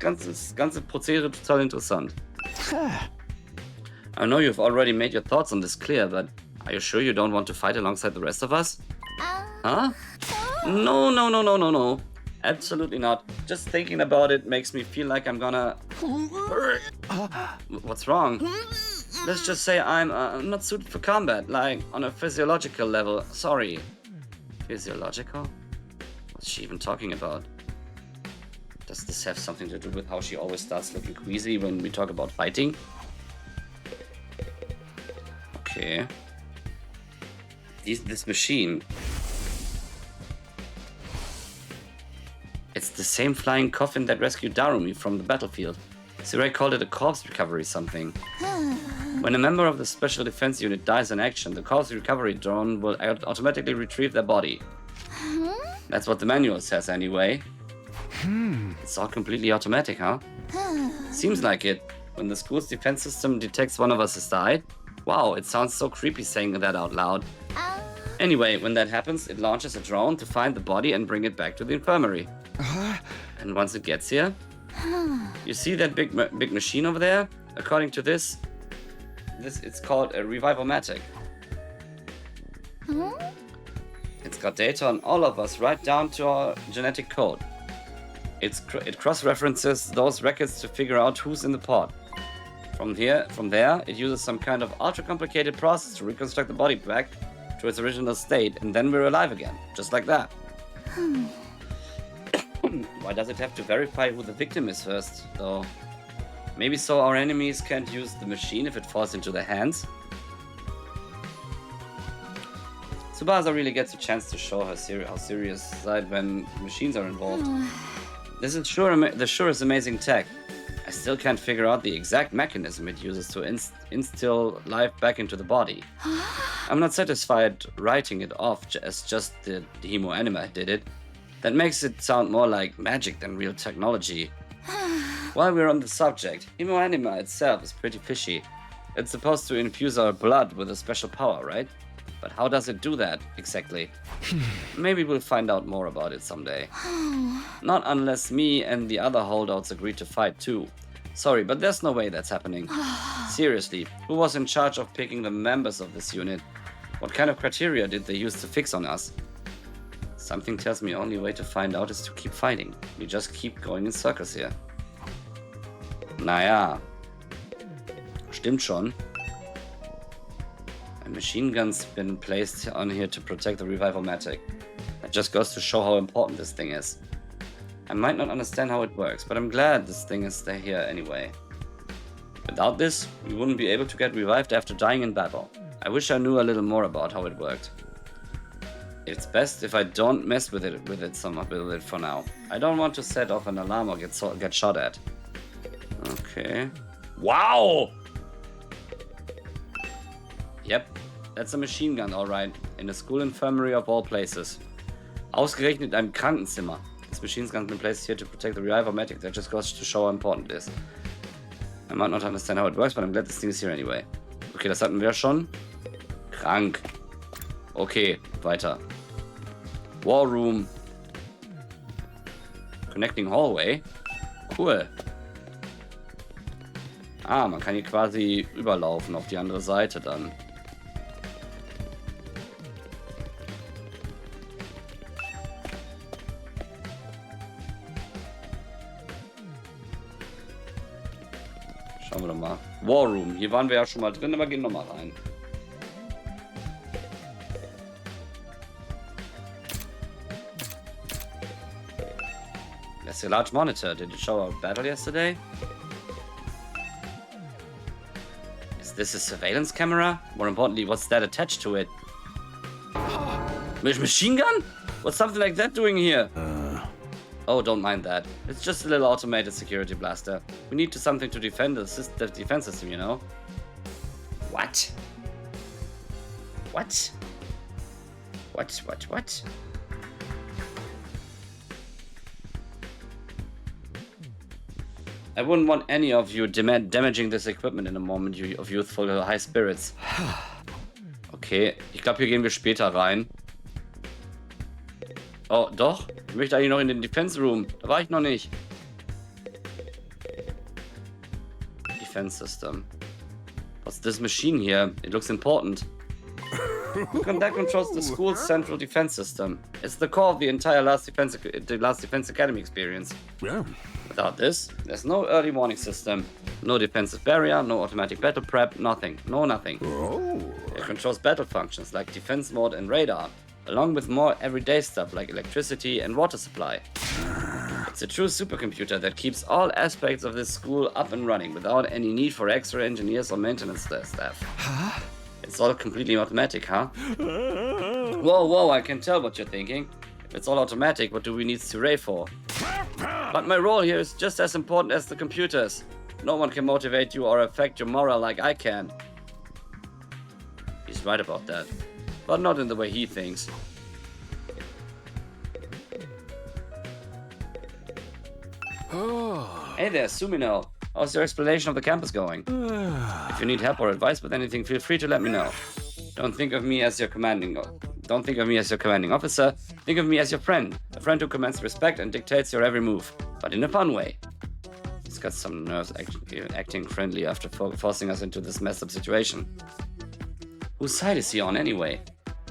ganze Prozedere total interessant. I know you've already made your thoughts on this clear, but are you sure you don't want to fight alongside the rest of us? Huh? No. Absolutely not. Just thinking about it makes me feel like I'm gonna... What's wrong? Let's just say I'm not suited for combat, like on a physiological level. Sorry. Physiological? What's she even talking about? Does this have something to do with how she always starts looking queasy when we talk about fighting? Okay. This machine. It's the same flying coffin that rescued Darumi from the battlefield. Sirai called it a corpse recovery something. When a member of the Special Defense Unit dies in action, the corpse recovery drone will automatically retrieve their body. That's what the manual says anyway. It's all completely automatic, huh? Seems like it. When the school's defense system detects one of us has died. Wow, it sounds so creepy saying that out loud. Anyway, when that happens, it launches a drone to find the body and bring it back to the infirmary. And once it gets here, you see that big machine over there? According to this it's called a revivomatic. It's got data on all of us, right down to our genetic code. It cross-references those records to figure out who's in the pod. From there, it uses some kind of ultra-complicated process to reconstruct the body back to its original state, and then we're alive again, just like that. Why does it have to verify who the victim is first, though? Maybe so our enemies can't use the machine if it falls into their hands? Tsubasa really gets a chance to show her how serious side when machines are involved. This is the sure is amazing tech. I still can't figure out the exact mechanism it uses to instill life back into the body. I'm not satisfied writing it off as just the Hemo Anima did it. That makes it sound more like magic than real technology. While we're on the subject, Hemo Anima itself is pretty fishy. It's supposed to infuse our blood with a special power, right? But how does it do that, exactly? Maybe we'll find out more about it someday. Not unless me and the other holdouts agree to fight too. Sorry, but there's no way that's happening. Seriously, who was in charge of picking the members of this unit? What kind of criteria did they use to fix on us? Something tells me only way to find out is to keep fighting. We just keep going in circles here. Naja. Stimmt schon. A machine gun's been placed on here to protect the revivomatic. That just goes to show how important this thing is. I might not understand how it works, but I'm glad this thing is here anyway. Without this, we wouldn't be able to get revived after dying in battle. I wish I knew a little more about how it worked. It's best if I don't mess with it for now. I don't want to set off an alarm or get shot at. Okay. Wow! Yep, that's a machine gun, alright. In a school infirmary of all places. Ausgerechnet in einem Krankenzimmer. This machine gun's been placed here to protect the revivomatic. That just goes to show how important it is. I might not understand how it works, but I'm glad this thing is here anyway. Okay, das hatten wir schon. Krank. Okay, weiter. War Room. Connecting Hallway. Cool. Ah, man kann hier quasi überlaufen auf die andere Seite dann. Schauen wir doch mal. War Room. Hier waren wir ja schon mal drin, aber gehen noch mal rein. That's a large monitor. Did it show our battle yesterday? Is this a surveillance camera? More importantly, what's that attached to it? Machine gun? What's something like that doing here? Oh, don't mind that. It's just a little automated security blaster. We need something to defend the defense system, you know? What? What? What? I wouldn't want any of you damaging this equipment in a moment of youthful high spirits. Okay, ich glaube, hier gehen wir später rein. Oh, doch? Ich möchte eigentlich noch in den Defense Room. Da war ich noch nicht. Defense System. What's this machine here. It looks important. That controls the school's central defense system. It's the core of the entire Last Defense Academy experience. Yeah. Without this, there's no early warning system, no defensive barrier, no automatic battle prep, nothing. No nothing. Oh. It controls battle functions like defense mode and radar, along with more everyday stuff like electricity and water supply. It's a true supercomputer that keeps all aspects of this school up and running without any need for extra engineers or maintenance staff. Huh? It's all completely automatic, huh? Whoa, I can tell what you're thinking. If it's all automatic, what do we need Stray for? But my role here is just as important as the computers. No one can motivate you or affect your morale like I can. He's right about that. But not in the way he thinks. Hey there, Sumino. How's your exploration of the campus going? If you need help or advice with anything, feel free to let me know. Don't think of me as your commanding officer. Think of me as your friend. A friend who commands respect and dictates your every move. But in a fun way. He's got some nerves acting friendly after forcing us into this messed up situation. Whose side is he on anyway?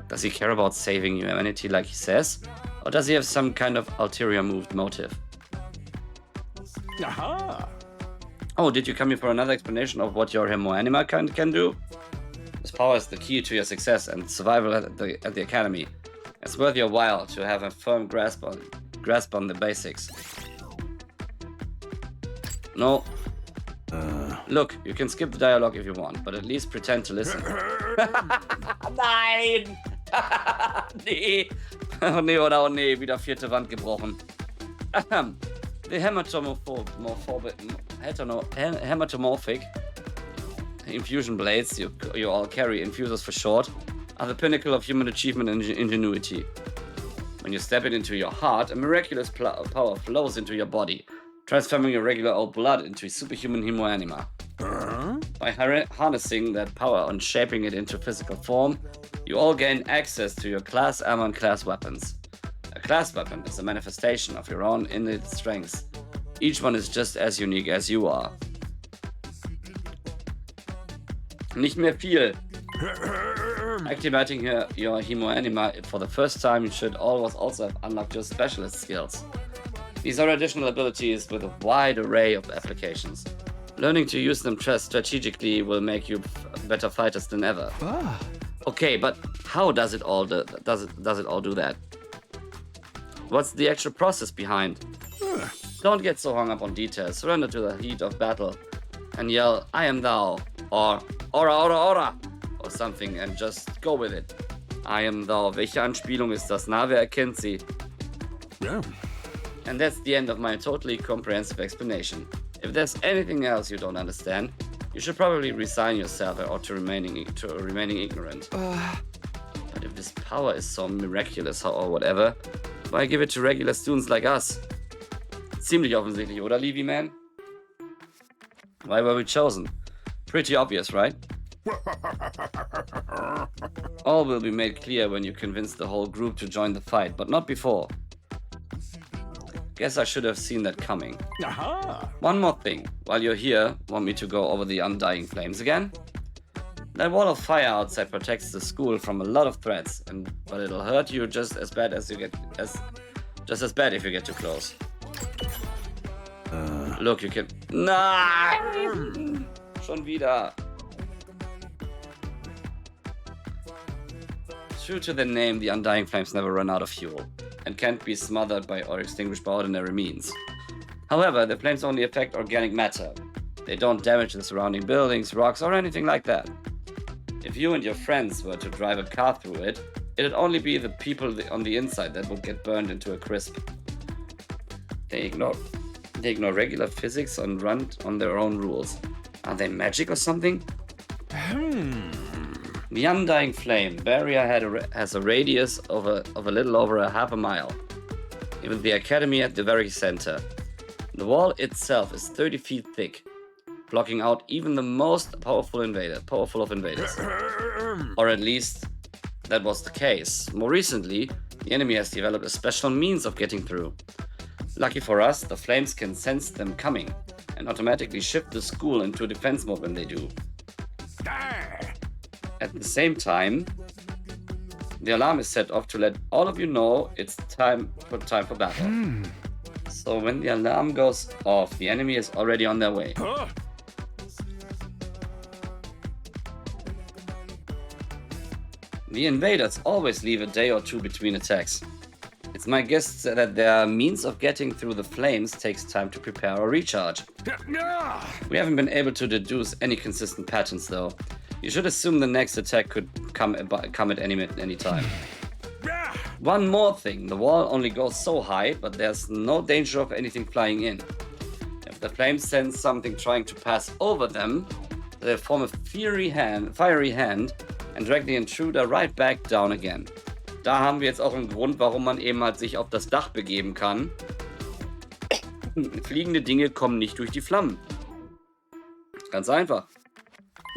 Does he care about saving humanity like he says? Or does he have some kind of ulterior motive? Aha! Oh, did you come here for another explanation of what your Hemo-Anima can do? This power is the key to your success and survival at the Academy. It's worth your while to have a firm grasp on the basics. No. Look, you can skip the dialogue if you want, but at least pretend to listen. Nein! Nee. Oh nee, wieder vierte Wand gebrochen. The hematomorphic infusion blades, you all carry, infusers for short, are the pinnacle of human achievement and ingenuity. When you step it into your heart, a miraculous power flows into your body, transforming your regular old blood into superhuman Hemo-Anima. By harnessing that power and shaping it into physical form, you all gain access to your class armor and class weapons. A class weapon is a manifestation of your own innate strengths. Each one is just as unique as you are. Nicht mehr viel. Activating your Hemo-Anima for the first time, you should always also have unlocked your specialist skills. These are additional abilities with a wide array of applications. Learning to use them strategically will make you better fighters than ever. Okay, but how does it all do that? What's the actual process behind? Don't get so hung up on details. Surrender to the heat of battle and yell, "I am thou," or "Ora, ora, ora," or something, and just go with it. I am thou. Welche Anspielung ist das? Na, wer erkennt sie? Yeah. And that's the end of my totally comprehensive explanation. If there's anything else you don't understand, you should probably resign yourself or to remaining ignorant. But if this power is so miraculous or whatever, why give it to regular students like us? Ziemlich offensichtlich, oder, Levy Man? Why were we chosen? Pretty obvious, right? All will be made clear when you convince the whole group to join the fight, but not before. Guess I should have seen that coming. Aha! One more thing. While you're here, want me to go over the undying flames again? That wall of fire outside protects the school from a lot of threats, but it'll hurt you just as bad if you get too close. Look, you can. Nein! Schon wieder. True to the name, the undying flames never run out of fuel, and can't be smothered by or extinguished by ordinary means. However, the flames only affect organic matter. They don't damage the surrounding buildings, rocks, or anything like that. If you and your friends were to drive a car through it, it'd only be the people on the inside that would get burned into a crisp. They ignore regular physics and run on their own rules. Are they magic or something? The undying flame barrier has a radius of a little over a half a mile, with the academy at the very center. The wall itself is 30 feet thick, blocking out even the most powerful of invaders. Or at least, that was the case. More recently, the enemy has developed a special means of getting through. Lucky for us, the flames can sense them coming, and automatically shift the school into defense mode when they do. At the same time, the alarm is set off to let all of you know it's time for battle. So when the alarm goes off, the enemy is already on their way. The invaders always leave a day or two between attacks. It's my guess that their means of getting through the flames takes time to prepare or recharge. We haven't been able to deduce any consistent patterns though. You should assume the next attack could come at any time. One more thing, the wall only goes so high, but there's no danger of anything flying in. If the flames sense something trying to pass over them, they form a fiery hand and drag the intruder right back down again. Da haben wir jetzt auch einen Grund, warum man eben halt sich auf das Dach begeben kann. Fliegende Dinge kommen nicht durch die Flammen. Ganz einfach.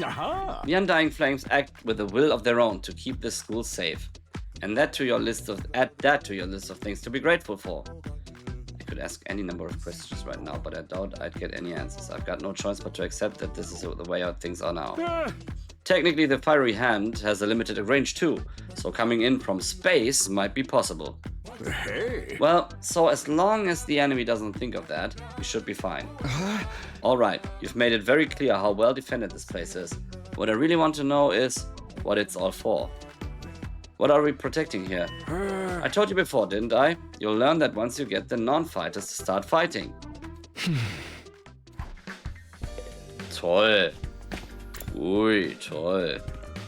Aha. The Undying Flames act with a will of their own to keep this school safe. And add that to your list of things to be grateful for. I could ask any number of questions right now, but I doubt I'd get any answers. I've got no choice but to accept that this is the way things are now. Technically, the fiery hand has a limited range too, so coming in from space might be possible. Hey. Well, so as long as the enemy doesn't think of that, we should be fine. Alright, you've made it very clear how well defended this place is. What I really want to know is what it's all for. What are we protecting here? I told you before, didn't I? You'll learn that once you get the non-fighters to start fighting. Toll. Ui, toll.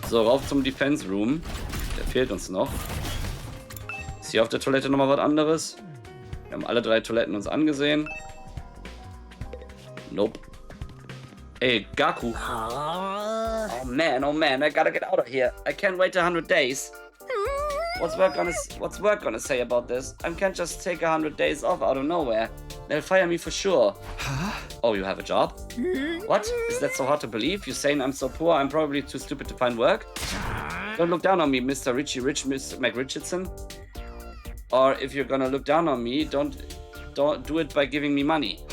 So, rauf zum Defense Room. Der fehlt uns noch. Ist hier auf der Toilette nochmal was anderes? Wir haben alle 3 Toiletten uns angesehen. Nope. Hey, Gaku. Oh man, I gotta get out of here. I can't wait 100 days. What's work gonna say about this? I can't just take 100 days off out of nowhere. They'll fire me for sure. Huh? Oh, you have a job? What? Is that so hard to believe? You're saying I'm so poor I'm probably too stupid to find work? Don't look down on me, Mr. Mr. McRichardson. Or if you're gonna look down on me, don't do it by giving me money.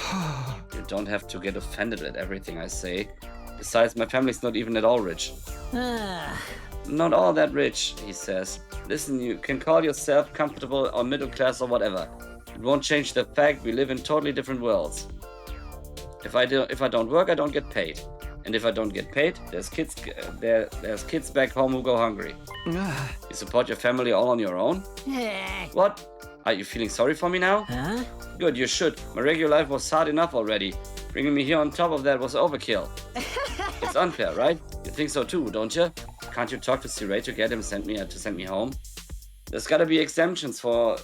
You don't have to get offended at everything I say. Besides, my family's not even at all rich. Not all that rich, he says. Listen, you can call yourself comfortable or middle class or whatever. It won't change the fact we live in totally different worlds. If I don't work, I don't get paid. And if I don't get paid, there's kids back home who go hungry. You support your family all on your own? What? Are you feeling sorry for me now? Huh? Good, you should. My regular life was hard enough already. Bringing me here on top of that was overkill. It's unfair, right? You think so too, don't you? Can't you talk to Siray to get him to send me home? There's gotta be exemptions for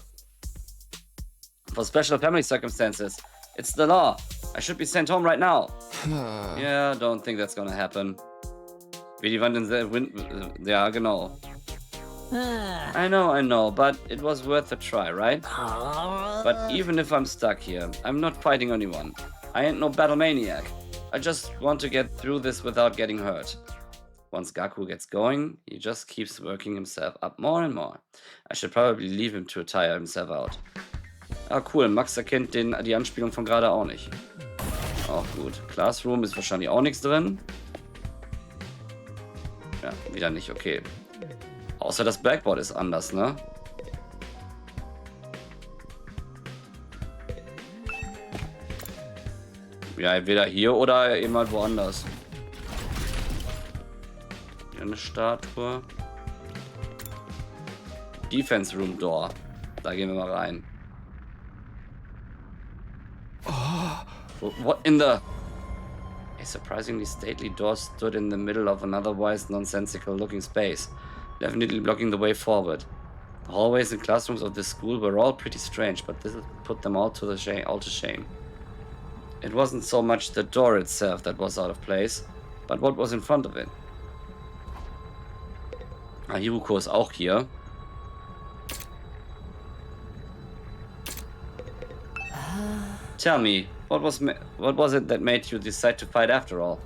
special family circumstances. It's the law. I should be sent home right now. Yeah, don't think that's gonna happen. Wie die Wand in der Wind... Ja, genau. I know, but it was worth a try, right? But even if I'm stuck here, I'm not fighting anyone. I ain't no battle maniac. I just want to get through this without getting hurt. Once Gaku gets going, he just keeps working himself up more and more. I should probably leave him to tire himself out. Ah, cool, Max erkennt die Anspielung von gerade auch nicht. Auch gut. Classroom ist wahrscheinlich auch nichts drin. Ja, wieder nicht, okay. Außer das Blackboard ist anders, ne? Ja, entweder hier oder jemand woanders. Hier eine Statue. Defense Room Door. Da gehen wir mal rein. What in the... A surprisingly stately door stood in the middle of an otherwise nonsensical looking space, definitely blocking the way forward. The hallways and classrooms of this school were all pretty strange, but this put them all to shame. It wasn't so much the door itself that was out of place, but what was in front of it. Hiruko ist auch hier. Tell me, what was it that made you decide to fight after all?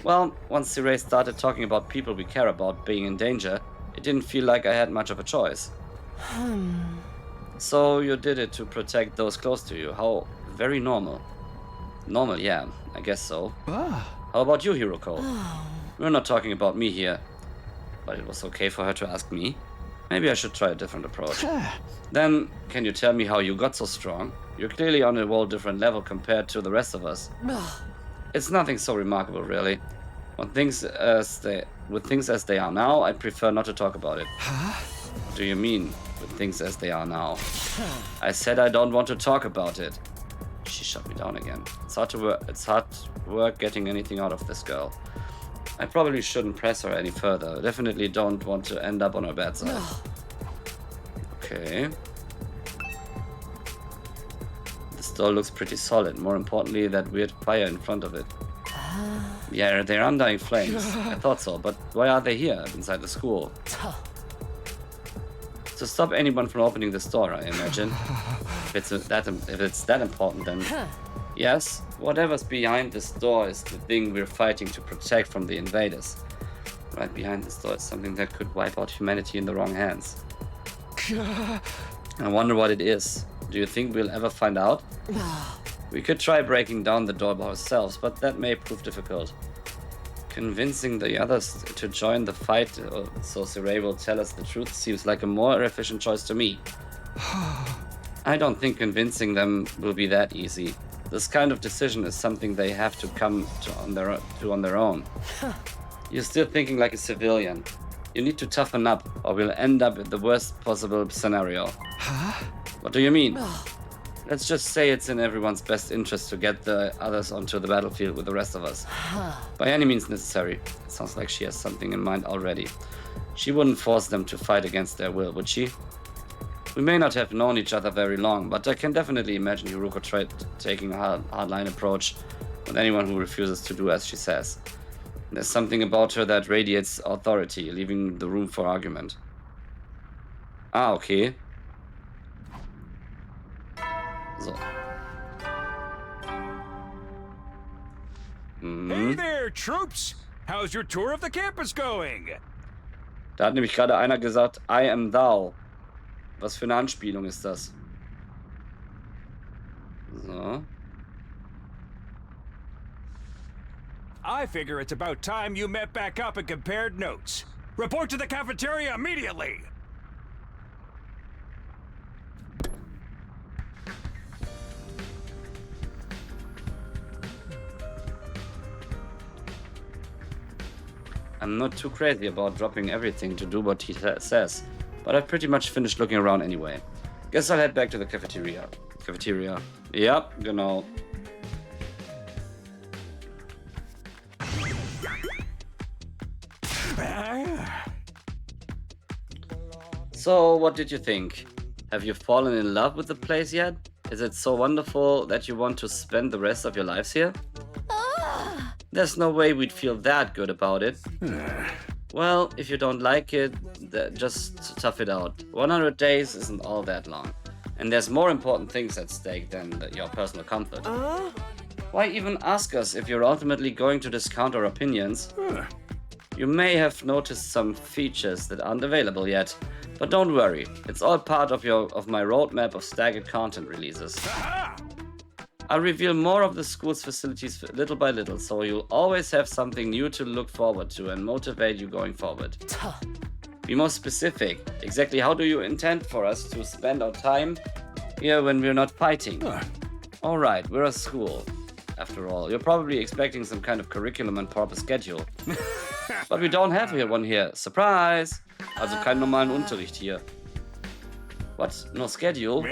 Well, once Siray started talking about people we care about being in danger, it didn't feel like I had much of a choice. So you did it to protect those close to you. How very normal. Normal, yeah, I guess so. How about you, Hiruko? We're not talking about me here. but it was okay for her to ask me. Maybe I should try a different approach. Then, can you tell me how you got so strong? You're clearly on a whole different level compared to the rest of us. It's nothing so remarkable, really. With things as they are now, I prefer not to talk about it. What do you mean, with things as they are now? I said I don't want to talk about it. She shut me down again. It's hard work getting anything out of this girl. I probably shouldn't press her any further. Definitely don't want to end up on her bad side. Okay. This door looks pretty solid. More importantly, that weird fire in front of it. Yeah, they're undying flames. I thought so, but why are they here, inside the school? To stop anyone from opening this door, I imagine. If it's that important, then yes, whatever's behind this door is the thing we're fighting to protect from the invaders. Right behind this door is something that could wipe out humanity in the wrong hands. I wonder what it is. Do you think we'll ever find out? We could try breaking down the door by ourselves, but that may prove difficult. Convincing the others to join the fight so Siray will tell us the truth seems like a more efficient choice to me. I don't think convincing them will be that easy. This kind of decision is something they have to come to on their own. You're still thinking like a civilian. You need to toughen up, or we'll end up in the worst possible scenario. What do you mean? Let's just say it's in everyone's best interest to get the others onto the battlefield with the rest of us. By any means necessary. It sounds like she has something in mind already. She wouldn't force them to fight against their will, would she? We may not have known each other very long, but I can definitely imagine Yuruko taking a hardline approach with anyone who refuses to do as she says. There's something about her that radiates authority, leaving the room for argument. Ah, okay. So. Hey there, troops! How's your tour of the campus going? Da hat nämlich gerade einer gesagt, I am thou. Was für eine Anspielung ist das? So. I figure it's about time you met back up and compared notes. Report to the cafeteria immediately! I'm not too crazy about dropping everything to do what he says, but I've pretty much finished looking around anyway. Guess I'll head back to the cafeteria. Cafeteria. Yep, genau. So, what did you think? Have you fallen in love with the place yet? Is it so wonderful that you want to spend the rest of your lives here? There's no way we'd feel that good about it. Well, if you don't like it, just tough it out. 100 days isn't all that long. And there's more important things at stake than your personal comfort. Why even ask us if you're ultimately going to discount our opinions? You may have noticed some features that aren't available yet, but don't worry, it's all part of my roadmap of staggered content releases. I'll reveal more of the school's facilities little by little, so you'll always have something new to look forward to and motivate you going forward. Be more specific. Exactly how do you intend for us to spend our time here when we're not fighting? Alright, we're a school. After all, you're probably expecting some kind of curriculum and proper schedule. But we don't have one here. Surprise! Also keinen normalen Unterricht hier. What? No schedule?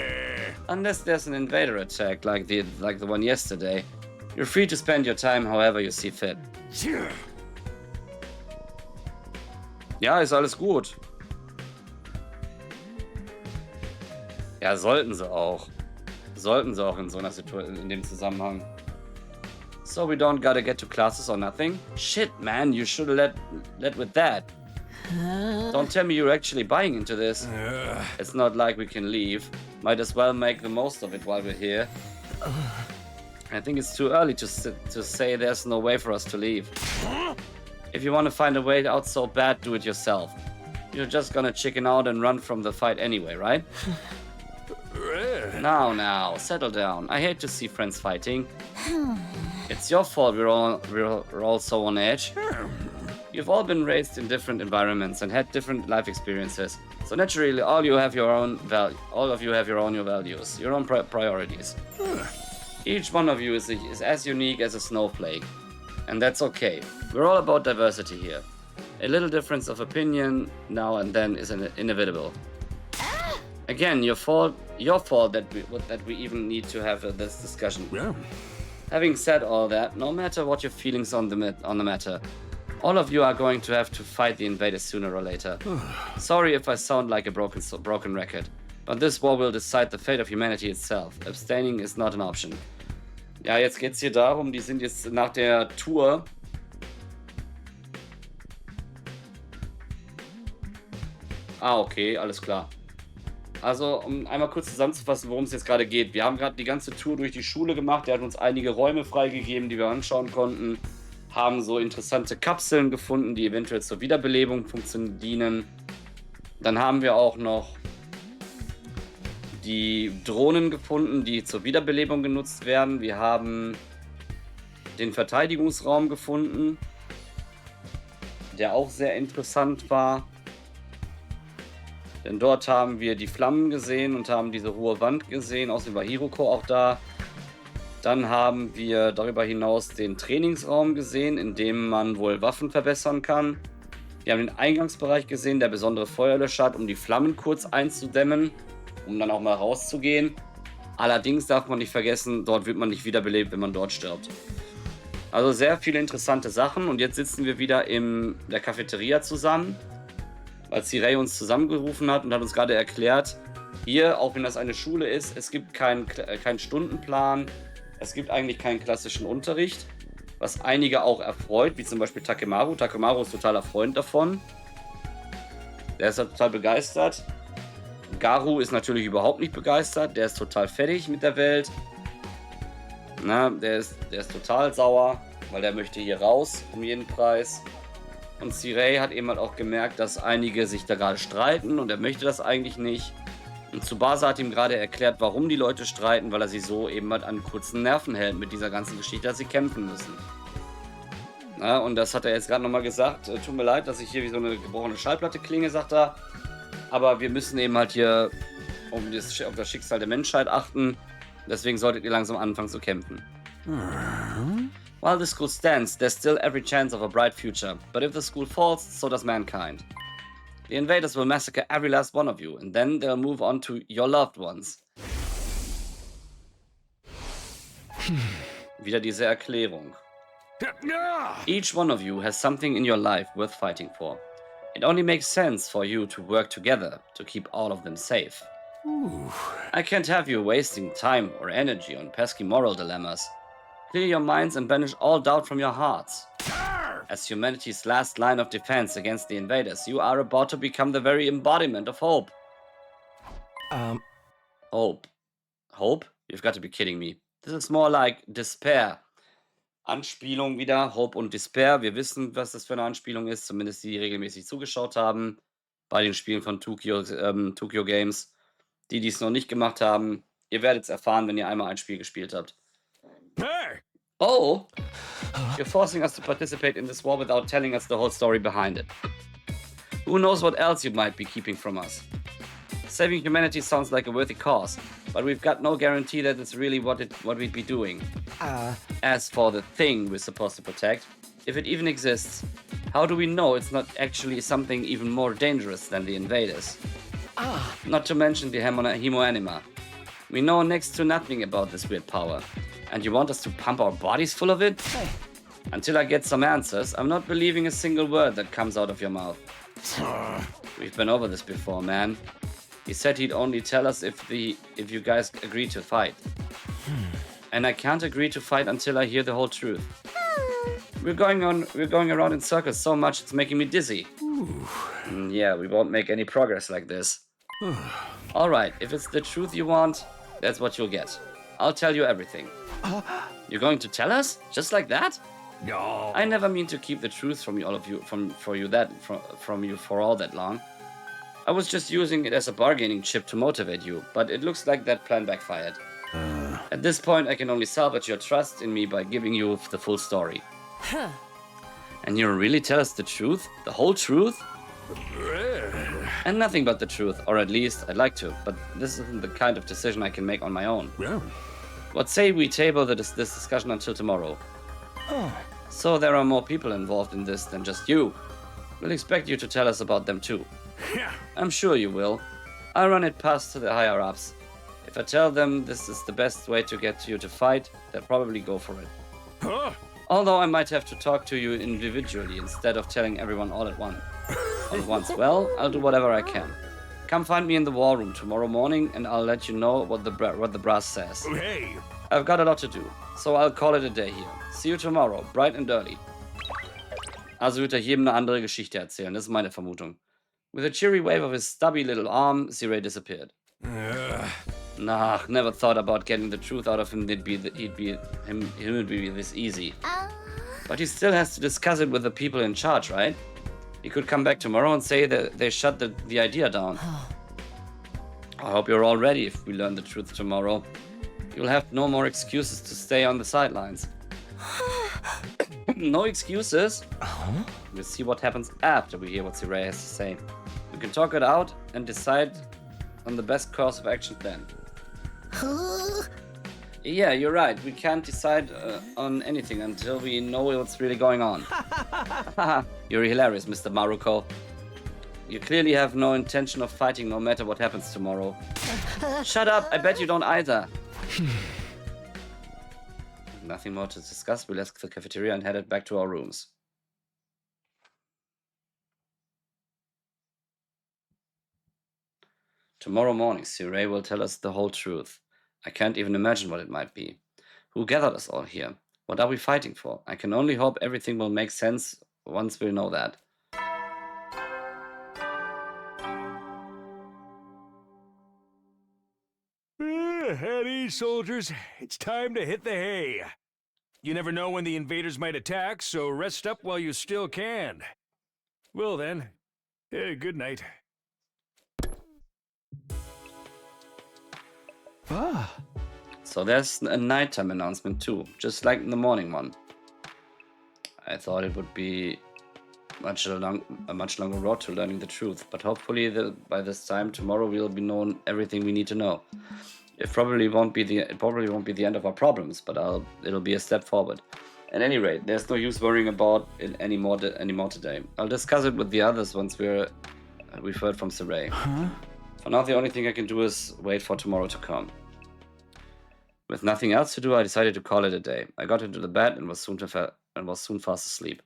Unless there's an invader attack like the one yesterday. You're free to spend your time however you see fit. Ja, ist alles gut. Ja, sollten sie auch. Sollten sie auch in so einer Situation, in dem Zusammenhang. So we don't gotta get to classes or nothing? Shit, man, you should've led with that. Don't tell me you're actually buying into this. It's not like we can leave. Might as well make the most of it while we're here. I think it's too early to say there's no way for us to leave. If you want to find a way out so bad, do it yourself. You're just gonna chicken out and run from the fight anyway, right? Now, settle down. I hate to see friends fighting. It's your fault we're all so on edge. You've all been raised in different environments and had different life experiences. So naturally, all of you have your own values, your own priorities. Each one of you is as unique as a snowflake, and that's okay. We're all about diversity here. A little difference of opinion now and then is inevitable. Again, your fault that we even need to have this discussion. Yeah. Having said all that, no matter what your feelings on the matter, all of you are going to have to fight the invaders sooner or later. Sorry if I sound like a broken record, but this war will decide the fate of humanity itself. Abstaining is not an option. Ja, jetzt geht's hier darum, die sind jetzt nach der Tour. Ah, okay, alles klar. Also, um einmal kurz zusammenzufassen, worum es jetzt gerade geht. Wir haben gerade die ganze Tour durch die Schule gemacht. Der hat uns einige Räume freigegeben, die wir anschauen konnten. Haben so interessante Kapseln gefunden, die eventuell zur Wiederbelebung dienen. Dann haben wir auch noch die Drohnen gefunden, die zur Wiederbelebung genutzt werden. Wir haben den Verteidigungsraum gefunden, der auch sehr interessant war. Denn dort haben wir die Flammen gesehen und haben diese hohe Wand gesehen. Außerdem war Hiroko auch da. Dann haben wir darüber hinaus den Trainingsraum gesehen, in dem man wohl Waffen verbessern kann. Wir haben den Eingangsbereich gesehen, der besondere Feuerlöscher hat, um die Flammen kurz einzudämmen, um dann auch mal rauszugehen. Allerdings darf man nicht vergessen, dort wird man nicht wiederbelebt, wenn man dort stirbt. Also sehr viele interessante Sachen. Und jetzt sitzen wir wieder in der Cafeteria zusammen, weil Cirey uns zusammengerufen hat und hat uns gerade erklärt, hier, auch wenn das eine Schule ist, es gibt keinen Stundenplan, es gibt eigentlich keinen klassischen Unterricht, was einige auch erfreut, wie zum Beispiel Takemaru. Takemaru ist totaler Freund davon. Der ist total begeistert. Garu ist natürlich überhaupt nicht begeistert, der ist total fertig mit der Welt. Na, der ist total sauer, weil der möchte hier raus, um jeden Preis. Und Cirey hat eben halt auch gemerkt, dass einige sich da gerade streiten und er möchte das eigentlich nicht. Und Tsubasa hat ihm gerade erklärt, warum die Leute streiten, weil er sie so eben halt an kurzen Nerven hält mit dieser ganzen Geschichte, dass sie kämpfen müssen. Na, und das hat er jetzt gerade nochmal gesagt. Tut mir leid, dass ich hier wie so eine gebrochene Schallplatte klinge, sagt er. Aber wir müssen eben halt hier auf das Schicksal der Menschheit achten. Deswegen solltet ihr langsam anfangen zu kämpfen. While the school stands, there's still every chance of a bright future. But if the school falls, so does mankind. The invaders will massacre every last one of you, and then they'll move on to your loved ones. Wieder diese Erklärung. Each one of you has something in your life worth fighting for. It only makes sense for you to work together to keep all of them safe. I can't have you wasting time or energy on pesky moral dilemmas. Clear your minds and banish all doubt from your hearts. As humanity's last line of defense against the invaders, you are about to become the very embodiment of hope. Hope. Hope? You've got to be kidding me. This is more like despair. Anspielung wieder, Hope und Despair. Wir wissen, was das für eine Anspielung ist, zumindest die regelmäßig zugeschaut haben bei den Spielen von Tokyo Games. Die es noch nicht gemacht haben, ihr werdet es erfahren, wenn ihr einmal ein Spiel gespielt habt. Hey! Oh! You're forcing us to participate in this war without telling us the whole story behind it. Who knows what else you might be keeping from us? Saving humanity sounds like a worthy cause, but we've got no guarantee that it's really what we'd be doing. As for the thing we're supposed to protect, if it even exists, how do we know it's not actually something even more dangerous than the invaders? Not to mention the Hemoanima. We know next to nothing about this weird power. And you want us to pump our bodies full of it? Hey. Until I get some answers, I'm not believing a single word that comes out of your mouth. We've been over this before, man. He said he'd only tell us if you guys agree to fight. And I can't agree to fight until I hear the whole truth. We're going around in circles so much it's making me dizzy. Yeah, we won't make any progress like this. Alright, if it's the truth you want, that's what you'll get. I'll tell you everything. You're going to tell us? Just like that? No. I never mean to keep the truth from all of you for you for all that long. I was just using it as a bargaining chip to motivate you, but it looks like that plan backfired. At this point, I can only salvage your trust in me by giving you the full story. And you'll really tell us the truth? The whole truth? And nothing but the truth, or at least I'd like to, but this isn't the kind of decision I can make on my own. Yeah. What say we table this discussion until tomorrow? So there are more people involved in this than just you. We'll expect you to tell us about them too. Yeah. I'm sure you will. I'll run it past to the higher-ups. If I tell them this is the best way to get you to fight, they'll probably go for it. Huh? Although I might have to talk to you individually instead of telling everyone all at once. Well, I'll do whatever I can. Come find me in the war room tomorrow morning and I'll let you know what the brass says. Hey. I've got a lot to do, so I'll call it a day here. See you tomorrow, bright and early. Also wird er jedem eine andere Geschichte erzählen, das ist meine Vermutung. With a cheery wave of his stubby little arm, Ziray disappeared. Nah, never thought about getting the truth out of him. He'd be this easy. But he still has to discuss it with the people in charge, right? He could come back tomorrow and say that they shut the idea down. I hope you're all ready if we learn the truth tomorrow. You'll have no more excuses to stay on the sidelines. No excuses? We'll see what happens after we hear what Ziray has to say. We can talk it out and decide on the best course of action then. Yeah, you're right. We can't decide on anything until we know what's really going on. You're hilarious, Mr. Maruko. You clearly have no intention of fighting no matter what happens tomorrow. Shut up, I bet you don't either. Nothing more to discuss. We left the cafeteria and headed back to our rooms. Tomorrow morning, Ziray will tell us the whole truth. I can't even imagine what it might be. Who gathered us all here? What are we fighting for? I can only hope everything will make sense once we know that. At ease, soldiers. It's time to hit the hay. You never know when the invaders might attack, so rest up while you still can. Well then, good night. So there's a nighttime announcement too, just like in the morning one. I thought it would be a much longer road to learning the truth, but hopefully by this time tomorrow we'll be known everything we need to know. It probably won't be the end of our problems, but it'll be a step forward. At any rate, there's no use worrying about it anymore today. I'll discuss it with the others once we've heard from Ziray. For now, the only thing I can do is wait for tomorrow to come. With nothing else to do, I decided to call it a day. I got into the bed and was soon fast asleep.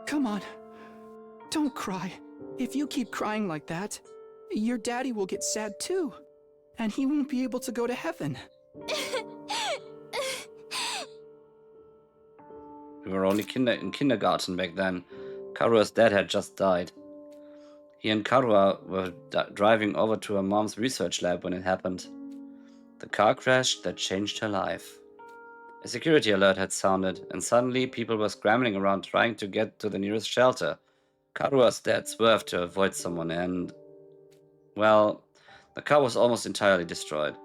Come on. Don't cry. If you keep crying like that, your daddy will get sad too. And he won't be able to go to heaven. We were only in kindergarten back then. Karua's dad had just died. He and Karua were driving over to her mom's research lab when it happened. The car crash that changed her life. A security alert had sounded, and suddenly people were scrambling around trying to get to the nearest shelter. Karua's dad swerved to avoid someone and... well, the car was almost entirely destroyed.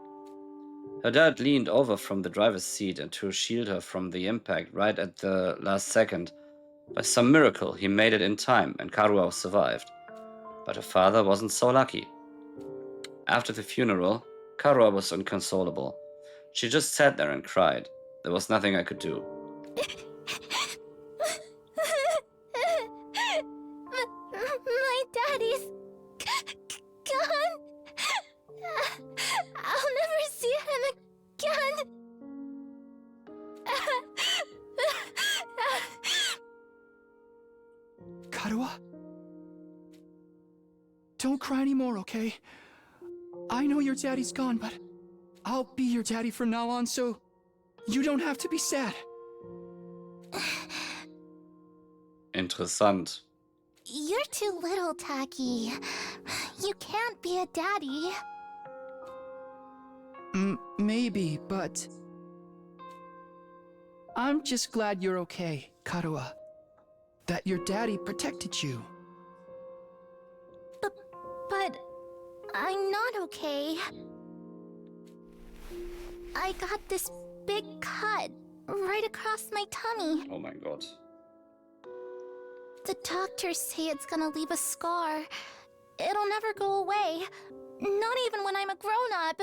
Her dad leaned over from the driver's seat and to shield her from the impact right at the last second. By some miracle, he made it in time and Karua survived. But her father wasn't so lucky. After the funeral, Karua was inconsolable. She just sat there and cried. There was nothing I could do. My daddy's gone. I'll never see him again. Karua? Don't cry anymore, okay? I know your daddy's gone, but I'll be your daddy from now on, so you don't have to be sad. Interessant. You're too little, Taki. You can't be a daddy. Maybe, but... I'm just glad you're okay, Karuha. That your daddy protected you. But I'm not okay. I got this big cut right across my tummy. Oh my god. The doctors say it's gonna leave a scar. It'll never go away. Not even when I'm a grown-up.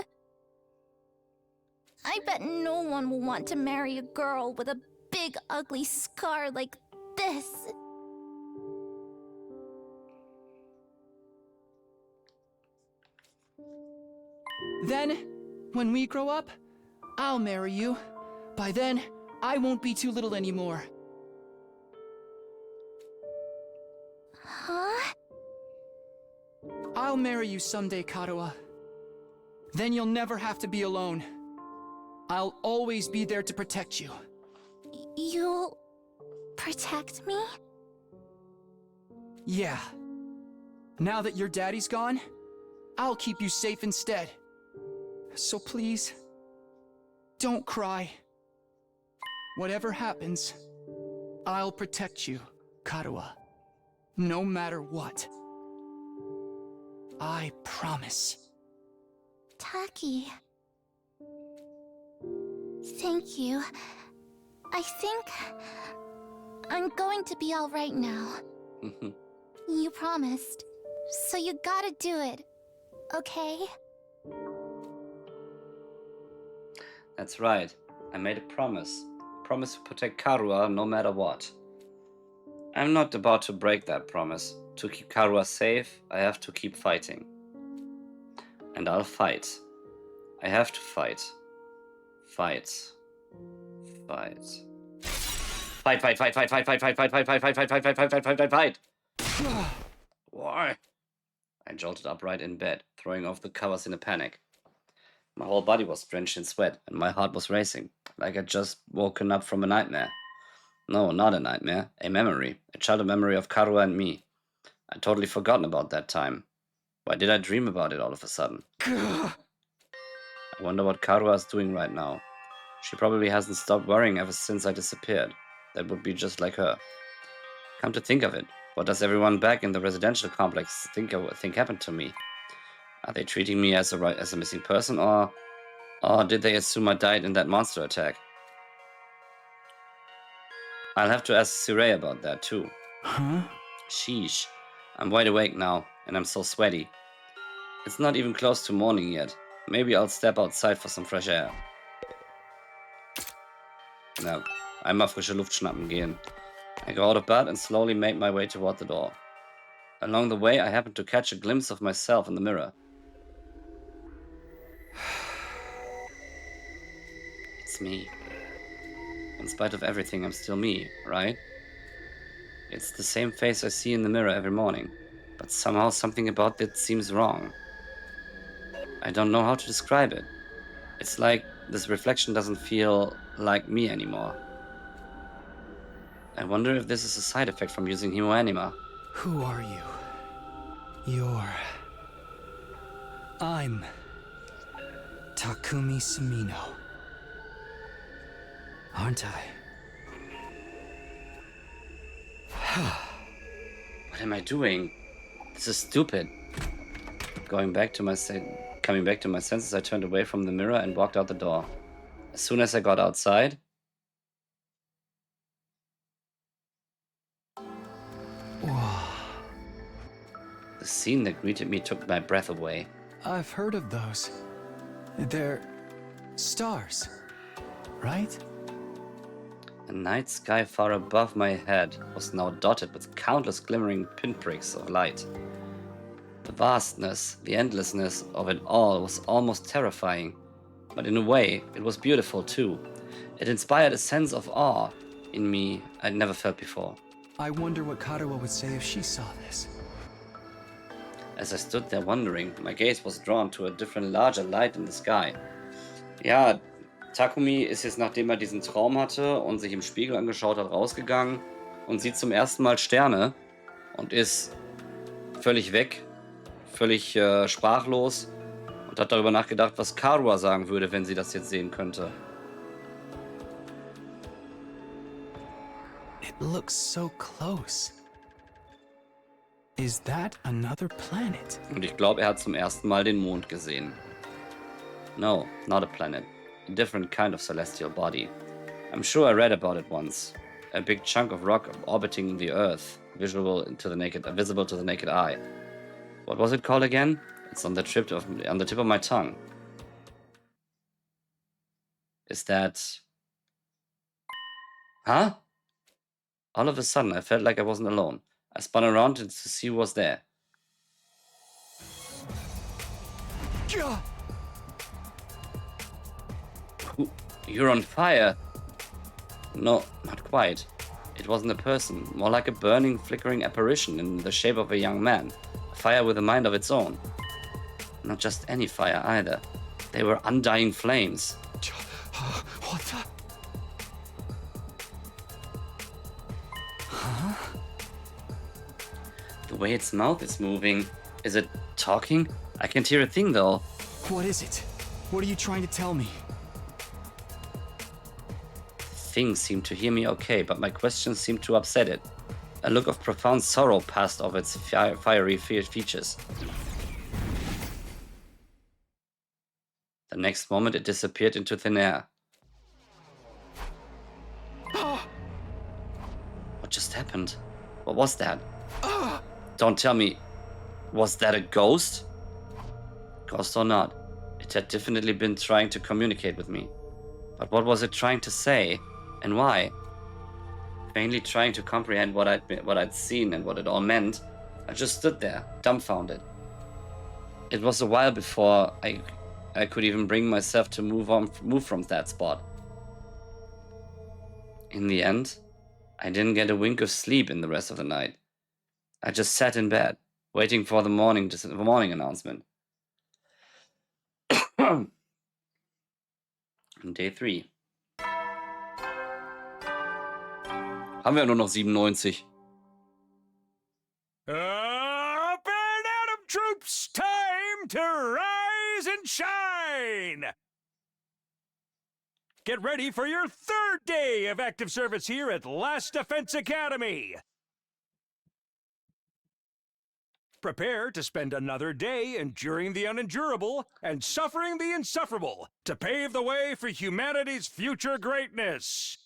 I bet no one will want to marry a girl with a big, ugly scar like this. Then, when we grow up, I'll marry you. By then, I won't be too little anymore. Huh? I'll marry you someday, Karuha. Then you'll never have to be alone. I'll always be there to protect you. You'll protect me? Yeah. Now that your daddy's gone, I'll keep you safe instead. So please, don't cry. Whatever happens, I'll protect you, Karuha. No matter what. I promise. Taki. Thank you. I think I'm going to be all right now. You promised. So you gotta do it. Okay? That's right. I made a promise. Promise to protect Karuha no matter what. I'm not about to break that promise. To keep Karuha safe, I have to keep fighting. And I'll fight. I have to fight. Fight. Fight. Fight, fight, fight, fight, fight, fight, fight, fight, fight, fight, fight, fight, fight, fight, fight, fight, fight, fight. Why? I jolted upright in bed, throwing off the covers in a panic. My whole body was drenched in sweat, and my heart was racing, like I'd just woken up from a nightmare. No, not a nightmare, a memory, a childhood memory of Karuha and me. I'd totally forgotten about that time. Why did I dream about it all of a sudden? I wonder what Karuha is doing right now. She probably hasn't stopped worrying ever since I disappeared. That would be just like her. Come to think of it, what does everyone back in the residential complex think happened to me? Are they treating me as a missing person, or did they assume I died in that monster attack? I'll have to ask Sirei about that too. Huh? Sheesh. I'm wide awake now, and I'm so sweaty. It's not even close to morning yet. Maybe I'll step outside for some fresh air. Na, einmal frische Luft schnappen gehen. I go out of bed and slowly make my way toward the door. Along the way, I happen to catch a glimpse of myself in the mirror. It's me. In spite of everything, I'm still me, right? It's the same face I see in the mirror every morning, but somehow something about it seems wrong. I don't know how to describe it. It's like this reflection doesn't feel like me anymore. I wonder if this is a side effect from using Hemoanima. Who are you? I'm Takumi Sumino. Aren't I? What am I doing? This is stupid. Coming back to my senses, I turned away from the mirror and walked out the door. As soon as I got outside, the scene that greeted me took my breath away. I've heard of those. They're stars, right? The night sky far above my head was now dotted with countless glimmering pinpricks of light. The vastness, the endlessness of it all was almost terrifying, but in a way, it was beautiful too. It inspired a sense of awe in me I'd never felt before. I wonder what Karuha would say if she saw this. As I stood there wondering, my gaze was drawn to a different, larger light in the sky. Ja, Takumi ist jetzt, nachdem er diesen Traum hatte und sich im Spiegel angeschaut hat, rausgegangen und sieht zum ersten Mal Sterne. und ist völlig weg, völlig sprachlos und hat darüber nachgedacht, was Karua sagen würde, wenn sie das jetzt sehen könnte. It looks so close. Is that another planet? Und ich glaube, er hat zum ersten Mal den Mond gesehen. No, not a planet. A different kind of celestial body. I'm sure I read about it once. A big chunk of rock orbiting the Earth, visible to the naked eye. What was it called again? It's on the tip of my tongue. Is that... Huh? All of a sudden, I felt like I wasn't alone. I spun around to see who was there. You're on fire. No, not quite. It wasn't a person, more like a burning, flickering apparition in the shape of a young man. A fire with a mind of its own. Not just any fire either. They were undying flames. What the? Huh? The way its mouth is moving. Is it talking? I can't hear a thing though. What is it? What are you trying to tell me? Things seemed to hear me okay, but my questions seemed to upset it. A look of profound sorrow passed over its fiery features. The next moment it disappeared into thin air. What just happened? What was that? Don't tell me. Was that a ghost? Ghost or not, it had definitely been trying to communicate with me. But what was it trying to say? And why? Vainly trying to comprehend what I'd seen and what it all meant, I just stood there, dumbfounded. It was a while before I could even bring myself to move from that spot. In the end, I didn't get a wink of sleep in the rest of the night. I just sat in bed, waiting for the morning announcement. Day 3. Haben wir nur noch 97. Up and Atom troops, time to rise and shine! Get ready for your third day of active service here at Last Defense Academy. Prepare to spend another day enduring the unendurable and suffering the insufferable to pave the way for humanity's future greatness.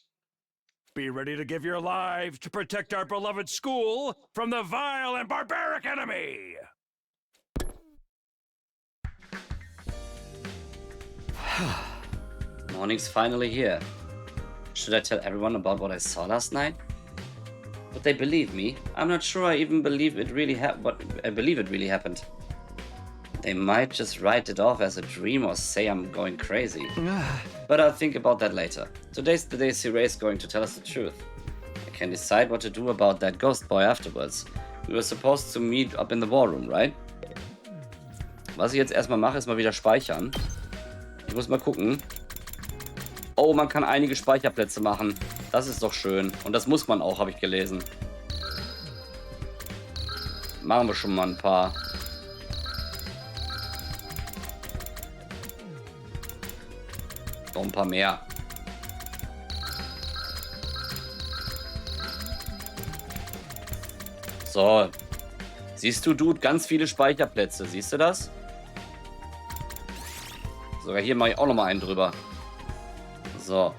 Be ready to give your lives to protect our beloved school from the vile and barbaric enemy! Morning's finally here. Should I tell everyone about what I saw last night? Would they believe me? I'm not sure I even believe it really happened. They might just write it off as a dream or say I'm going crazy. But I'll think about that later. Today's the day Siree is going to tell us the truth. I can decide what to do about that ghost boy afterwards. We were supposed to meet up in the war room, right? Was ich jetzt erstmal mache, ist mal wieder speichern. Ich muss mal gucken. Oh, man kann einige Speicherplätze machen. Das ist doch schön. Und das muss man auch, habe ich gelesen. Machen wir schon mal ein paar. Noch ein paar mehr. So. Siehst du, Dude, ganz viele Speicherplätze. Siehst du das? Sogar hier mache ich auch noch mal einen drüber. So.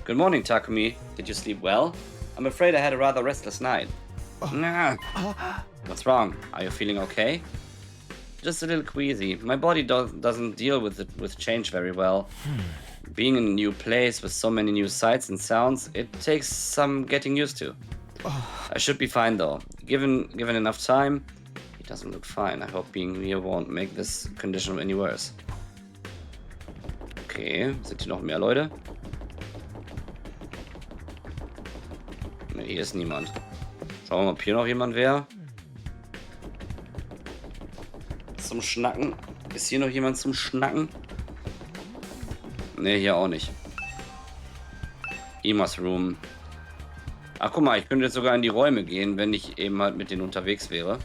Good morning, Takumi. Did you sleep well? I'm afraid I had a rather restless night. Nah. What's wrong? Are you feeling okay? Just a little queasy. My body doesn't deal with change very well. Being in a new place with so many new sights and sounds, it takes some getting used to. I should be fine though. Given enough time, he doesn't look fine. I hope being here won't make this condition any worse. Okay, sind hier noch mehr Leute? Ne, hier ist niemand. Schauen wir mal, ob hier noch jemand wäre. Zum Schnacken. Ist hier noch jemand zum Schnacken? Ne, hier auch nicht. Imas Room. Ach, guck mal, ich könnte jetzt sogar in die Räume gehen, wenn ich eben halt mit denen unterwegs wäre.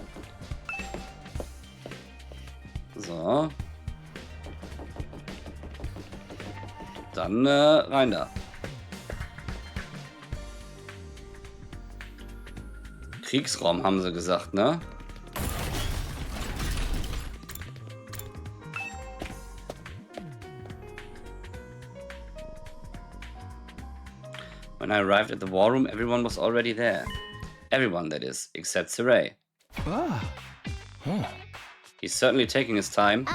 So. Dann rein da. Kriegsraum haben sie gesagt, ne? When I arrived at the war room, everyone was already there. Everyone, that is, except Saray. Ah. Huh. He's certainly taking his time.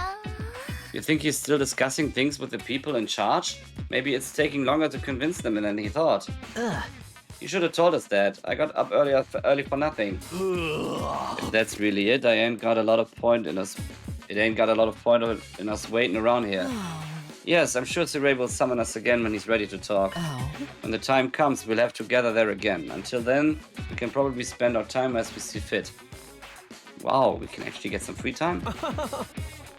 You think he's still discussing things with the people in charge? Maybe it's taking longer to convince them than he thought. You should have told us that. I got up early for nothing. If that's really it, I ain't got a lot of point in us. It ain't got a lot of point in us waiting around here. Yes, I'm sure Saray will summon us again when he's ready to talk. When the time comes, we'll have to gather there again. Until then, we can probably spend our time as we see fit. Wow, we can actually get some free time.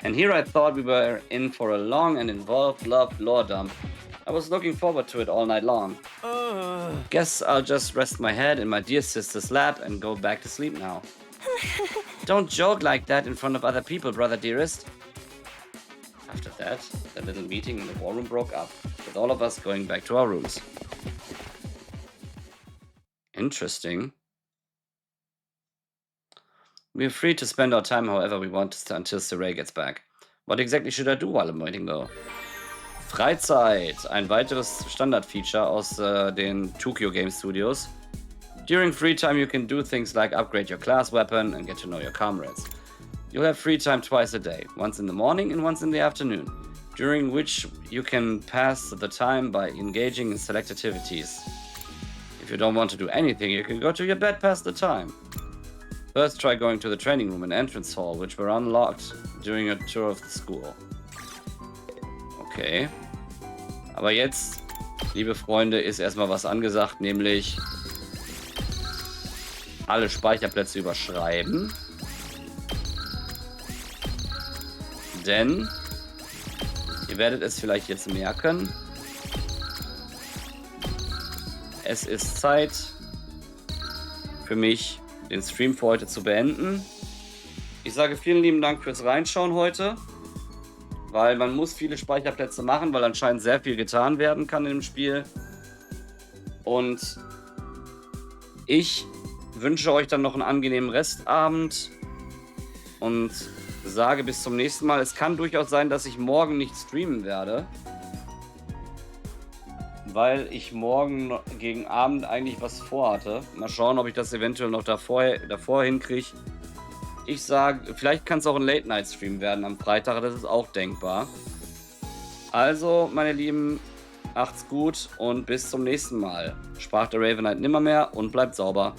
And here I thought we were in for a long and involved lore dump. I was looking forward to it all night long. Guess I'll just rest my head in my dear sister's lap and go back to sleep now. Don't joke like that in front of other people, brother dearest. After that, the little meeting in the war room broke up, with all of us going back to our rooms. Interesting. We're free to spend our time however we want until Saray gets back. What exactly should I do while I'm waiting though? Freizeit, ein weiteres Standard-Feature aus den Tokyo Game Studios. During free time you can do things like upgrade your class weapon and get to know your comrades. You'll have free time twice a day, once in the morning and once in the afternoon, during which you can pass the time by engaging in select activities. If you don't want to do anything, you can go to your bed past the time. First try going to the training room and entrance hall, which were unlocked during a tour of the school. Okay. Aber jetzt, liebe Freunde, ist erstmal was angesagt, nämlich alle Speicherplätze überschreiben. Denn, ihr werdet es vielleicht jetzt merken, es ist Zeit für mich, den Stream für heute zu beenden. Ich sage vielen lieben Dank fürs Reinschauen heute, weil man muss viele Speicherplätze machen, weil anscheinend sehr viel getan werden kann im Spiel. Und ich wünsche euch dann noch einen angenehmen Restabend und sage bis zum nächsten Mal. Es kann durchaus sein, dass ich morgen nicht streamen werde, weil ich morgen gegen Abend eigentlich was vorhatte. Mal schauen, ob ich das eventuell noch davor hinkriege. Ich sage, vielleicht kann es auch ein Late-Night-Stream werden am Freitag, das ist auch denkbar. Also, meine Lieben, macht's gut und bis zum nächsten Mal. Sprach der Raven halt nimmermehr und bleibt sauber.